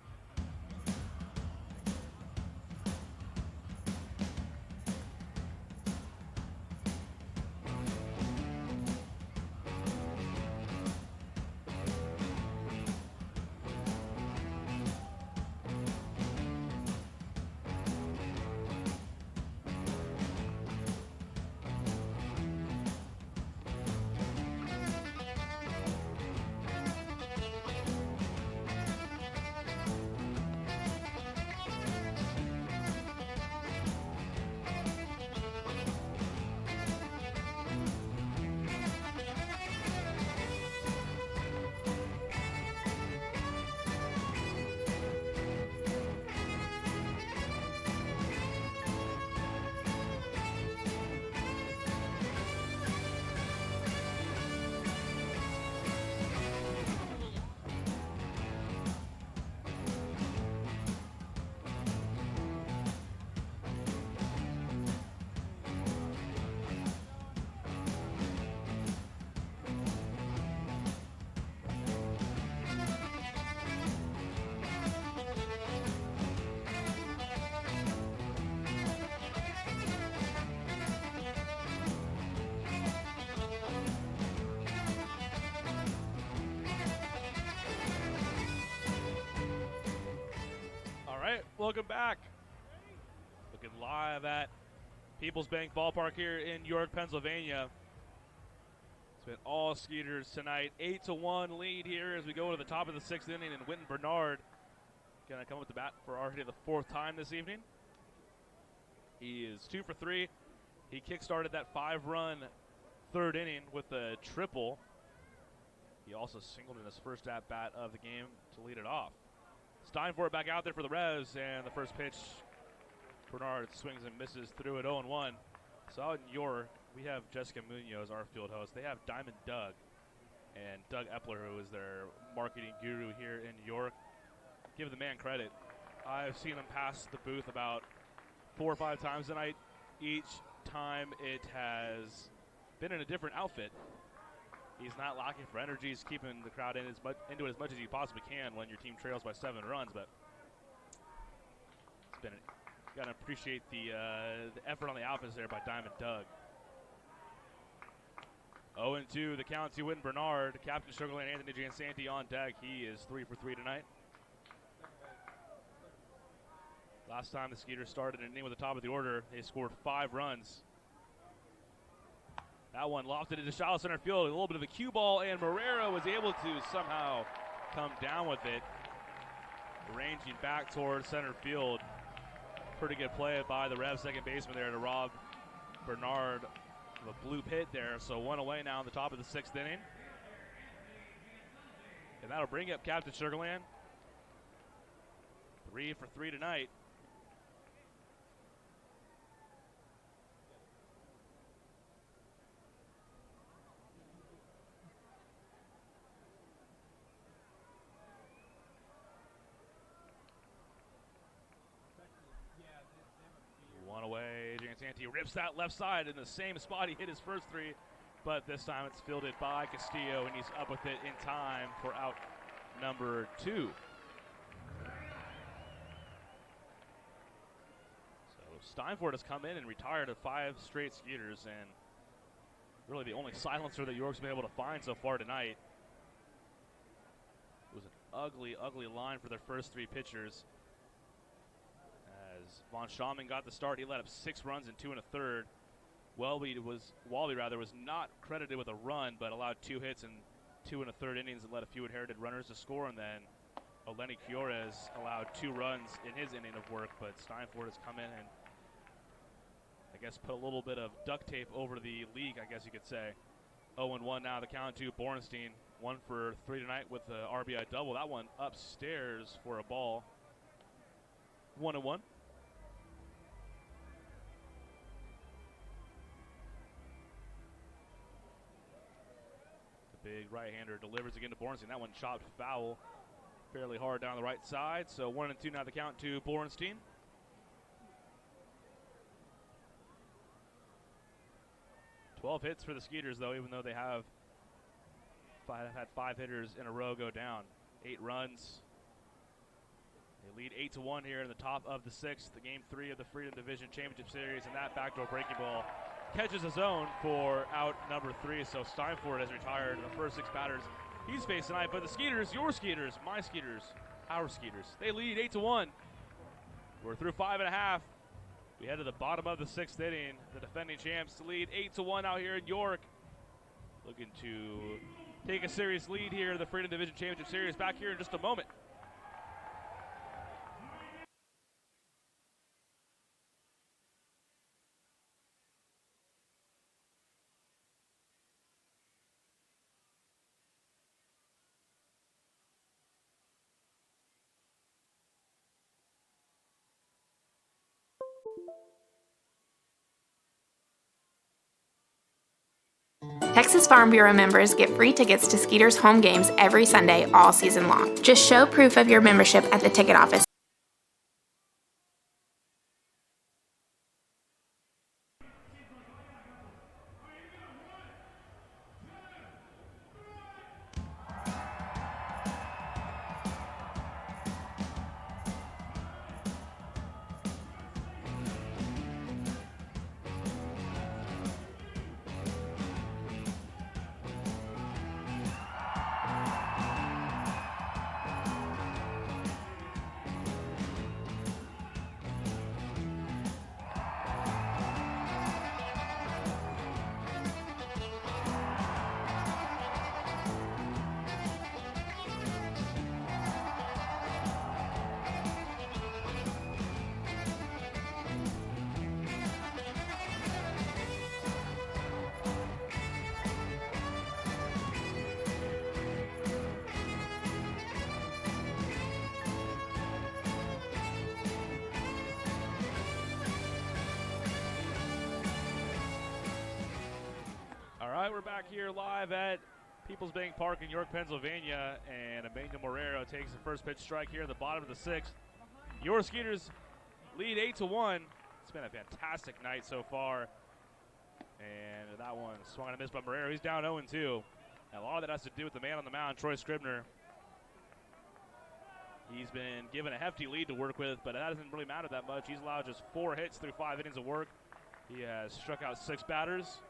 Welcome back. Looking live at People's Bank Ballpark here in York, Pennsylvania. It's been all Skeeters tonight. 8-1 lead here as we go to the top of the 6th inning, and Wynton Bernard going to come up to bat for already the 4th time this evening. He is 2 for 3. He kick-started that 5-run 3rd inning with a triple. He also singled in his first at-bat of the game to lead it off. Steinfort back out there for the Revs, and the first pitch, Bernard swings and misses through it 0-1. So out in York, we have Jessica Munoz, our field host. They have Diamond Doug and Doug Epler, who is their marketing guru here in York. Give the man credit. I've seen him pass the booth about 4 or 5 times tonight. Each time it has been in a different outfit. He's not lacking for energy. He's keeping the crowd into it as much as he possibly can when your team trails by 7 runs. But it's been, got to appreciate the effort on the outfits there by Diamond Doug. 0-2, the count to Wynton Bernard. Captain Sugarland Anthony Jansanti on deck. He is 3 for 3 tonight. Last time the Skeeters started an inning with the top of the order, they scored 5 runs. That one lofted into shallow center field. A little bit of a cue ball, and Marrero was able to somehow come down with it, ranging back towards center field. Pretty good play by the Revs second baseman there to rob Bernard of a blue hit there. So 1 away now in the top of the 6th inning. And that'll bring up Captain Sugarland. 3 for 3 tonight. Jansanti rips that left side in the same spot he hit his first 3, but this time it's fielded by Castillo, and he's up with it in time for out number 2. So Steinfort has come in and retired 5 straight Skeeters, and really the only silencer that York's been able to find so far tonight. It was an ugly, ugly line for their first 3 pitchers. Von Schaumann got the start. He let up 6 runs in 2 1/3. Wally was not credited with a run, but allowed 2 hits in 2 1/3 innings and led a few inherited runners to score. And then Eleni Quiores allowed 2 runs in his inning of work, but Steinfort has come in and I guess put a little bit of duct tape over the league, I guess you could say. 0-1 now, the count to Borenstein. 1 for 3 tonight with the RBI double. That one upstairs for a ball. 1-1. The big right-hander delivers again to Borenstein. That one chopped foul fairly hard down the right side. So 1-2 now, the count to Borenstein. Twelve hits for the Skeeters, though, even though they have had 5 hitters in a row go down. 8 runs. They lead 8-1 here in the top of the 6th, the Game 3 of the Freedom Division Championship Series, and that backdoor breaking ball catches his own for out number 3. So Steinfort has retired the first 6 batters he's faced tonight. But the Skeeters, your Skeeters, my Skeeters, our Skeeters, they lead 8-1. We're through 5.5. We head to the bottom of the 6th inning. The defending champs lead 8-1 out here in York. Looking to take a serious lead here in the Freedom Division Championship Series. Back here in just a moment. Texas Farm Bureau members get free tickets to Skeeters home games every Sunday all season long. Just show proof of your membership at the ticket office. We're back here live at Peoples Bank Park in York, Pennsylvania, and Emmanuel Morero takes the first pitch strike here at the bottom of the 6th. Your Skeeters lead 8-1. It's been a fantastic night so far, and that one swung and a miss by Morero. He's down 0-2. And a lot of that has to do with the man on the mound, Troy Scribner. He's been given a hefty lead to work with, but that doesn't really matter that much. He's allowed just 4 hits through 5 innings of work. He has struck out 6 batters.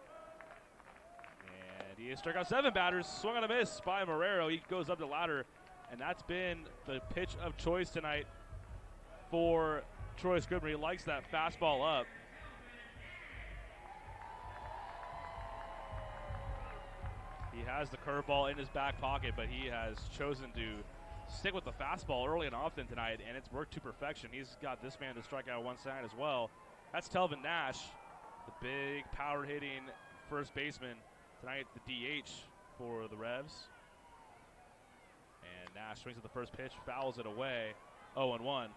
He has struck out 7 batters, swung on a miss by Morero. He goes up the ladder, and that's been the pitch of choice tonight for Troy Scribner. He likes that fastball up. He has the curveball in his back pocket, but he has chosen to stick with the fastball early and often tonight, and it's worked to perfection. He's got this man to strike out 1 side as well. That's Telvin Nash, the big power-hitting first baseman. Tonight, the DH for the Revs. And Nash swings at the first pitch, fouls it away. 0-1.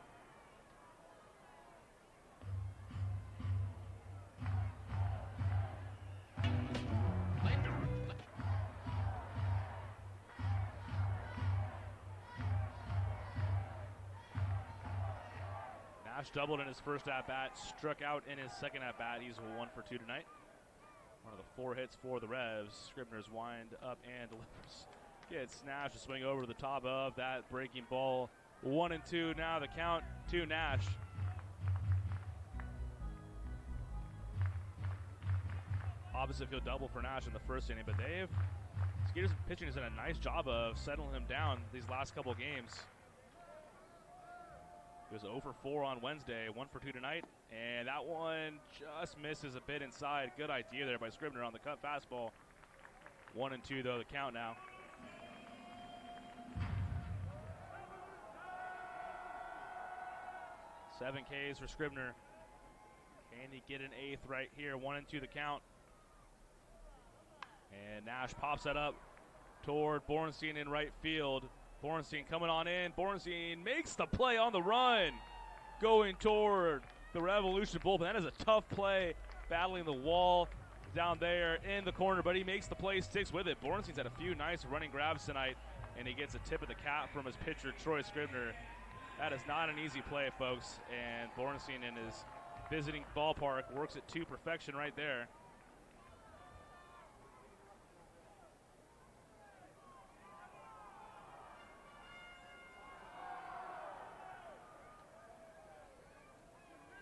Nash doubled in his first at-bat, struck out in his second at-bat. He's 1 for 2 tonight. One of the 4 hits for the Revs. Scribner's wind up and delivers. Gets Nash to swing over to the top of that breaking ball. 1-2 now, the count to Nash. Opposite field double for Nash in the first inning, but Skeeters pitching has done a nice job of settling him down these last couple games. He was 0 for 4 on Wednesday, 1 for 2 tonight, and that one just misses a bit inside. Good idea there by Scribner on the cut fastball. 1-2 though, the count now. Seven Ks for Scribner. Can he get an eighth right here? 1-2 the count. And Nash pops that up toward Bornstein in right field. Bornstein coming on in. Bornstein makes the play on the run. Going toward the Revolution bullpen. That is a tough play. Battling the wall down there in the corner, but he makes the play, sticks with it. Bornstein's had a few nice running grabs tonight, and he gets a tip of the cap from his pitcher, Troy Scribner. That is not an easy play, folks, and Bornstein in his visiting ballpark works it to perfection right there.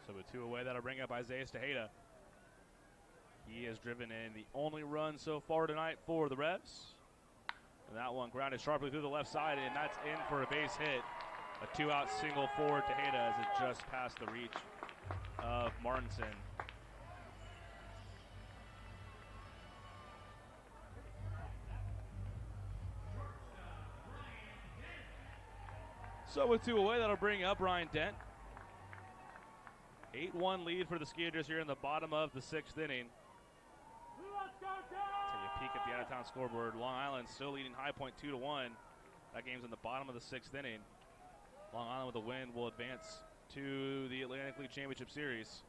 So with 2 away, that'll bring up Isaiah Tejeda. He has driven in the only run so far tonight for the Revs. And that one grounded sharply through the left side, and that's in for a base hit. A 2-out single for Tejeda as it just passed the reach of Martinson. So with 2 away, that'll bring up Ryan Dent. 8-1 lead for the Skeeters here in the bottom of the 6th inning. Take a peek at the out-of-town scoreboard. Long Island still leading High Point 2-1. That game's in the bottom of the 6th inning. Long Island with a win will advance to the Atlantic League Championship Series.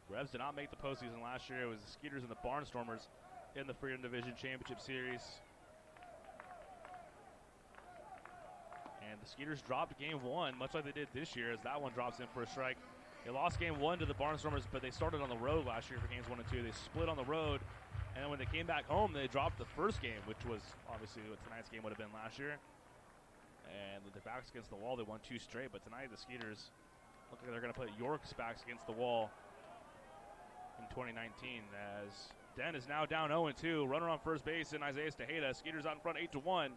Revs did not make the postseason last year. It was the Skeeters and the Barnstormers in the Freedom Division Championship Series. And the Skeeters dropped game 1, much like they did this year, as that one drops in for a strike. They lost game 1 to the Barnstormers, but they started on the road last year for games 1 and 2. They split on the road, and then when they came back home, they dropped the first game, which was obviously what tonight's game would have been last year. And with their backs against the wall, they won 2 straight, but tonight the Skeeters look like they're going to put York's backs against the wall in 2019, as Dent is now down 0-2. Runner on first base in Isaiah Tejeda. Skeeters out in front 8-1.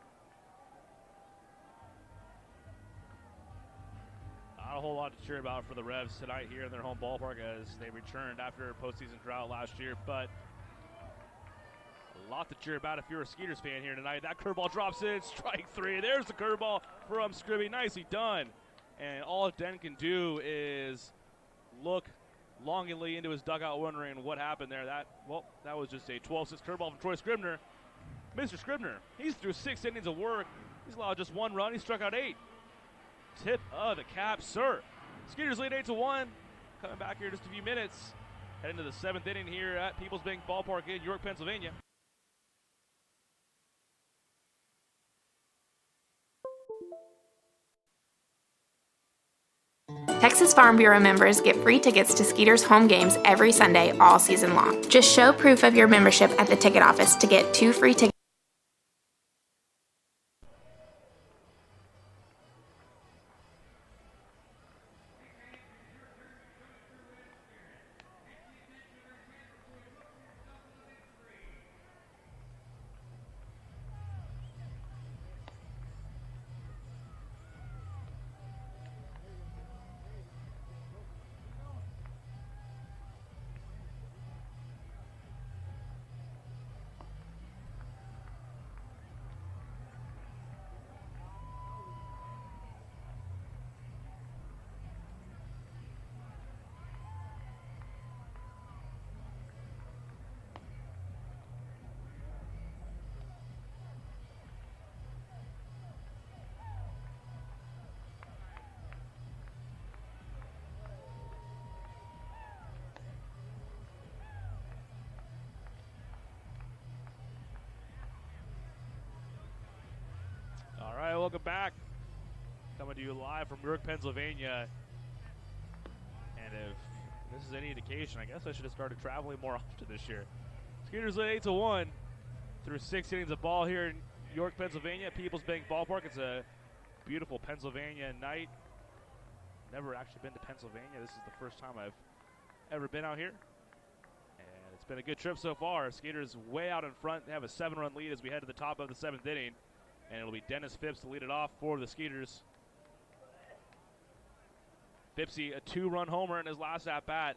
Not a whole lot to cheer about for the Revs tonight here in their home ballpark as they returned after a postseason drought last year, but a lot to cheer about if you're a Skeeters fan here tonight. That curveball drops in, strike 3. There's the curveball from Scribby. Nicely done. And all Dent can do is look longingly into his dugout wondering what happened there. That was just a 12-6 curveball from Troy Scribner. Mr. Scribner, he's through 6 innings of work. He's allowed just 1 run. He struck out 8. Tip of the cap, sir. Skeeters lead 8-1. Coming back here in just a few minutes. Heading to the 7th inning here at People's Bank Ballpark in York, Pennsylvania. Texas Farm Bureau members get free tickets to Skeeters home games every Sunday all season long. Just show proof of your membership at the ticket office to get 2 free tickets. All right, welcome back. Coming to you live from York, Pennsylvania. And if this is any indication, I guess I should have started traveling more often this year. Skeeters lead 8-1 through 6 innings of ball here in York, Pennsylvania, People's Bank Ballpark. It's a beautiful Pennsylvania night. Never actually been to Pennsylvania. This is the first time I've ever been out here. And it's been a good trip so far. Skeeters way out in front. They have a 7-run lead as we head to the top of the 7th inning. And it'll be Dennis Phipps to lead it off for the Skeeters. Phippsy, a 2-run homer in his last at-bat.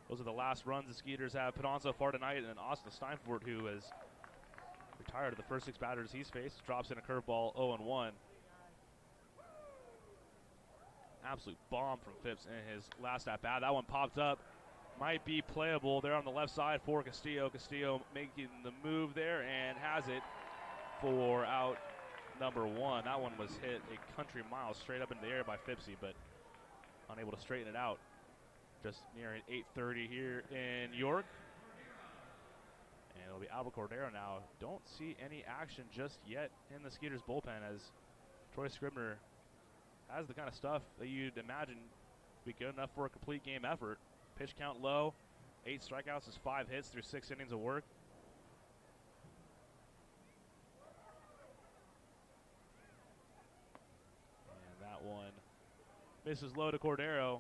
Those are the last runs the Skeeters have put on so far tonight. And Austin Steinfort, who has retired of the first 6 batters he's faced, drops in a curveball 0-1. Absolute bomb from Phipps in his last at-bat. That one popped up. Might be playable there on the left side for Castillo. Castillo making the move there and has it for out number 1. That one was hit a country mile straight up into the air by Phippsy, but unable to straighten it out. Just nearing 8:30 here in York. And it'll be Albert Cordero now. Don't see any action just yet in the Skeeters bullpen, as Troy Scribner has the kind of stuff that you'd imagine would be good enough for a complete game effort. Pitch count low, 8 strikeouts is 5 hits through 6 innings of work. And that one misses low to Cordero.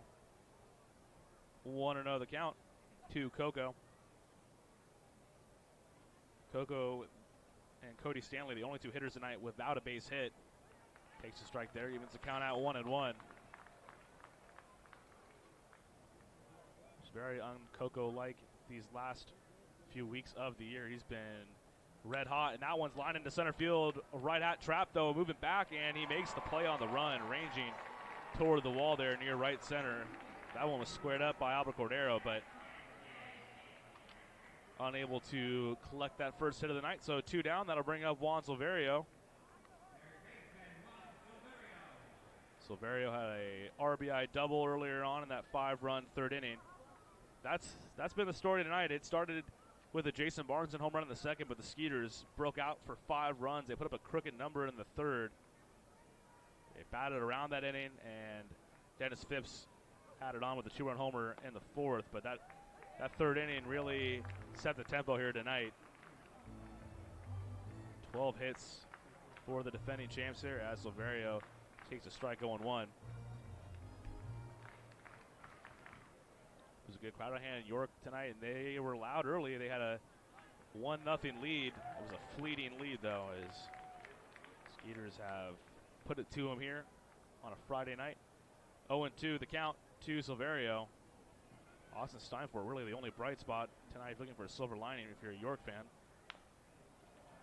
1-0 the count to Coco. Coco and Cody Stanley, the only 2 hitters tonight without a base hit. Takes a strike there, evens the count out 1-1. It's very un-Coco-like these last few weeks of the year. He's been red hot, and that one's lined into center field. Right at trap, though, moving back, and he makes the play on the run, ranging toward the wall there near right center. That one was squared up by Albert Cordero, but unable to collect that first hit of the night. So 2 down. That'll bring up Juan Silverio. Silverio had a RBI double earlier on in that 5-run 3rd inning. That's been the story tonight. It started with a Jason Barnes home run in the 2nd, but the Skeeters broke out for 5 runs. They put up a crooked number in the 3rd. They batted around that inning, and Dennis Phipps had it on with a 2-run homer in the 4th, but that 3rd inning really set the tempo here tonight. 12 hits for the defending champs here as Silverio takes a strike 0-1. It was a good crowd on hand in York tonight, and they were loud early. They had a 1-0 lead. It was a fleeting lead, though, as Skeeters have put it to them here on a Friday night. 0-2 the count to Silverio. Austin Steinfort, really the only bright spot tonight, looking for a silver lining if you're a York fan.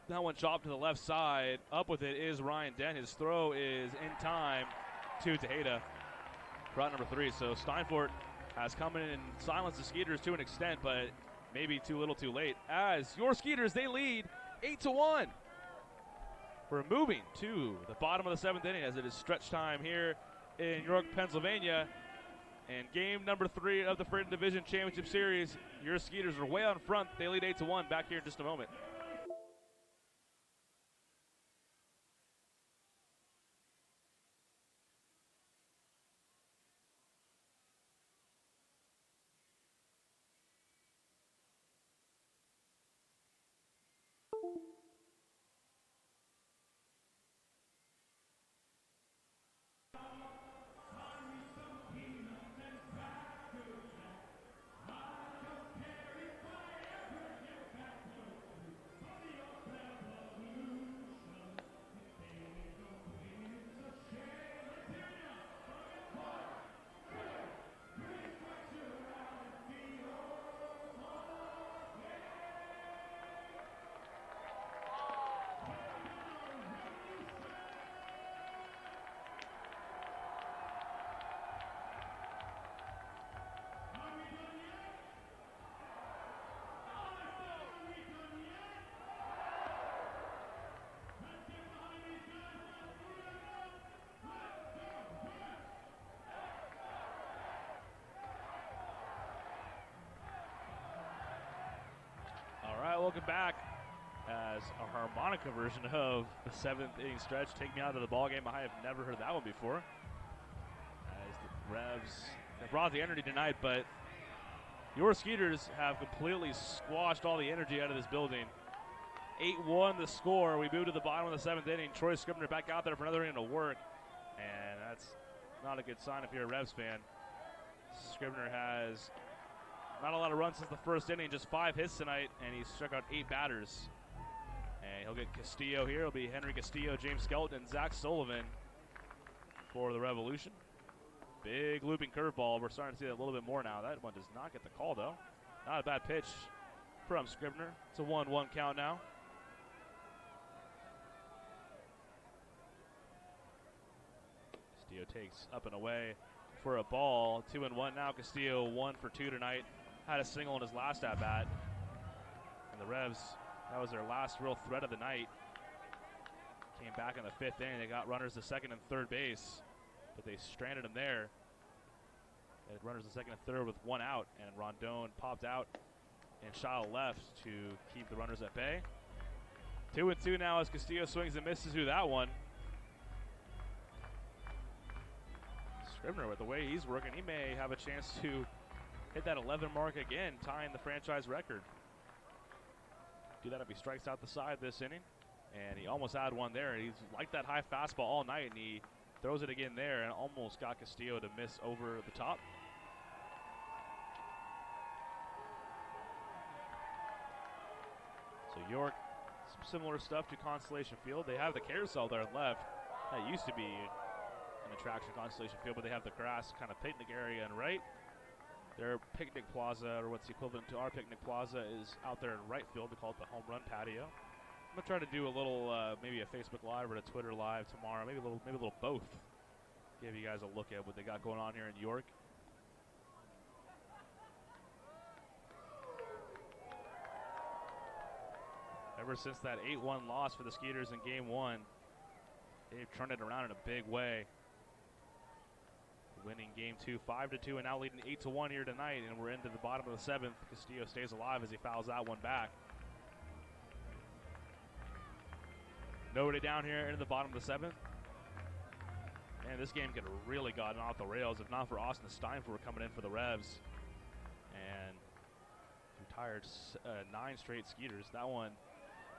That one chopped to the left side. Up with it is Ryan Dent. His throw is in time to Tejeda for out number 3. So Steinfort has come in and silenced the Skeeters to an extent, but maybe too little too late. As your Skeeters, they lead 8-1. We're moving to the bottom of the 7th inning as it is stretch time here in York, Pennsylvania. And game number 3 of the Freedom Division Championship Series. Your Skeeters are way out front. They lead 8-1. Back here in just a moment. Welcome back as a harmonica version of the 7th inning stretch. Take me out of the ball game. I have never heard that one before. As the Revs have brought the energy tonight, but your Skeeters have completely squashed all the energy out of this building. 8-1 the score. We move to the bottom of the 7th inning. Troy Scribner back out there for another inning of work, and that's not a good sign if you're a Revs fan. Scribner has Not a lot of runs since the first inning, just 5 hits tonight, and he struck out 8 batters. And he'll get Castillo here. It'll be Henry Castillo, James Skelton, and Zach Sullivan for the Revolution. Big looping curveball. We're starting to see that a little bit more now. That one does not get the call, though. Not a bad pitch from Scribner. It's a 1-1 count now. Castillo takes up and away for a ball. 2-1 now. Castillo 1 for 2 tonight. Had a single in his last at-bat. And the Revs, that was their last real threat of the night. Came back in the 5th inning. They got runners to second and third base, but they stranded him there. They had runners to second and third with 1 out, and Rondon popped out and shot left to keep the runners at bay. 2-2 now as Castillo swings and misses through that one. Scribner, with the way he's working, he may have a chance to hit that 11 mark again, tying the franchise record. Do that if he strikes out the side this inning. And he almost had one there. He's liked that high fastball all night, and he throws it again there and almost got Castillo to miss over the top. So York, some similar stuff to Constellation Field. They have the carousel there left. That used to be an attraction, Constellation Field, but they have the grass kind of picnic area and right. Their picnic plaza, or what's the equivalent to our picnic plaza, is out there in right field. We call it the home run patio. I'm gonna try to do a little, maybe a Facebook Live or a Twitter Live tomorrow. Maybe a little both. Give you guys a look at what they got going on here in York. Ever since that 8-1 loss for the Skeeters in Game 1, they've turned it around in a big way. Winning Game 2 5-2, and now leading 8-1 here tonight, and we're into the bottom of the 7th. Castillo stays alive as he fouls that one back. Nobody down here into the bottom of the 7th. Man, this game could have really gotten off the rails if not for Austin Steinfort coming in for the Revs. And retired 9 straight Skeeters. That one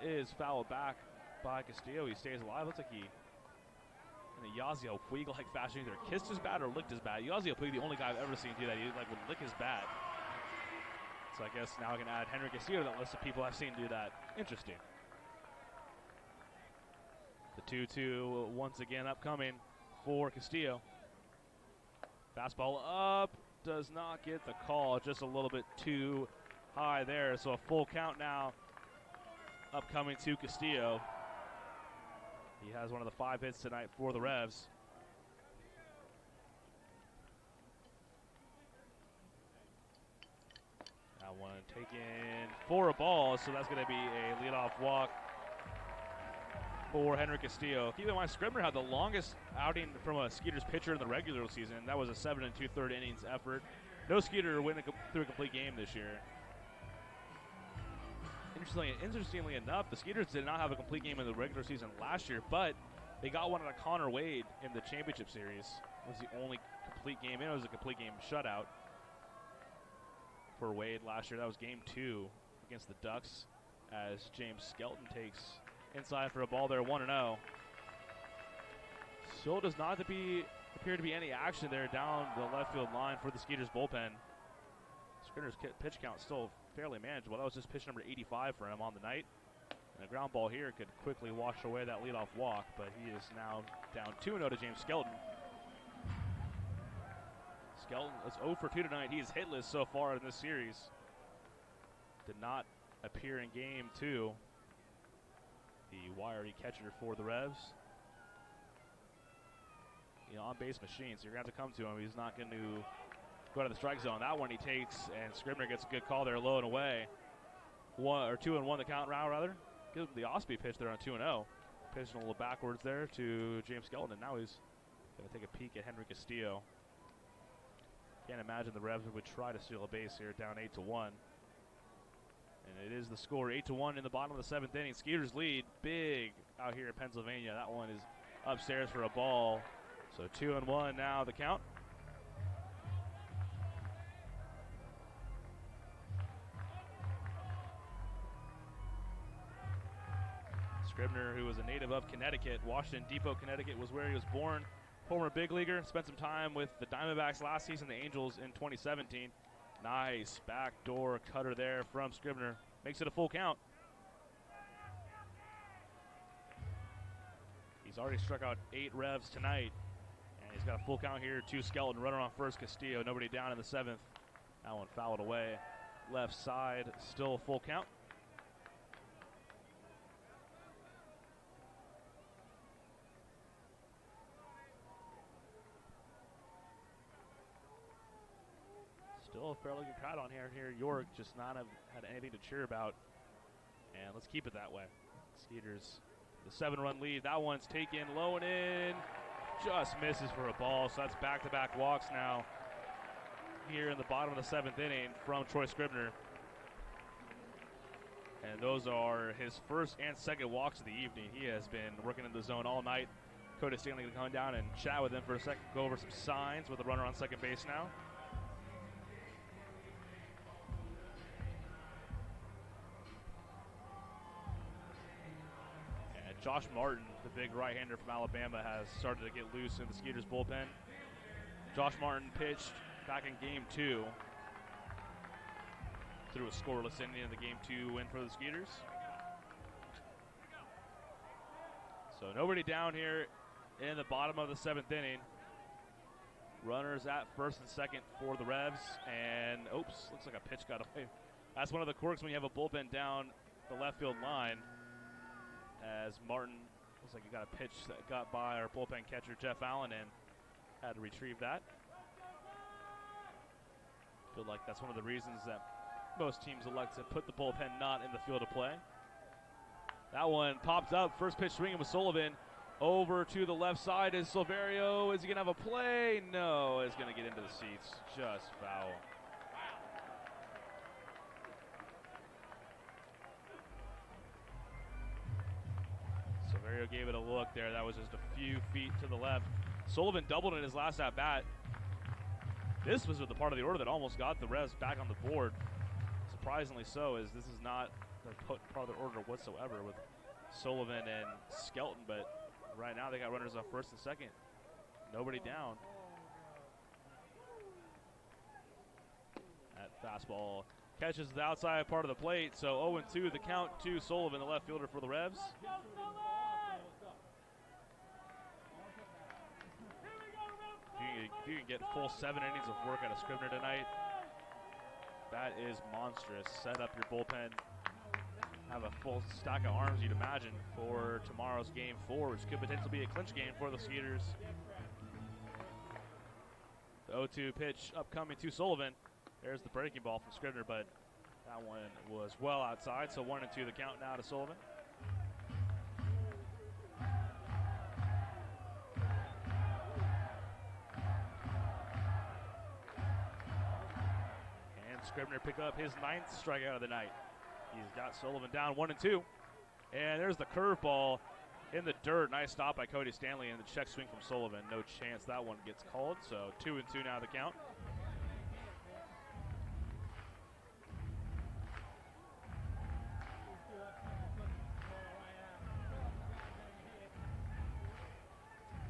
is fouled back by Castillo. He stays alive. Looks like he, in a Yasiel Puig-like fashion, either kissed his bat or licked his bat. Yasiel Puig, the only guy I've ever seen do that. He would lick his bat. So I guess now I can add Henry Castillo to that list of people I've seen do that. Interesting. The 2-2 once again upcoming for Castillo. Fastball up, does not get the call, just a little bit too high there. So a full count now upcoming to Castillo. He has one of the 5 hits tonight for the Revs. That one taken for a ball, so that's going to be a leadoff walk for Henry Castillo. Keep in mind, Scribner had the longest outing from a Skeeters pitcher in the regular season. That was a 7 2/3 innings effort. No Skeeter went through a complete game this year. Interestingly enough, the Skeeters did not have a complete game in the regular season last year, but they got one out of Connor Wade in the championship series. It was the only complete game. It was a complete game shutout for Wade last year. That was Game 2 against the Ducks as James Skelton takes inside for a ball there, 1-0. Still does not appear to be any action there down the left field line for the Skeeters bullpen. Scribner's pitch count still fairly manageable. That was just pitch number 85 for him on the night. And a ground ball here could quickly wash away that leadoff walk, but he is now down 2-0 to James Skelton. Skelton is 0 for 2 tonight. He is hitless so far in this series. Did not appear in Game 2. The wiry catcher for the Revs. On-base machine, so you're going to have to come to him. He's not going to go to the strike zone. That one he takes, and Scribner gets a good call there, low and away. 2-1 the count round, rather. Gives him the Osby pitch there on 2-0. Pitching a little backwards there to James Skelton, and now he's going to take a peek at Henry Castillo. Can't imagine the Revs would try to steal a base here, down 8-1. And it is the score, 8-1 in the bottom of the 7th inning. Skeeters lead big out here in Pennsylvania. That one is upstairs for a ball. So 2-1 now the count. Scribner, who was a native of Connecticut, Washington Depot, Connecticut was where he was born. Former big leaguer, spent some time with the Diamondbacks last season, the Angels in 2017. Nice backdoor cutter there from Scribner. Makes it a full count. He's already struck out 8 revs tonight, and he's got a full count here. 2 skeleton, runner on first, Castillo. Nobody down in the 7th. That one fouled away. Left side, still a full count. Still a fairly good crowd on here. York just not have had anything to cheer about, and let's keep it that way. Skeeters, the 7-run lead. That one's taken low and in. Just misses for a ball, so that's back-to-back walks now here in the bottom of the 7th inning from Troy Scribner. And those are his first and second walks of the evening. He has been working in the zone all night. Cody Stanley going to come down and chat with him for a second, go over some signs with the runner on second base now. Josh Martin, the big right-hander from Alabama, has started to get loose in the Skeeters bullpen. Josh Martin pitched back in Game 2. Threw a scoreless inning in the Game 2 win for the Skeeters. So nobody down here in the bottom of the 7th inning. Runners at first and second for the Revs. And, oops, looks like a pitch got away. That's one of the quirks when you have a bullpen down the left field line. As Martin, looks like he got a pitch that got by our bullpen catcher, Jeff Allen, and had to retrieve that. Feel like that's one of the reasons that most teams elect to put the bullpen not in the field of play. That one popped up. First pitch swinging with Sullivan. Over to the left side is Silverio. Is he going to have a play? No, it's going to get into the seats. Just foul. Silverio gave it a look there. That was just a few feet to the left. Sullivan doubled in his last at-bat. This was the part of the order that almost got the Revs back on the board. Surprisingly so, as this is not the part of the order whatsoever with Sullivan and Skelton, but right now they got runners on first and second. Nobody down. That fastball catches the outside part of the plate, so 0-2 the count to Sullivan, the left fielder for the Revs. If you can get full 7 innings of work out of Scribner tonight, that is monstrous. Set up your bullpen. Have a full stack of arms, you'd imagine, for tomorrow's Game 4, which could potentially be a clinch game for the Skeeters. The 0-2 pitch upcoming to Sullivan. There's the breaking ball from Scribner, but that one was well outside, so 1-2 the count now to Sullivan. Scribner pick up his 9th strikeout of the night. He's got Sullivan down 1-2. And there's the curveball in the dirt. Nice stop by Cody Stanley and the check swing from Sullivan. No chance that one gets called. So 2-2 now the count.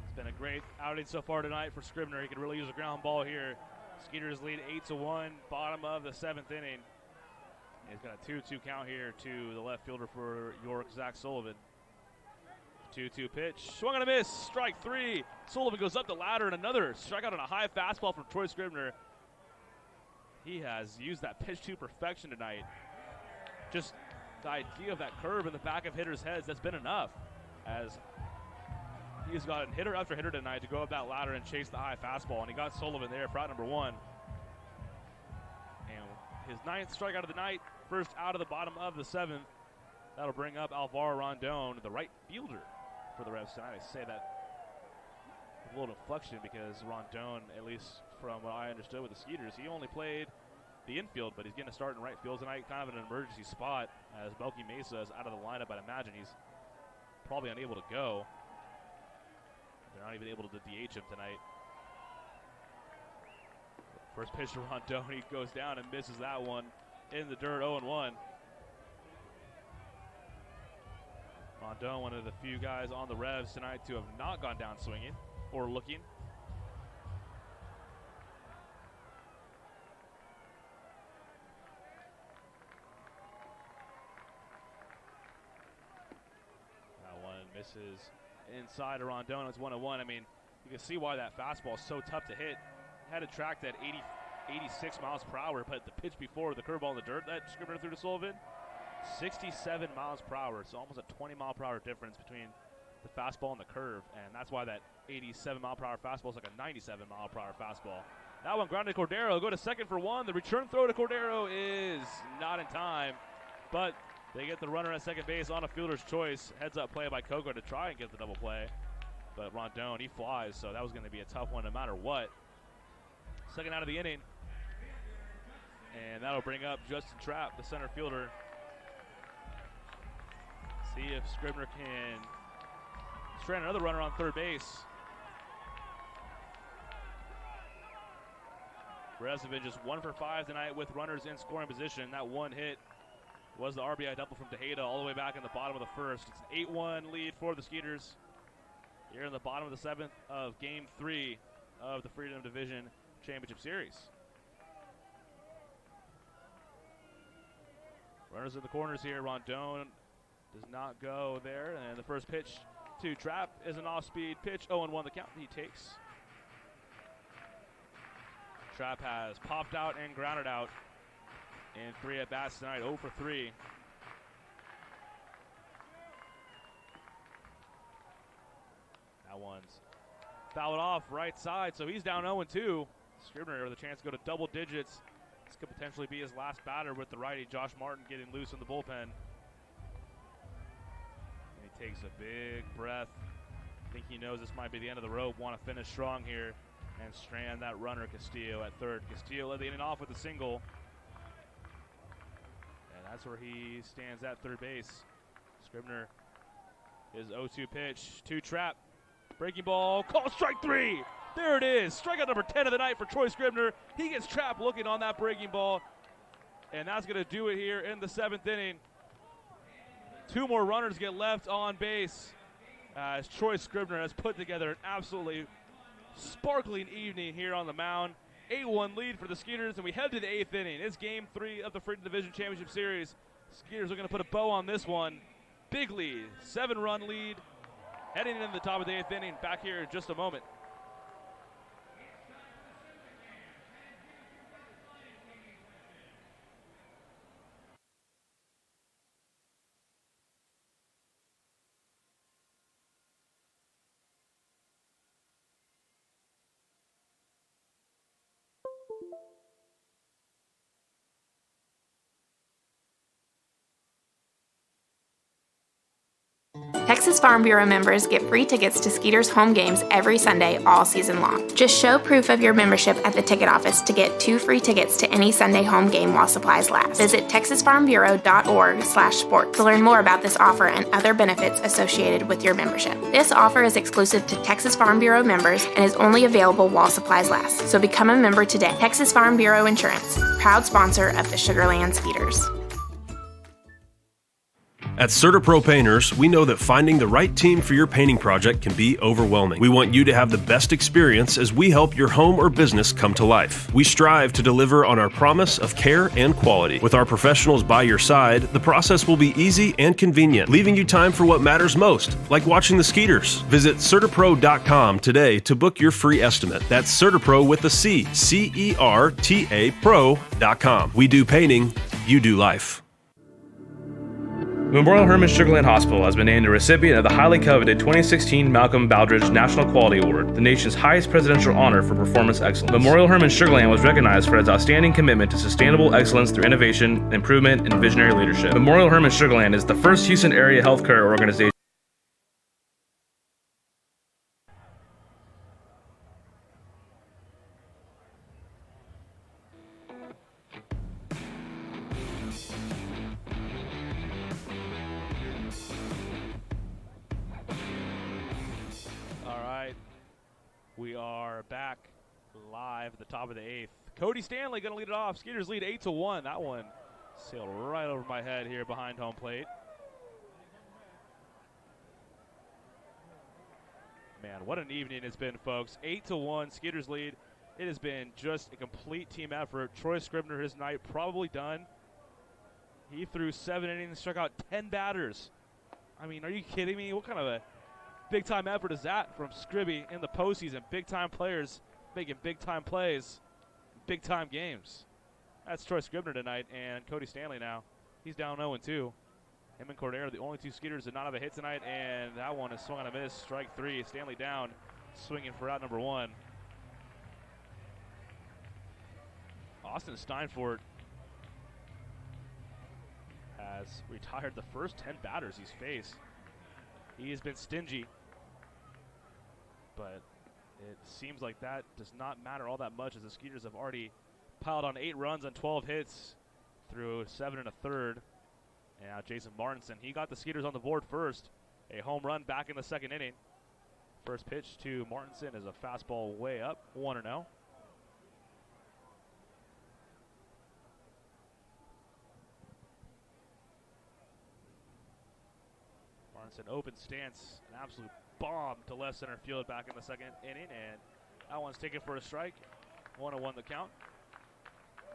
It's been a great outing so far tonight for Scribner. He could really use a ground ball here. Skeeters lead 8-1, bottom of the 7th inning. He's got a 2-2 count here to the left fielder for York, Zach Sullivan. 2-2 pitch, swung and a miss, strike 3. Sullivan goes up the ladder and another strikeout on a high fastball from Troy Scribner. He has used that pitch to perfection tonight. Just the idea of that curve in the back of hitters' heads, that's been enough. As he's gotten hitter after hitter tonight to go up that ladder and chase the high fastball, and he got Sullivan there for out number 1. And his 9th strikeout of the night, first out of the bottom of the 7th. That'll bring up Alvaro Rondon, the right fielder for the Revs tonight. I say that with a little inflection because Rondon, at least from what I understood with the Skeeters, he only played the infield, but he's getting a start in right field tonight, kind of an emergency spot as Melky Mesa is out of the lineup. I'd imagine he's probably unable to go. They're not even able to DH him tonight. First pitch to Rondon, he goes down and misses that one in the dirt, 0-1. Rondon, one of the few guys on the Revs tonight to have not gone down swinging or looking. Misses inside of Rondon. It's 1-1. I mean, you can see why that fastball is so tough to hit. Had it tracked at 86 miles per hour, but the pitch before, the curveball in the dirt that Scribner threw to Sullivan, 67 miles per hour. So almost a 20 mile per hour difference between the fastball and the curve, and that's why that 87 mile per hour fastball is like a 97 mile per hour fastball. That one grounded to Cordero. Go to second for one. The return throw to Cordero is not in time, but they get the runner at second base on a fielder's choice. Heads up play by Coco to try and get the double play, but Rondon, he flies, so that was going to be a tough one no matter what. Second out of the inning, and that'll bring up Justin Trapp, the center fielder. See if Scribner can strand another runner on third base. Brezovic is 1 for 5 tonight with runners in scoring position. That one hit was the RBI double from Tejeda all the way back in the bottom of the first. It's an 8-1 lead for the Skeeters here in the bottom of the 7th of Game 3 of the Freedom Division Championship Series. Runners in the corners here. Rondon does not go there, and the first pitch to Trapp is an off-speed pitch. 0-1 the count he takes. Trapp has popped out and grounded out in 3 at-bats tonight, 0 for 3. That one's fouled off right side, so he's down 0-2. Scribner with a chance to go to double digits. This could potentially be his last batter with the righty Josh Martin getting loose in the bullpen. And he takes a big breath. I think he knows this might be the end of the rope. Want to finish strong here and strand that runner Castillo at third. Castillo led the inning off with a single. And that's where he stands at third base. Scribner, his 0-2 pitch to Trapp. Breaking ball, call strike 3. There it is. Strikeout number 10 of the night for Troy Scribner. He gets Trapp looking on that breaking ball. And that's going to do it here in the 7th inning. 2 more runners get left on base as Troy Scribner has put together an absolutely sparkling evening here on the mound. 8-1 lead for the Skeeters, and we head to the 8th inning. It's Game 3 of the Freedom Division Championship Series. Skeeters are going to put a bow on this one. Big lead, 7-run lead. Heading into the top of the 8th inning. Back here in just a moment. Texas Farm Bureau members get free tickets to Skeeters home games every Sunday all season long. Just show proof of your membership at the ticket office to get 2 free tickets to any Sunday home game while supplies last. Visit texasfarmbureau.org/sports to learn more about this offer and other benefits associated with your membership. This offer is exclusive to Texas Farm Bureau members and is only available while supplies last. So become a member today. Texas Farm Bureau Insurance, proud sponsor of the Sugarland Skeeters. At CertaPro Painters, we know that finding the right team for your painting project can be overwhelming. We want you to have the best experience as we help your home or business come to life. We strive to deliver on our promise of care and quality. With our professionals by your side, the process will be easy and convenient, leaving you time for what matters most, like watching the Skeeters. Visit CertaPro.com today to book your free estimate. That's CertaPro with a C, C-E-R-T-A Pro.com. We do painting, you do life. Memorial Hermann Sugarland Hospital has been named the recipient of the highly coveted 2016 Malcolm Baldrige National Quality Award, the nation's highest presidential honor for performance excellence. Memorial Hermann Sugarland was recognized for its outstanding commitment to sustainable excellence through innovation, improvement, and visionary leadership. Memorial Hermann Sugarland is the first Houston area healthcare organization. We are back live at the top of the 8th. Cody Stanley going to lead it off. Skeeters lead 8-1. That one sailed right over my head here behind home plate. Man, what an evening it's been, folks. 8-1, Skeeters lead. It has been just a complete team effort. Troy Scribner, his night probably done. He threw 7 innings, struck out 10 batters. I mean, are you kidding me? What kind of a big-time effort is that from Scribby in the postseason? Big-time players making big-time plays, big-time games. That's Troy Scribner tonight, and Cody Stanley now. He's down 0-2. Him and Cordero, the only two Skeeters, did not have a hit tonight, and that one is swung on a miss. Strike 3. Stanley down, swinging for out number 1. Austin Steinfort has retired the first 10 batters he's faced. He has been stingy, but it seems like that does not matter all that much, as the Skeeters have already piled on 8 runs on 12 hits through 7 1/3. And now Jason Martinson, he got the Skeeters on the board first. A home run back in the second inning. First pitch to Martinson is a fastball way up, 1-0. Martinson open stance, an absolute bomb to left center field back in the second inning, and that one's taken for a strike. 1-1 the count.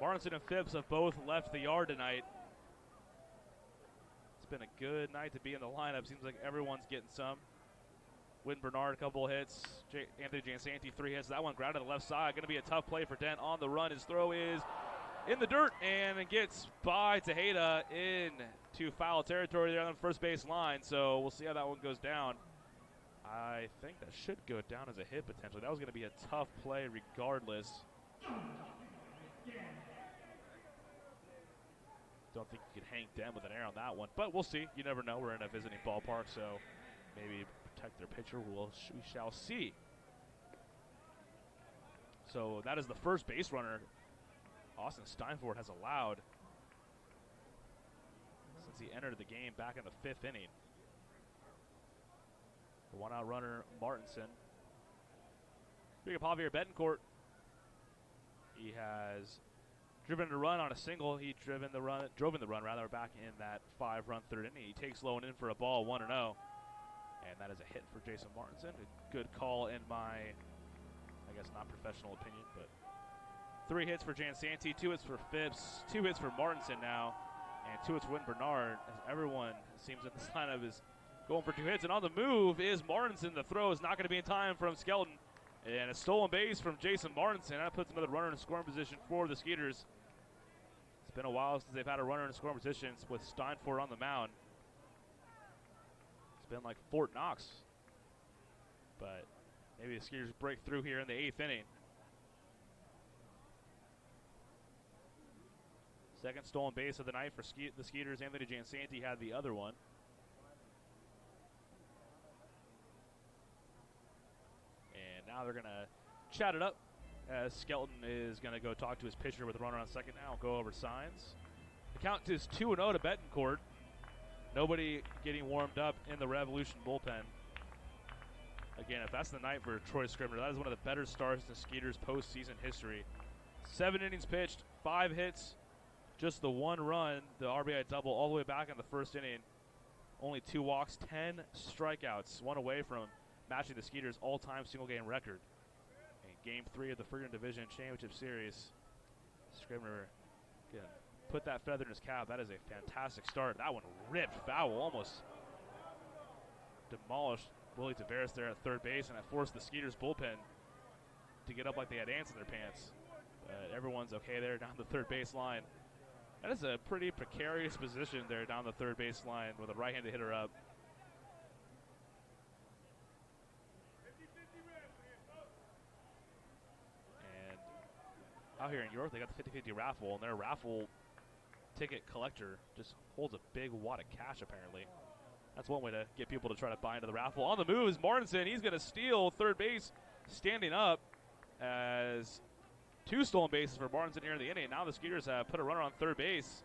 Martinson and Phipps have both left the yard tonight. It's been a good night to be in the lineup. Seems like everyone's getting some. Wynn Bernard, a couple of hits. Anthony Jansanti, 3 hits. That one grounded to the left side. Going to be a tough play for Dent on the run. His throw is in the dirt, and it gets by Tejeda into foul territory there on the first base line. So we'll see how that one goes down. I think that should go down as a hit potentially. That was going to be a tough play regardless. Don't think you could hang Dent with an air on that one, but we'll see. You never know. We're in a visiting ballpark, so maybe protect their pitcher. We shall see. So that is the first base runner Austin Steinfort has allowed since he entered the game back in the 5th inning. The one-out runner, Martinson. Speaking of Javier Betancourt, he has driven the run on a single. He drove in the run back in that 5-run 3rd inning. He takes low and in for a ball, 1-0. And that is a hit for Jason Martinson. A good call in my, I guess, not professional opinion, but 3 hits for Jansanti, 2 hits for Phipps, 2 hits for Martinson now, and 2 hits for Wynn Bernard, as everyone seems in this lineup is going for 2 hits. And on the move is Martinson. The throw is not going to be in time from Skelton. And a stolen base from Jason Martinson. That puts another runner in scoring position for the Skeeters. It's been a while since they've had a runner in scoring position with Steinfort on the mound. It's been like Fort Knox. But maybe the Skeeters break through here in the 8th inning. Second stolen base of the night for the Skeeters. Anthony Jansanti had the other one. And now they're going to chat it up as Skelton is going to go talk to his pitcher with a runner on second. Now we'll go over signs. The count is 2-0 to Betancourt. Nobody getting warmed up in the Revolution bullpen. Again, if that's the night for Troy Scribner, that is one of the better starts in Skeeters postseason history. 7 innings pitched, 5 hits, just the 1 run, the RBI double all the way back in the 1st inning. Only 2 walks, 10 strikeouts, 1 away from matching the Skeeters' all-time single-game record. In Game 3 of the Freedom Division Championship Series, Scribner again put that feather in his cap. That is a fantastic start. That one ripped foul, almost demolished Willie Tavares there at 3rd base, and that forced the Skeeters bullpen to get up like they had ants in their pants. But everyone's okay there down the 3rd base line. That is a pretty precarious position there down the 3rd base line with a right-handed hitter up. And out here in York, they got the 50-50 raffle, and their raffle ticket collector just holds a big wad of cash, apparently. That's one way to get people to try to buy into the raffle. On the move is Martinson. He's going to steal 3rd base, standing up as 2 stolen bases for Martinson here in the inning. Now the Skeeters have put a runner on 3rd base.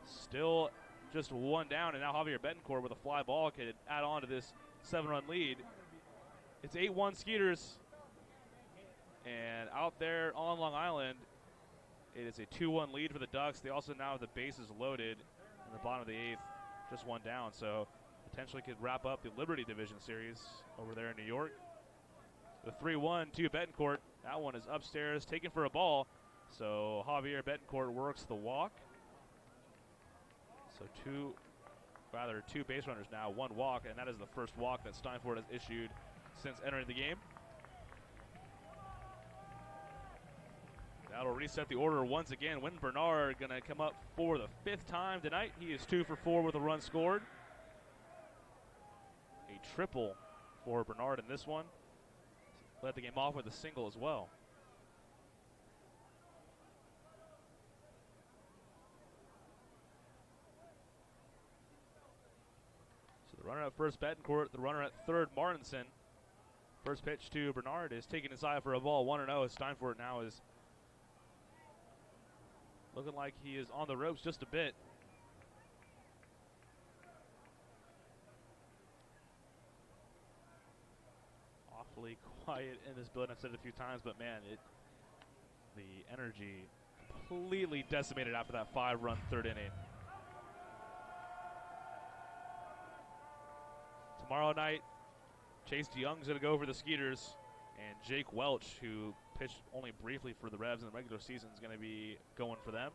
Still just 1 down, and now Javier Betancourt with a fly ball could add on to this 7-run lead. It's 8-1 Skeeters. And out there on Long Island, it is a 2-1 lead for the Ducks. They also now have the bases loaded in the bottom of the 8th, just 1 down. So potentially could wrap up the Liberty Division Series over there in New York. The 3-1 to Betancourt. That one is upstairs, taken for a ball. So Javier Betancourt works the walk. So 2 rather 2 base runners now, 1 walk, and that is the first walk that Steinfort has issued since entering the game. That'll reset the order once again. Wynton Bernard going to come up for the 5th time tonight. He is 2 for 4 with a run scored. A triple for Bernard in this one. Led the game off with a single as well. So the runner at first, Betancourt. The runner at third, Martinson. First pitch to Bernard is taken inside for a ball, 1-0. Steinfort now is looking like he is on the ropes just a bit. Awfully quiet in this building. I've said it a few times, but man, the energy completely decimated after that 5-run 3rd inning. Tomorrow night, Chase DeYoung's going to go for the Skeeters, and Jake Welch, who pitched only briefly for the Revs in the regular season, is going to be going for them.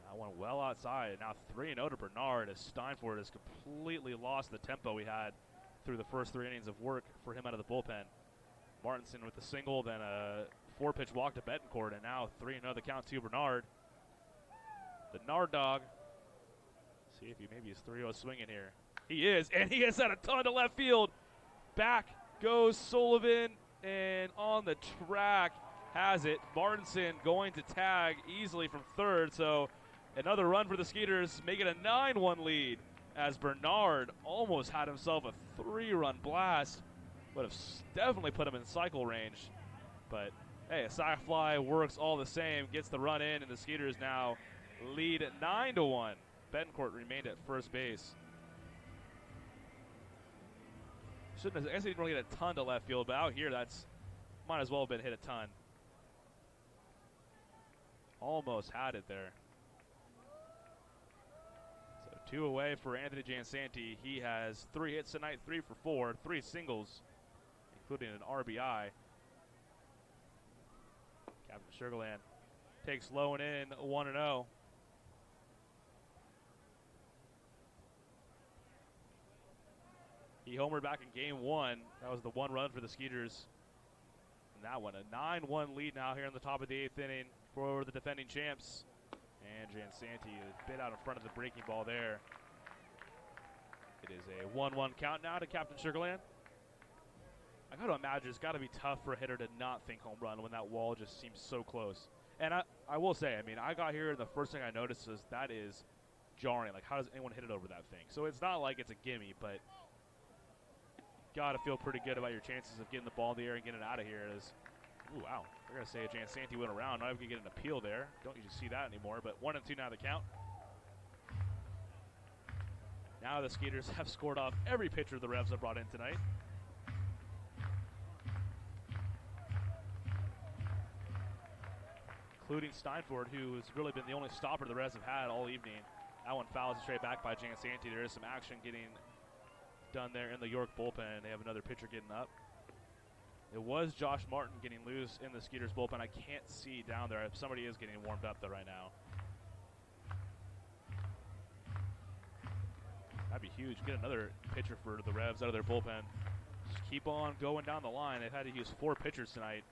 That one well outside. Now 3-0 to Bernard as Steinfort has completely lost the tempo he had through the first 3 innings of work for him out of the bullpen. Martinson with the single, then a 4-pitch walk to Betancourt, and now 3-0 the count to Bernard. The Nard Dog. See if he maybe is 3-0 swinging here. He is, and he has had a ton to left field. Back goes Sullivan, and on the track has it. Martinson going to tag easily from third, so another run for the Skeeters, make it a 9-1 lead as Bernard almost had himself a 3-run blast. Would have definitely put him in cycle range, but hey, a sac fly works all the same, gets the run in, and the Skeeters now lead at 9-1. Betancourt remained at first base. I guess he didn't really get a ton to left field, but out here, that's might as well have been hit a ton. Almost had it there. So 2 away for Anthony Jansanti. He has 3 hits tonight, 3 for 4, 3 singles, including an RBI. Captain Sugarland takes low and in, 1-0. He homered back in game 1. That was the 1 run for the Skeeters. And that one, a 9-1 lead now here in the top of the 8th inning for the defending champs. And Jansanti is a bit out in front of the breaking ball there. It is a 1-1 count now to Captain Sugarland. I got to imagine it's got to be tough for a hitter to not think home run when that wall just seems so close. And I will say, I mean, I got here and the first thing I noticed is that is jarring. Like, how does anyone hit it over that thing? So it's not like it's a gimme, but got to feel pretty good about your chances of getting the ball in the air and getting it out of here. Ooh, wow. We're going to say Jansanti went around. Not even going to get an appeal there. Don't usually see that anymore, but 1-2 now the count. Now the Skeeters have scored off every pitcher the Revs have brought in tonight. Including Steinfort, who has really been the only stopper the Revs have had all evening. That one fouls straight back by Jansanti. There is some action getting done there in the York bullpen. They have another pitcher getting up. It was Josh Martin getting loose in the Skeeters bullpen. I can't see down there. Somebody is getting warmed up though right now. That'd be huge. Get another pitcher for the Revs out of their bullpen. Just keep on going down the line. They've had to use 4 pitchers tonight.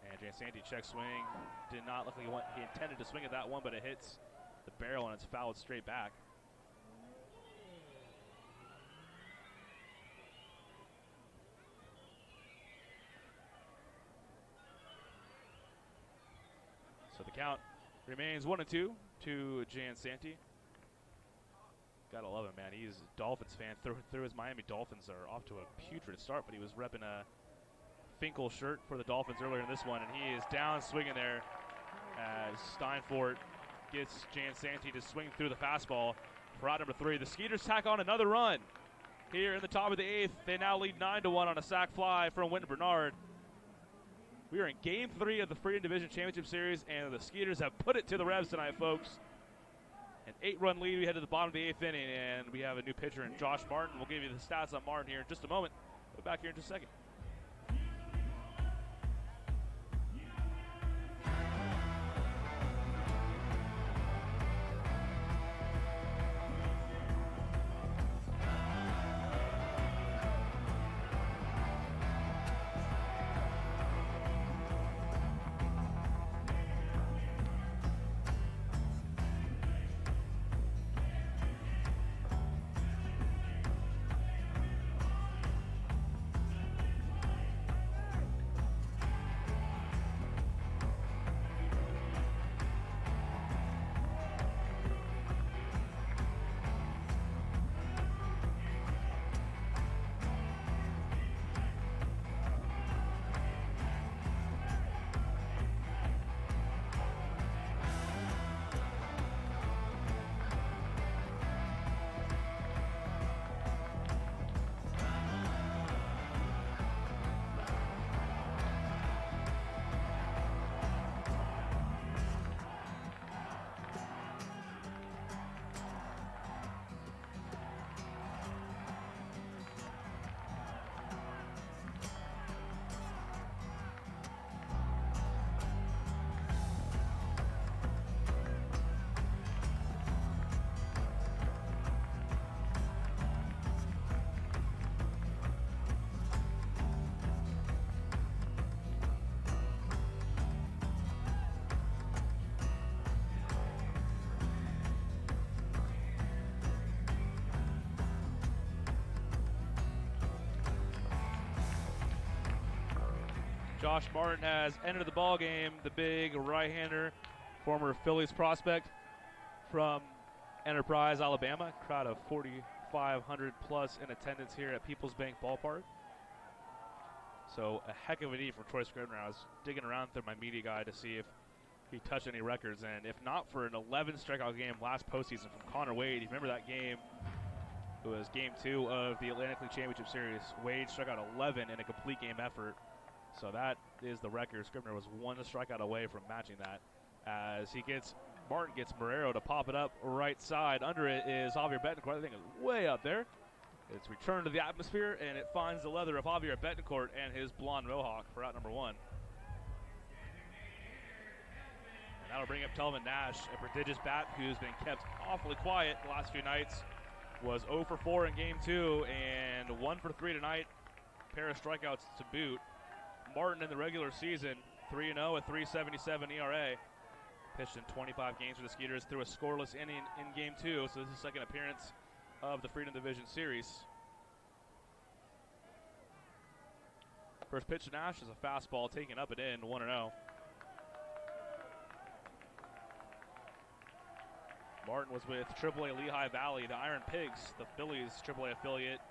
And Jansanti check swing. Did not look like he intended to swing at that one, but it hits the barrel and it's fouled straight back. So the count remains 1-2 to Jansanti. Gotta love him, man. He's a Dolphins fan. Through his Miami Dolphins are off to a putrid start, but he was repping a Finkel shirt for the Dolphins earlier in this one, and he is down swinging there as Steinfort gets Jansanti to swing through the fastball. For out number 3, the Skeeters tack on another run here in the top of the 8th. They now lead 9-1 on a sac fly from Wynton Bernard. We are in Game 3 of the Freedom Division Championship Series, and the Skeeters have put it to the Revs tonight, folks. An 8-run lead. We head to the bottom of the 8th inning, and we have a new pitcher in Josh Martin. We'll give you the stats on Martin here in just a moment. We'll be back here in just a second. Josh Martin has entered the ball game. The big right-hander, former Phillies prospect from Enterprise, Alabama. Crowd of 4,500 plus in attendance here at Peoples Bank Ballpark. So a heck of a knee from Troy Scribner. I was digging around through my media guide to see if he touched any records, and if not, for an 11 strikeout game last postseason from Connor Wade. You remember that game? It was game 2 of the Atlantic League Championship Series. Wade struck out 11 in a complete game effort. So that is the record. Scribner was 1 strikeout away from matching that. As Martin gets Marrero to pop it up right side. Under it is Javier Betancourt. I think it's way up there. It's returned to the atmosphere, and it finds the leather of Javier Betancourt and his blonde mohawk for out number 1. And that'll bring up Telvin Nash, a prodigious bat who's been kept awfully quiet the last few nights. Was 0 for 4 in game 2 and 1 for 3 tonight. Pair of strikeouts to boot. Martin in the regular season, 3-0 at 3.77 ERA. Pitched in 25 games for the Skeeters, threw a scoreless inning in game 2, so this is the second appearance of the Freedom Division Series. First pitch to Nash is a fastball taken up and in, 1-0. Martin was with AAA Lehigh Valley, the Iron Pigs, the Phillies AAA affiliate.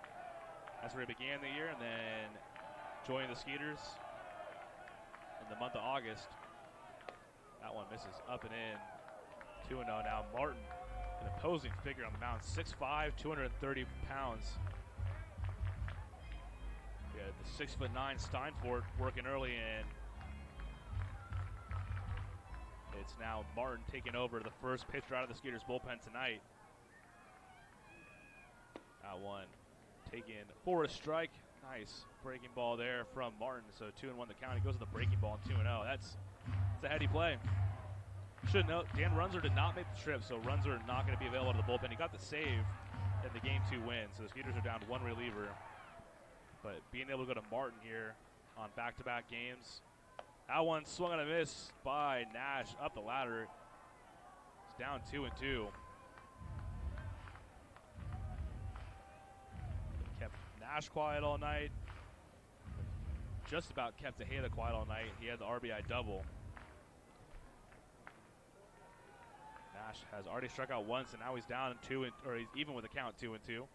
That's where he began the year, and then joined the Skeeters in the month of August. That one misses up and in, 2-0 now. Martin, an opposing figure on the mound, 6'5", 230 pounds. We had the 6'9" Steinfort working early, and it's now Martin taking over, the first pitcher out of the Skeeters bullpen tonight. That one taken for a strike. Nice breaking ball there from Martin. So 2-1 the count. He goes to the breaking ball and 2-0. That's a heady play. Should note, Dan Runzer did not make the trip, so Runzer not going to be available to the bullpen. He got the save in the game 2 win, so the Skeeters are down to 1 reliever. But being able to go to Martin here on back-to-back games. That one swung on a miss by Nash up the ladder. It's down 2-2. Kept Nash quiet all night. Just about kept Tejeda quiet all night. He had the RBI double. Nash has already struck out once, and now he's down 2, or he's even with the count, 2-2.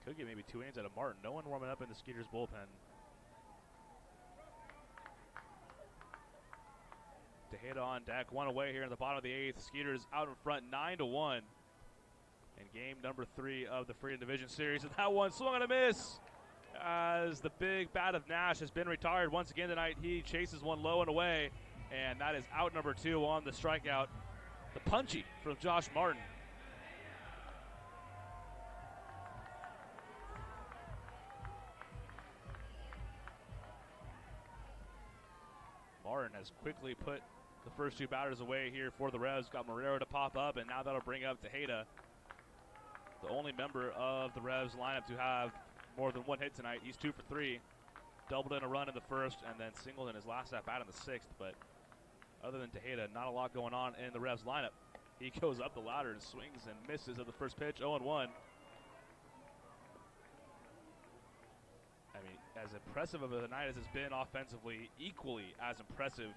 Could get maybe 2 innings out of Martin. No one warming up in the Skeeters bullpen. Tejeda on deck, 1 away here in the bottom of the 8th. Skeeters out in front, 9-1. In game number 3 of the Freedom Division Series. And that one swung on a miss. As the big bat of Nash has been retired once again tonight. He chases one low and away. And that is out number 2 on the strikeout. The punchy from Josh Martin. Martin has quickly put the first 2 batters away here for the Revs. Got Marrero to pop up, and now that'll bring up Tejeda, the only member of the Revs lineup to have more than 1 hit tonight. He's 2 for 3. Doubled in a run in the first, and then singled in his last at bat in the 6th. But other than Tejeda, not a lot going on in the Revs lineup. He goes up the ladder and swings and misses at the first pitch, 0-1. I mean, as impressive of a night as it's been offensively, equally as impressive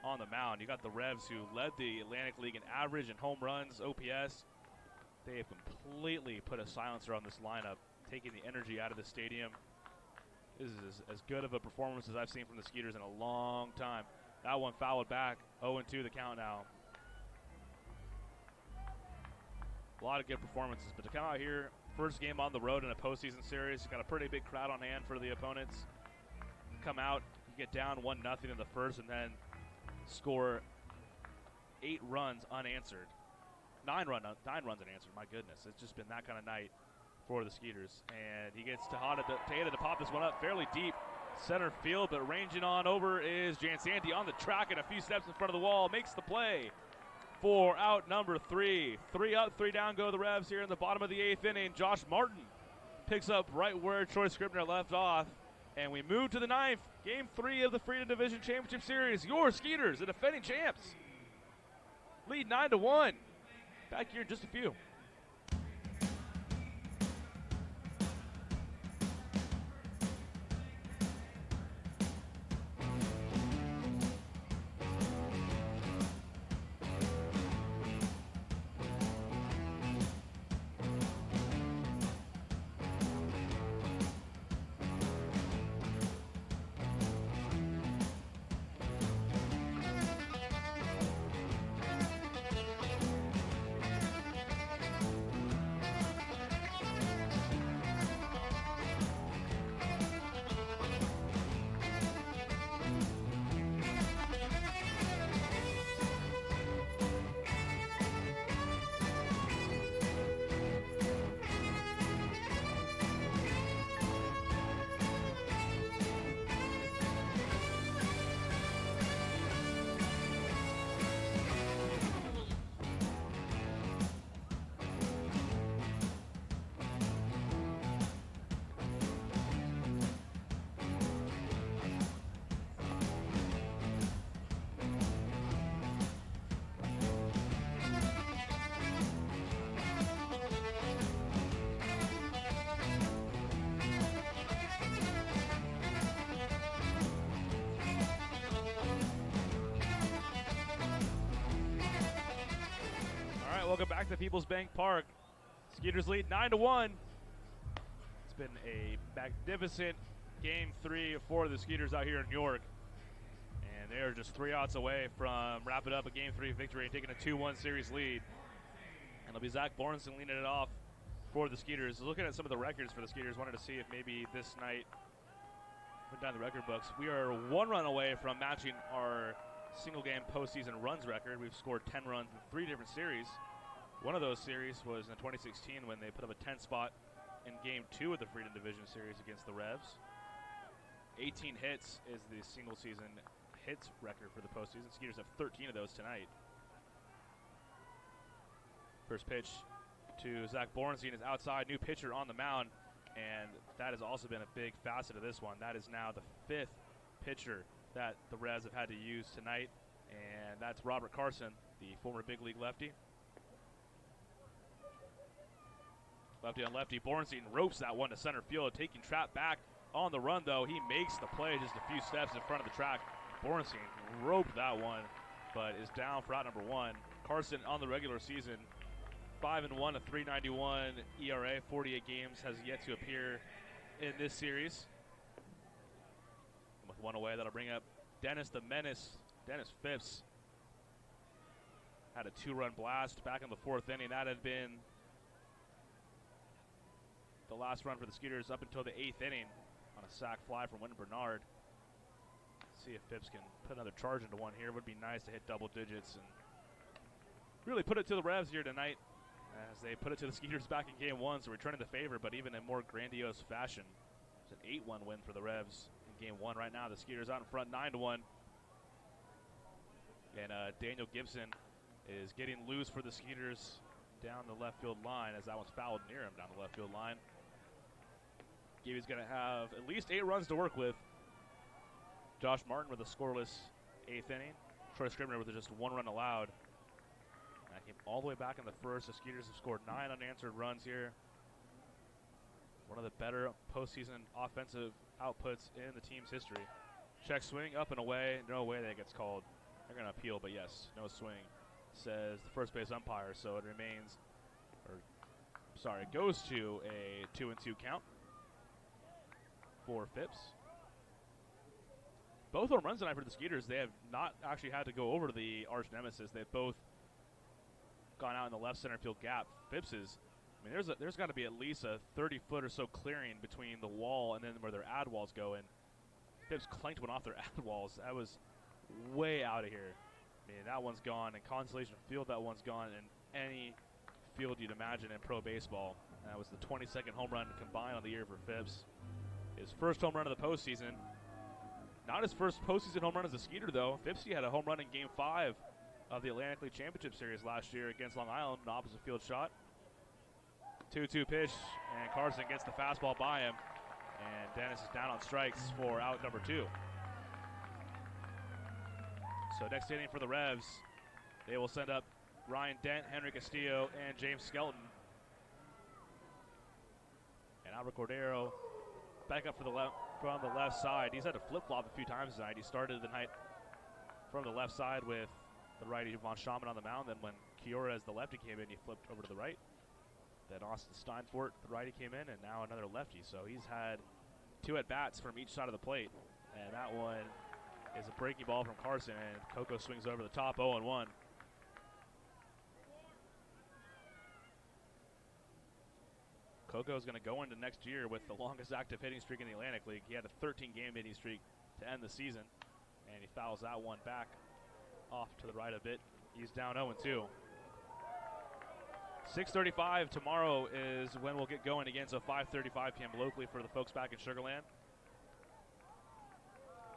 on the mound. You got the Revs, who led the Atlantic League in average and home runs, OPS. They have completely put a silencer on this lineup, taking the energy out of the stadium. This is as good of a performance as I've seen from the Skeeters in a long time. That one fouled back, 0-2 the count now. A lot of good performances, but to come out here, first game on the road in a postseason series, got a pretty big crowd on hand for the opponents. Come out, you get down 1-0 in the first, and then score 8 runs unanswered. 9 runs unanswered, my goodness. It's just been that kind of night for the Skeeters. And he gets Tejeda to pop this one up fairly deep center field, but ranging on over is Jansanti on the track and a few steps in front of the wall. Makes the play for out number 3. 3 up, 3 down go the Revs here in the bottom of the 8th inning. Josh Martin picks up right where Troy Scribner left off. And we move to the 9th, game 3 of the Freedom Division Championship Series. Your Skeeters, the defending champs, lead 9-1. Back here in just a few. right, welcome back to People's Bank Park. Skeeters lead 9-1. It's been a magnificent Game 3 for the Skeeters out here in York. And they are just 3 outs away from wrapping up a Game 3 victory and taking a 2-1 series lead. And it'll be Zach Borenson leading it off for the Skeeters. Looking at some of the records for the Skeeters, wanted to see if maybe this night, put down the record books, we are 1 run away from matching our single game postseason runs record. We've scored 10 runs in 3 different series. One of those series was in 2016 when they put up a 10 spot in Game 2 of the Freedom Division Series against the Revs. 18 hits is the single season hits record for the postseason. Skeeters have 13 of those tonight. First pitch to Zach Borenstein is outside, new pitcher on the mound, and that has also been a big facet of this one. That is now the 5th pitcher that the Revs have had to use tonight, and that's Robert Carson, the former big league lefty. Lefty on lefty, Borenstein ropes that one to center field, taking Trapp back on the run, though. He makes the play just a few steps in front of the track. Borenstein roped that one, but is down for out number 1. Carson on the regular season, 5-1, a 3.91 ERA, 48 games, has yet to appear in this series. With 1 away, that'll bring up Dennis the Menace. Dennis Phipps had a 2-run blast back in the 4th inning. That had been the last run for the Skeeters up until the 8th inning on a sac fly from Wynton Bernard. See if Phipps can put another charge into one here. Would be nice to hit double digits and really put it to the Revs here tonight as they put it to the Skeeters back in Game 1, so returning the favor, but even in more grandiose fashion. It's an 8-1 win for the Revs in Game 1 right now. The Skeeters out in front 9-1. And Daniel Gibson is getting loose for the Skeeters down the left field line as that one's fouled near him down the left field line. Gibby's going to have at least 8 runs to work with. Josh Martin with a scoreless 8th inning. Troy Scribner with just 1 run allowed. That came all the way back in the 1st. The Skeeters have scored 9 unanswered runs here. One of the better postseason offensive outputs in the team's history. Check swing, up and away. No way that gets called. They're going to appeal, but yes, no swing, says the first base umpire. So it remains, it goes to a 2-2 count for Phipps. Both home runs tonight for the Skeeters. They have not actually had to go over to the arch nemesis. They've both gone out in the left center field gap. Phipps's, I mean, there's got to be at least a 30-foot or so clearing between the wall and then where their ad walls go in. Phipps clanked one off their ad walls. That was way out of here. I mean, that one's gone. In Constellation Field, that one's gone in any field you'd imagine in pro baseball. That was the 22nd home run combined on the year for Phipps. His first home run of the postseason. Not his first postseason home run as a Skeeter, though. Phipps had a home run in Game 5 of the Atlantic League Championship Series last year against Long Island, an opposite field shot. 2-2 pitch, and Carson gets the fastball by him. And Dennis is down on strikes for out number 2. So next inning for the Revs, they will send up Ryan Dent, Henry Castillo, and James Skelton. And Albert Cordero back up for the from the left side. He's had to flip-flop a few times tonight. He started the night from the left side with the righty Von Schaman on the mound. Then when Kiora, as the lefty, came in, he flipped over to the right. Then Austin Steinfort, the righty, came in, and now another lefty. So he's had 2 at-bats from each side of the plate. And that one is a breaking ball from Carson, and Coco swings over the top, 0-1. Coco is going to go into next year with the longest active hitting streak in the Atlantic League. He had a 13-game hitting streak to end the season, and he fouls that one back off to the right a bit. He's down 0-2. 6:35 tomorrow is when we'll get going again, so 5:35 p.m. locally for the folks back in Sugar Land.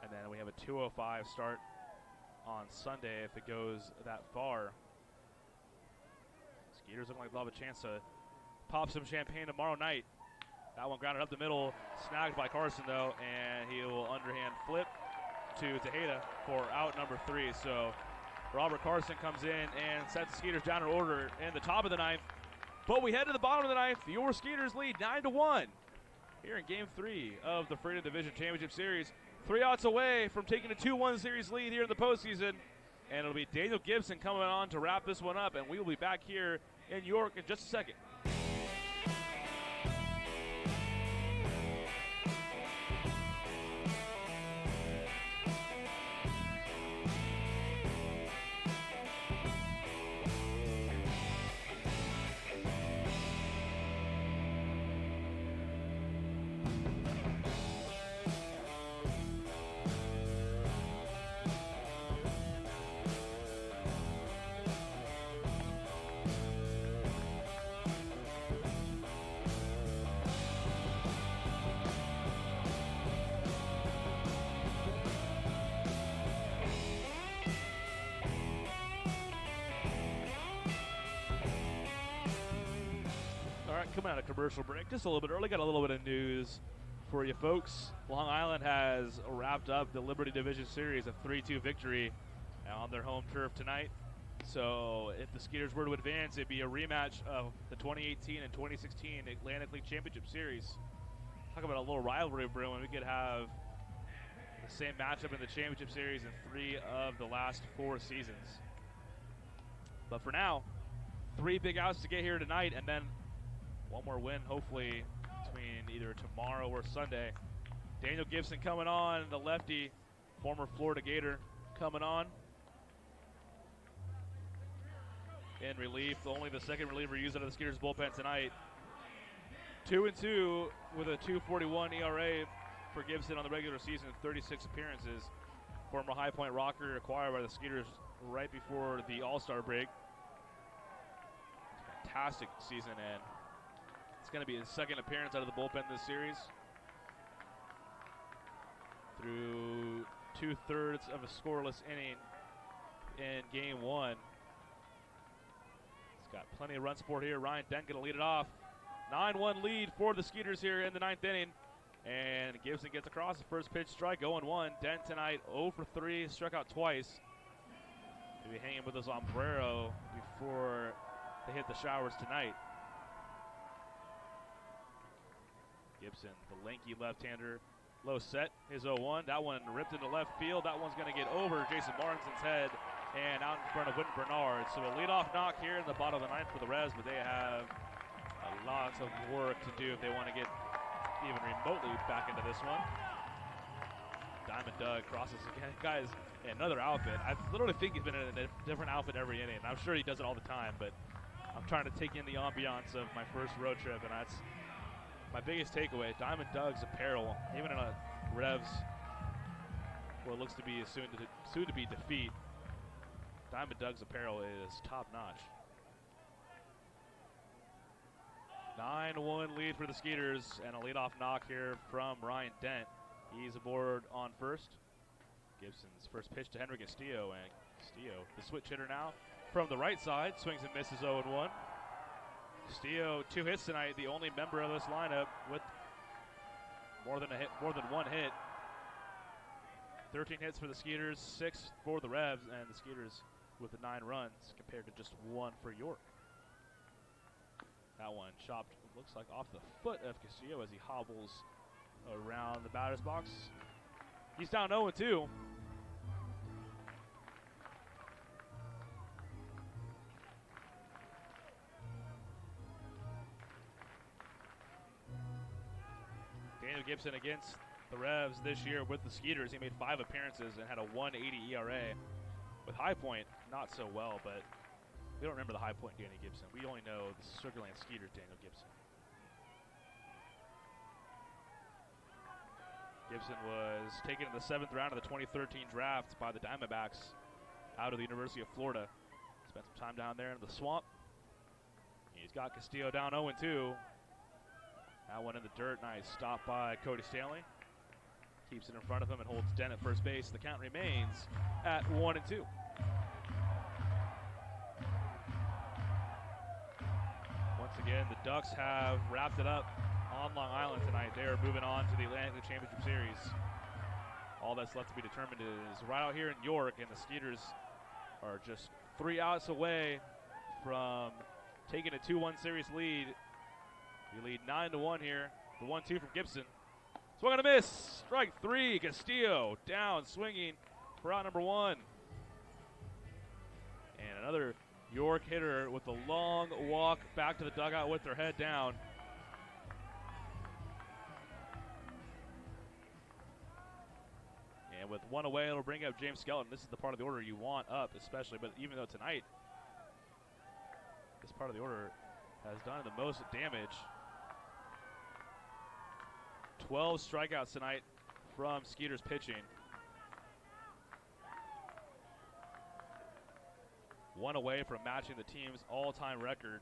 And then we have a 2:05 start on Sunday if it goes that far. Skeeters look like they'll have a chance to pop some champagne tomorrow night. That one grounded up the middle, snagged by Carson though, and he will underhand flip to Tejeda for out number 3. So Robert Carson comes in and sets the Skeeters down in order in the top of the 9th. But we head to the bottom of the 9th. Your Skeeters lead 9-1 here in Game 3 of the Freedom Division Championship Series. 3 outs away from taking a 2-1 series lead here in the postseason. And it'll be Daniel Gibson coming on to wrap this one up, and we will be back here in York in just a second. Coming out of commercial break just a little bit early, got a little bit of news for you folks. Long Island has wrapped up the Liberty Division Series, a 3-2 victory on their home turf tonight. So if the Skeeters were to advance, it'd be a rematch of the 2018 and 2016 Atlantic League Championship Series. Talk about a little rivalry brewing. We could have the same matchup in the Championship Series in 3 of the last 4 seasons. But for now, 3 big outs to get here tonight, and then one more win, hopefully, between either tomorrow or Sunday. Daniel Gibson coming on, the lefty, former Florida Gator, coming on. In relief, only the second reliever used out of the Skeeters bullpen tonight. 2-2 with a 2.41 ERA for Gibson on the regular season, 36 appearances. Former High Point Rocker, acquired by the Skeeters right before the All-Star break. Fantastic season, and it's going to be his second appearance out of the bullpen this series. Through 2/3 of a scoreless inning in game 1. He's got plenty of run support here. Ryan Dent going to lead it off. 9-1 lead for the Skeeters here in the 9th inning. And Gibson gets across the first pitch strike, 0-1. Dent tonight 0 for 3, struck out twice. He'll be hanging with a sombrero before they hit the showers tonight. Gibson, the lanky left-hander, low set, his 0-1. That one ripped into left field. That one's going to get over Jason Martinson's head and out in front of Whitten Bernard. So a leadoff knock here in the bottom of the 9th for the Revs, but they have lots of work to do if they want to get even remotely back into this one. Diamond Doug crosses again. Guys, another outfit. I literally think he's been in a different outfit every inning. I'm sure he does it all the time, but I'm trying to take in the ambiance of my first road trip, and that's my biggest takeaway. Diamond Doug's apparel, even in a Revs, what looks to be a soon-to-be defeat, Diamond Doug's apparel is top-notch. 9-1 lead for the Skeeters, and a leadoff knock here from Ryan Dent. He's aboard on first. Gibson's first pitch to Henry Castillo, and Castillo, the switch hitter now, from the right side, swings and misses 0-1. Castillo, 2 hits tonight, the only member of this lineup with more than one hit. 13 hits for the Skeeters, 6 for the Revs, and the Skeeters with the 9 runs compared to just 1 for York. That one chopped, looks like, off the foot of Castillo as he hobbles around the batter's box. He's down 0-2. Daniel Gibson against the Revs this year with the Skeeters. He made 5 appearances and had a 1.80 ERA. With High Point, not so well, but we don't remember the High Point Daniel Gibson. We only know the Sugar Land Skeeters Daniel Gibson. Gibson was taken in the 7th round of the 2013 draft by the Diamondbacks out of the University of Florida. Spent some time down there in the swamp. He's got Castillo down 0-2. That one in the dirt. Nice stop by Cody Stanley. Keeps it in front of him and holds Dent at first base. The count remains at 1-2. Once again, the Ducks have wrapped it up on Long Island tonight. They are moving on to the Atlantic League Championship Series. All that's left to be determined is right out here in York, and the Skeeters are just 3 outs away from taking a 2-1 series lead. We lead 9-1 here. The 1-2 from Gibson. Swung on a miss. Strike 3. Castillo down, swinging for out number 1. And another York hitter with a long walk back to the dugout with their head down. And with one away, it'll bring up James Skelton. This is the part of the order you want up, especially, but even though tonight, this part of the order has done the most damage. 12 strikeouts tonight from Skeeters pitching. One away from matching the team's all-time record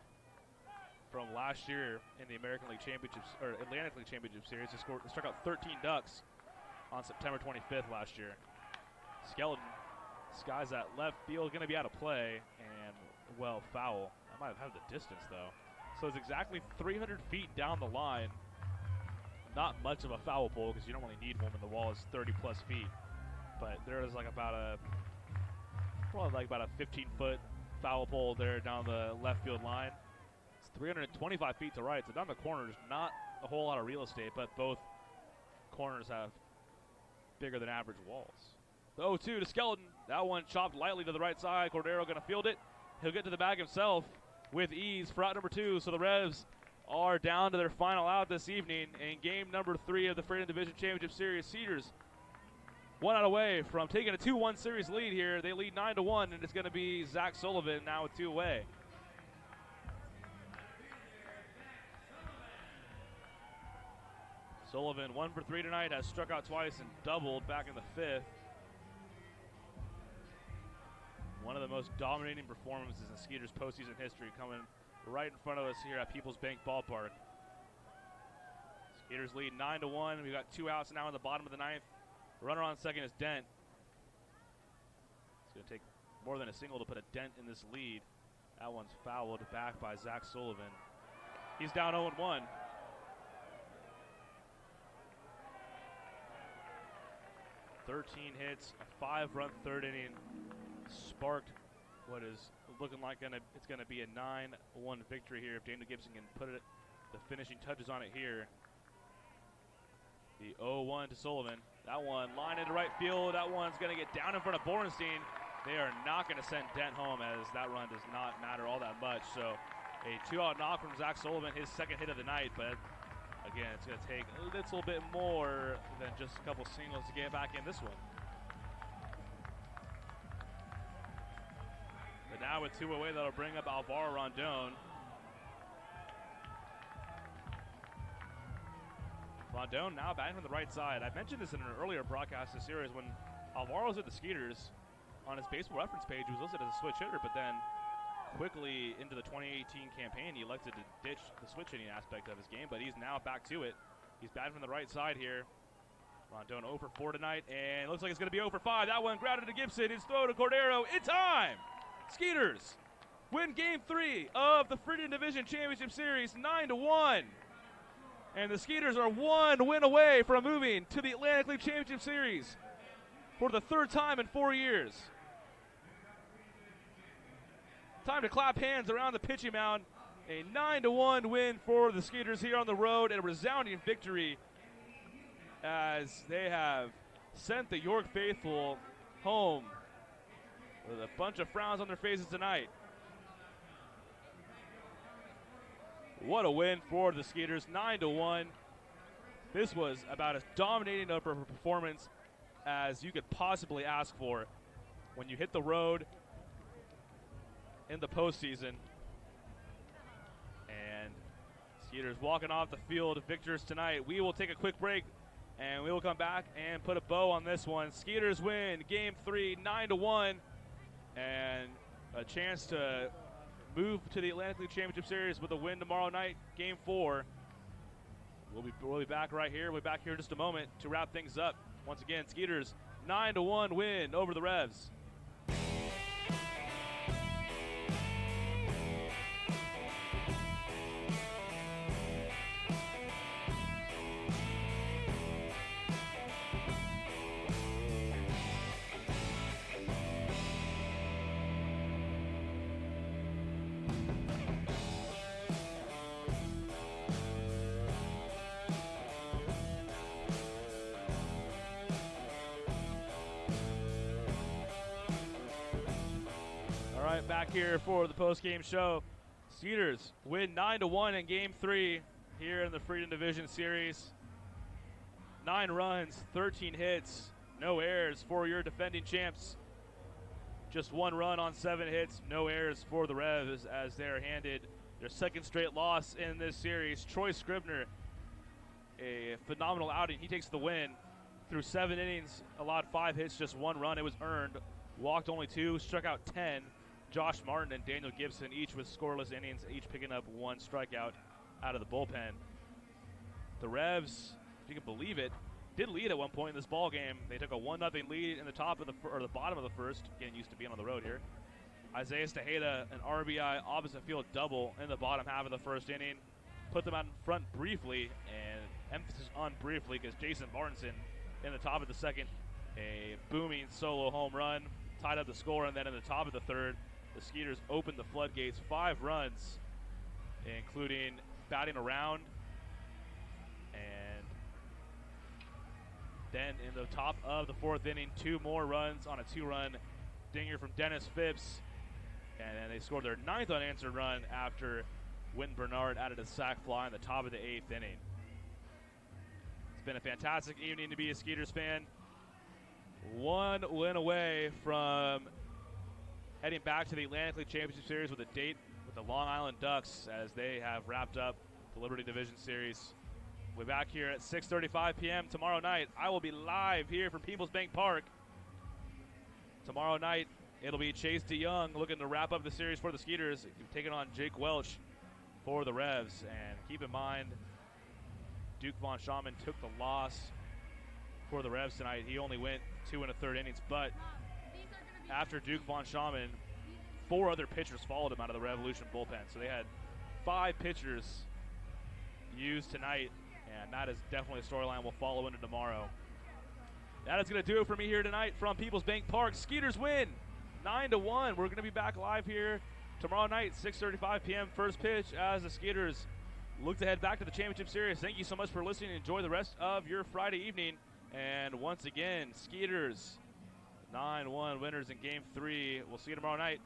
from last year in the American League Championships, or Atlantic League Championship Series. They struck out 13 ducks on September 25th last year. Skelton skies at left field, going to be out of play, and, well, foul. I might have had the distance, though. So it's exactly 300 feet down the line. Not much of a foul pole because you don't really need one when the wall is 30-plus feet. But there is like probably about a 15-foot foul pole there down the left field line. It's 325 feet to right, so down the corners, not a whole lot of real estate, but both corners have bigger than average walls. The 0-2 to Skelton. That one chopped lightly to the right side. Cordero going to field it. He'll get to the bag himself with ease for out number 2. So the Revs are down to their final out this evening in game number 3 of the Freedom Division Championship Series. Cedars 1 out away from taking a 2-1 series lead here. They lead 9-1, and it's going to be Zach Sullivan now with 2 away. Sullivan 1 for 3 tonight, has struck out twice and doubled back in the 5th. One of the most dominating performances in Skeeters postseason history coming right in front of us here at People's Bank Ballpark. Skeeters lead 9-1. We've got 2 outs now in the bottom of the 9th. Runner on second is Dent. It's going to take more than a single to put a dent in this lead. That one's fouled back by Zach Sullivan. He's down 0-1. Hits, a 5-run third inning sparked what is looking like it's going to be a 9-1 victory here if Daniel Gibson can put the finishing touches on it here. The 0-1 to Sullivan. That one line into right field. That one's going to get down in front of Borenstein. They are not going to send Dent home as that run does not matter all that much. So a 2-out knock from Zach Sullivan, his second hit of the night, but again, it's going to take a little bit more than just a couple singles to get back in this one. But now with 2 away, that'll bring up Alvaro Rondon. Rondon now batting from the right side. I mentioned this in an earlier broadcast of the series when Alvaro's at the Skeeters. On his baseball reference page, he was listed as a switch hitter, but then quickly into the 2018 campaign, he elected to ditch the switch hitting aspect of his game, but he's now back to it. He's batting from the right side here. Rondon 0 for 4 tonight, and looks like it's going to be 0 for 5. That one grounded to Gibson. His throw to Cordero in time. Skeeters win Game 3 of the Freedom Division Championship Series 9-1. And the Skeeters are 1 win away from moving to the Atlantic League Championship Series for the 3rd time in 4 years. Time to clap hands around the pitching mound. A 9-1 win for the Skeeters here on the road, and a resounding victory as they have sent the York faithful home with a bunch of frowns on their faces tonight. What a win for the Skeeters, 9-1. This was about as dominating of a performance as you could possibly ask for when you hit the road in the postseason. And Skeeters walking off the field victors tonight. We will take a quick break, and we will come back and put a bow on this one. Skeeters win Game 3, 9-1, and a chance to move to the Atlantic League Championship Series with a win tomorrow night, Game 4. We'll be back right here. We'll be back here in just a moment to wrap things up. Once again, Skeeters 9-1 win over the Revs. And back here for the post-game show. Skeeters win 9-1 in Game 3 here in the Freedom Division Series. 9 runs, 13 hits, no errors for your defending champs. Just 1 run on 7 hits, no errors for the Revs as they're handed their second straight loss in this series. Troy Scribner, a phenomenal outing. He takes the win through 7 innings, allowed 5 hits, just 1 run. It was earned. Walked only 2, struck out 10. Josh Martin and Daniel Gibson, each with scoreless innings, each picking up 1 strikeout out of the bullpen. The Revs, if you can believe it, did lead at one point in this ball game. They took a 1-0 lead in the top of the bottom of the first. Getting used to being on the road here. Isaiah Tejeda, an RBI opposite field double in the bottom half of the first inning, put them out in front briefly, and emphasis on briefly because Jason Martinson in the top of the second, a booming solo home run, tied up the score, and then in the top of the third, the Skeeters opened the floodgates. 5 runs, including batting around, and then in the top of the 4th inning, 2 more runs on a 2-run dinger from Dennis Phipps, and then they scored their 9th unanswered run after Wynton Bernard added a sac fly in the top of the 8th inning. It's been a fantastic evening to be a Skeeters fan. 1 win away from heading back to the Atlantic League Championship Series with a date with the Long Island Ducks as they have wrapped up the Liberty Division Series. We're back here at 6:35 p.m. tomorrow night. I will be live here from Peoples Bank Park. Tomorrow night, it'll be Chase DeYoung looking to wrap up the series for the Skeeters, taking on Jake Welch for the Revs. And keep in mind, Duke Von Schaman took the loss for the Revs tonight. He only went 2 1/3 innings, but after Duke Von Schaman, 4 other pitchers followed him out of the Revolution bullpen. So they had 5 pitchers used tonight, and that is definitely a storyline we'll follow into tomorrow. That is going to do it for me here tonight from Peoples Bank Park. Skeeters win 9-1. We're going to be back live here tomorrow night, 6:35 p.m. first pitch as the Skeeters look to head back to the championship series. Thank you so much for listening. Enjoy the rest of your Friday evening. And once again, Skeeters 9-1 winners in Game 3. We'll see you tomorrow night.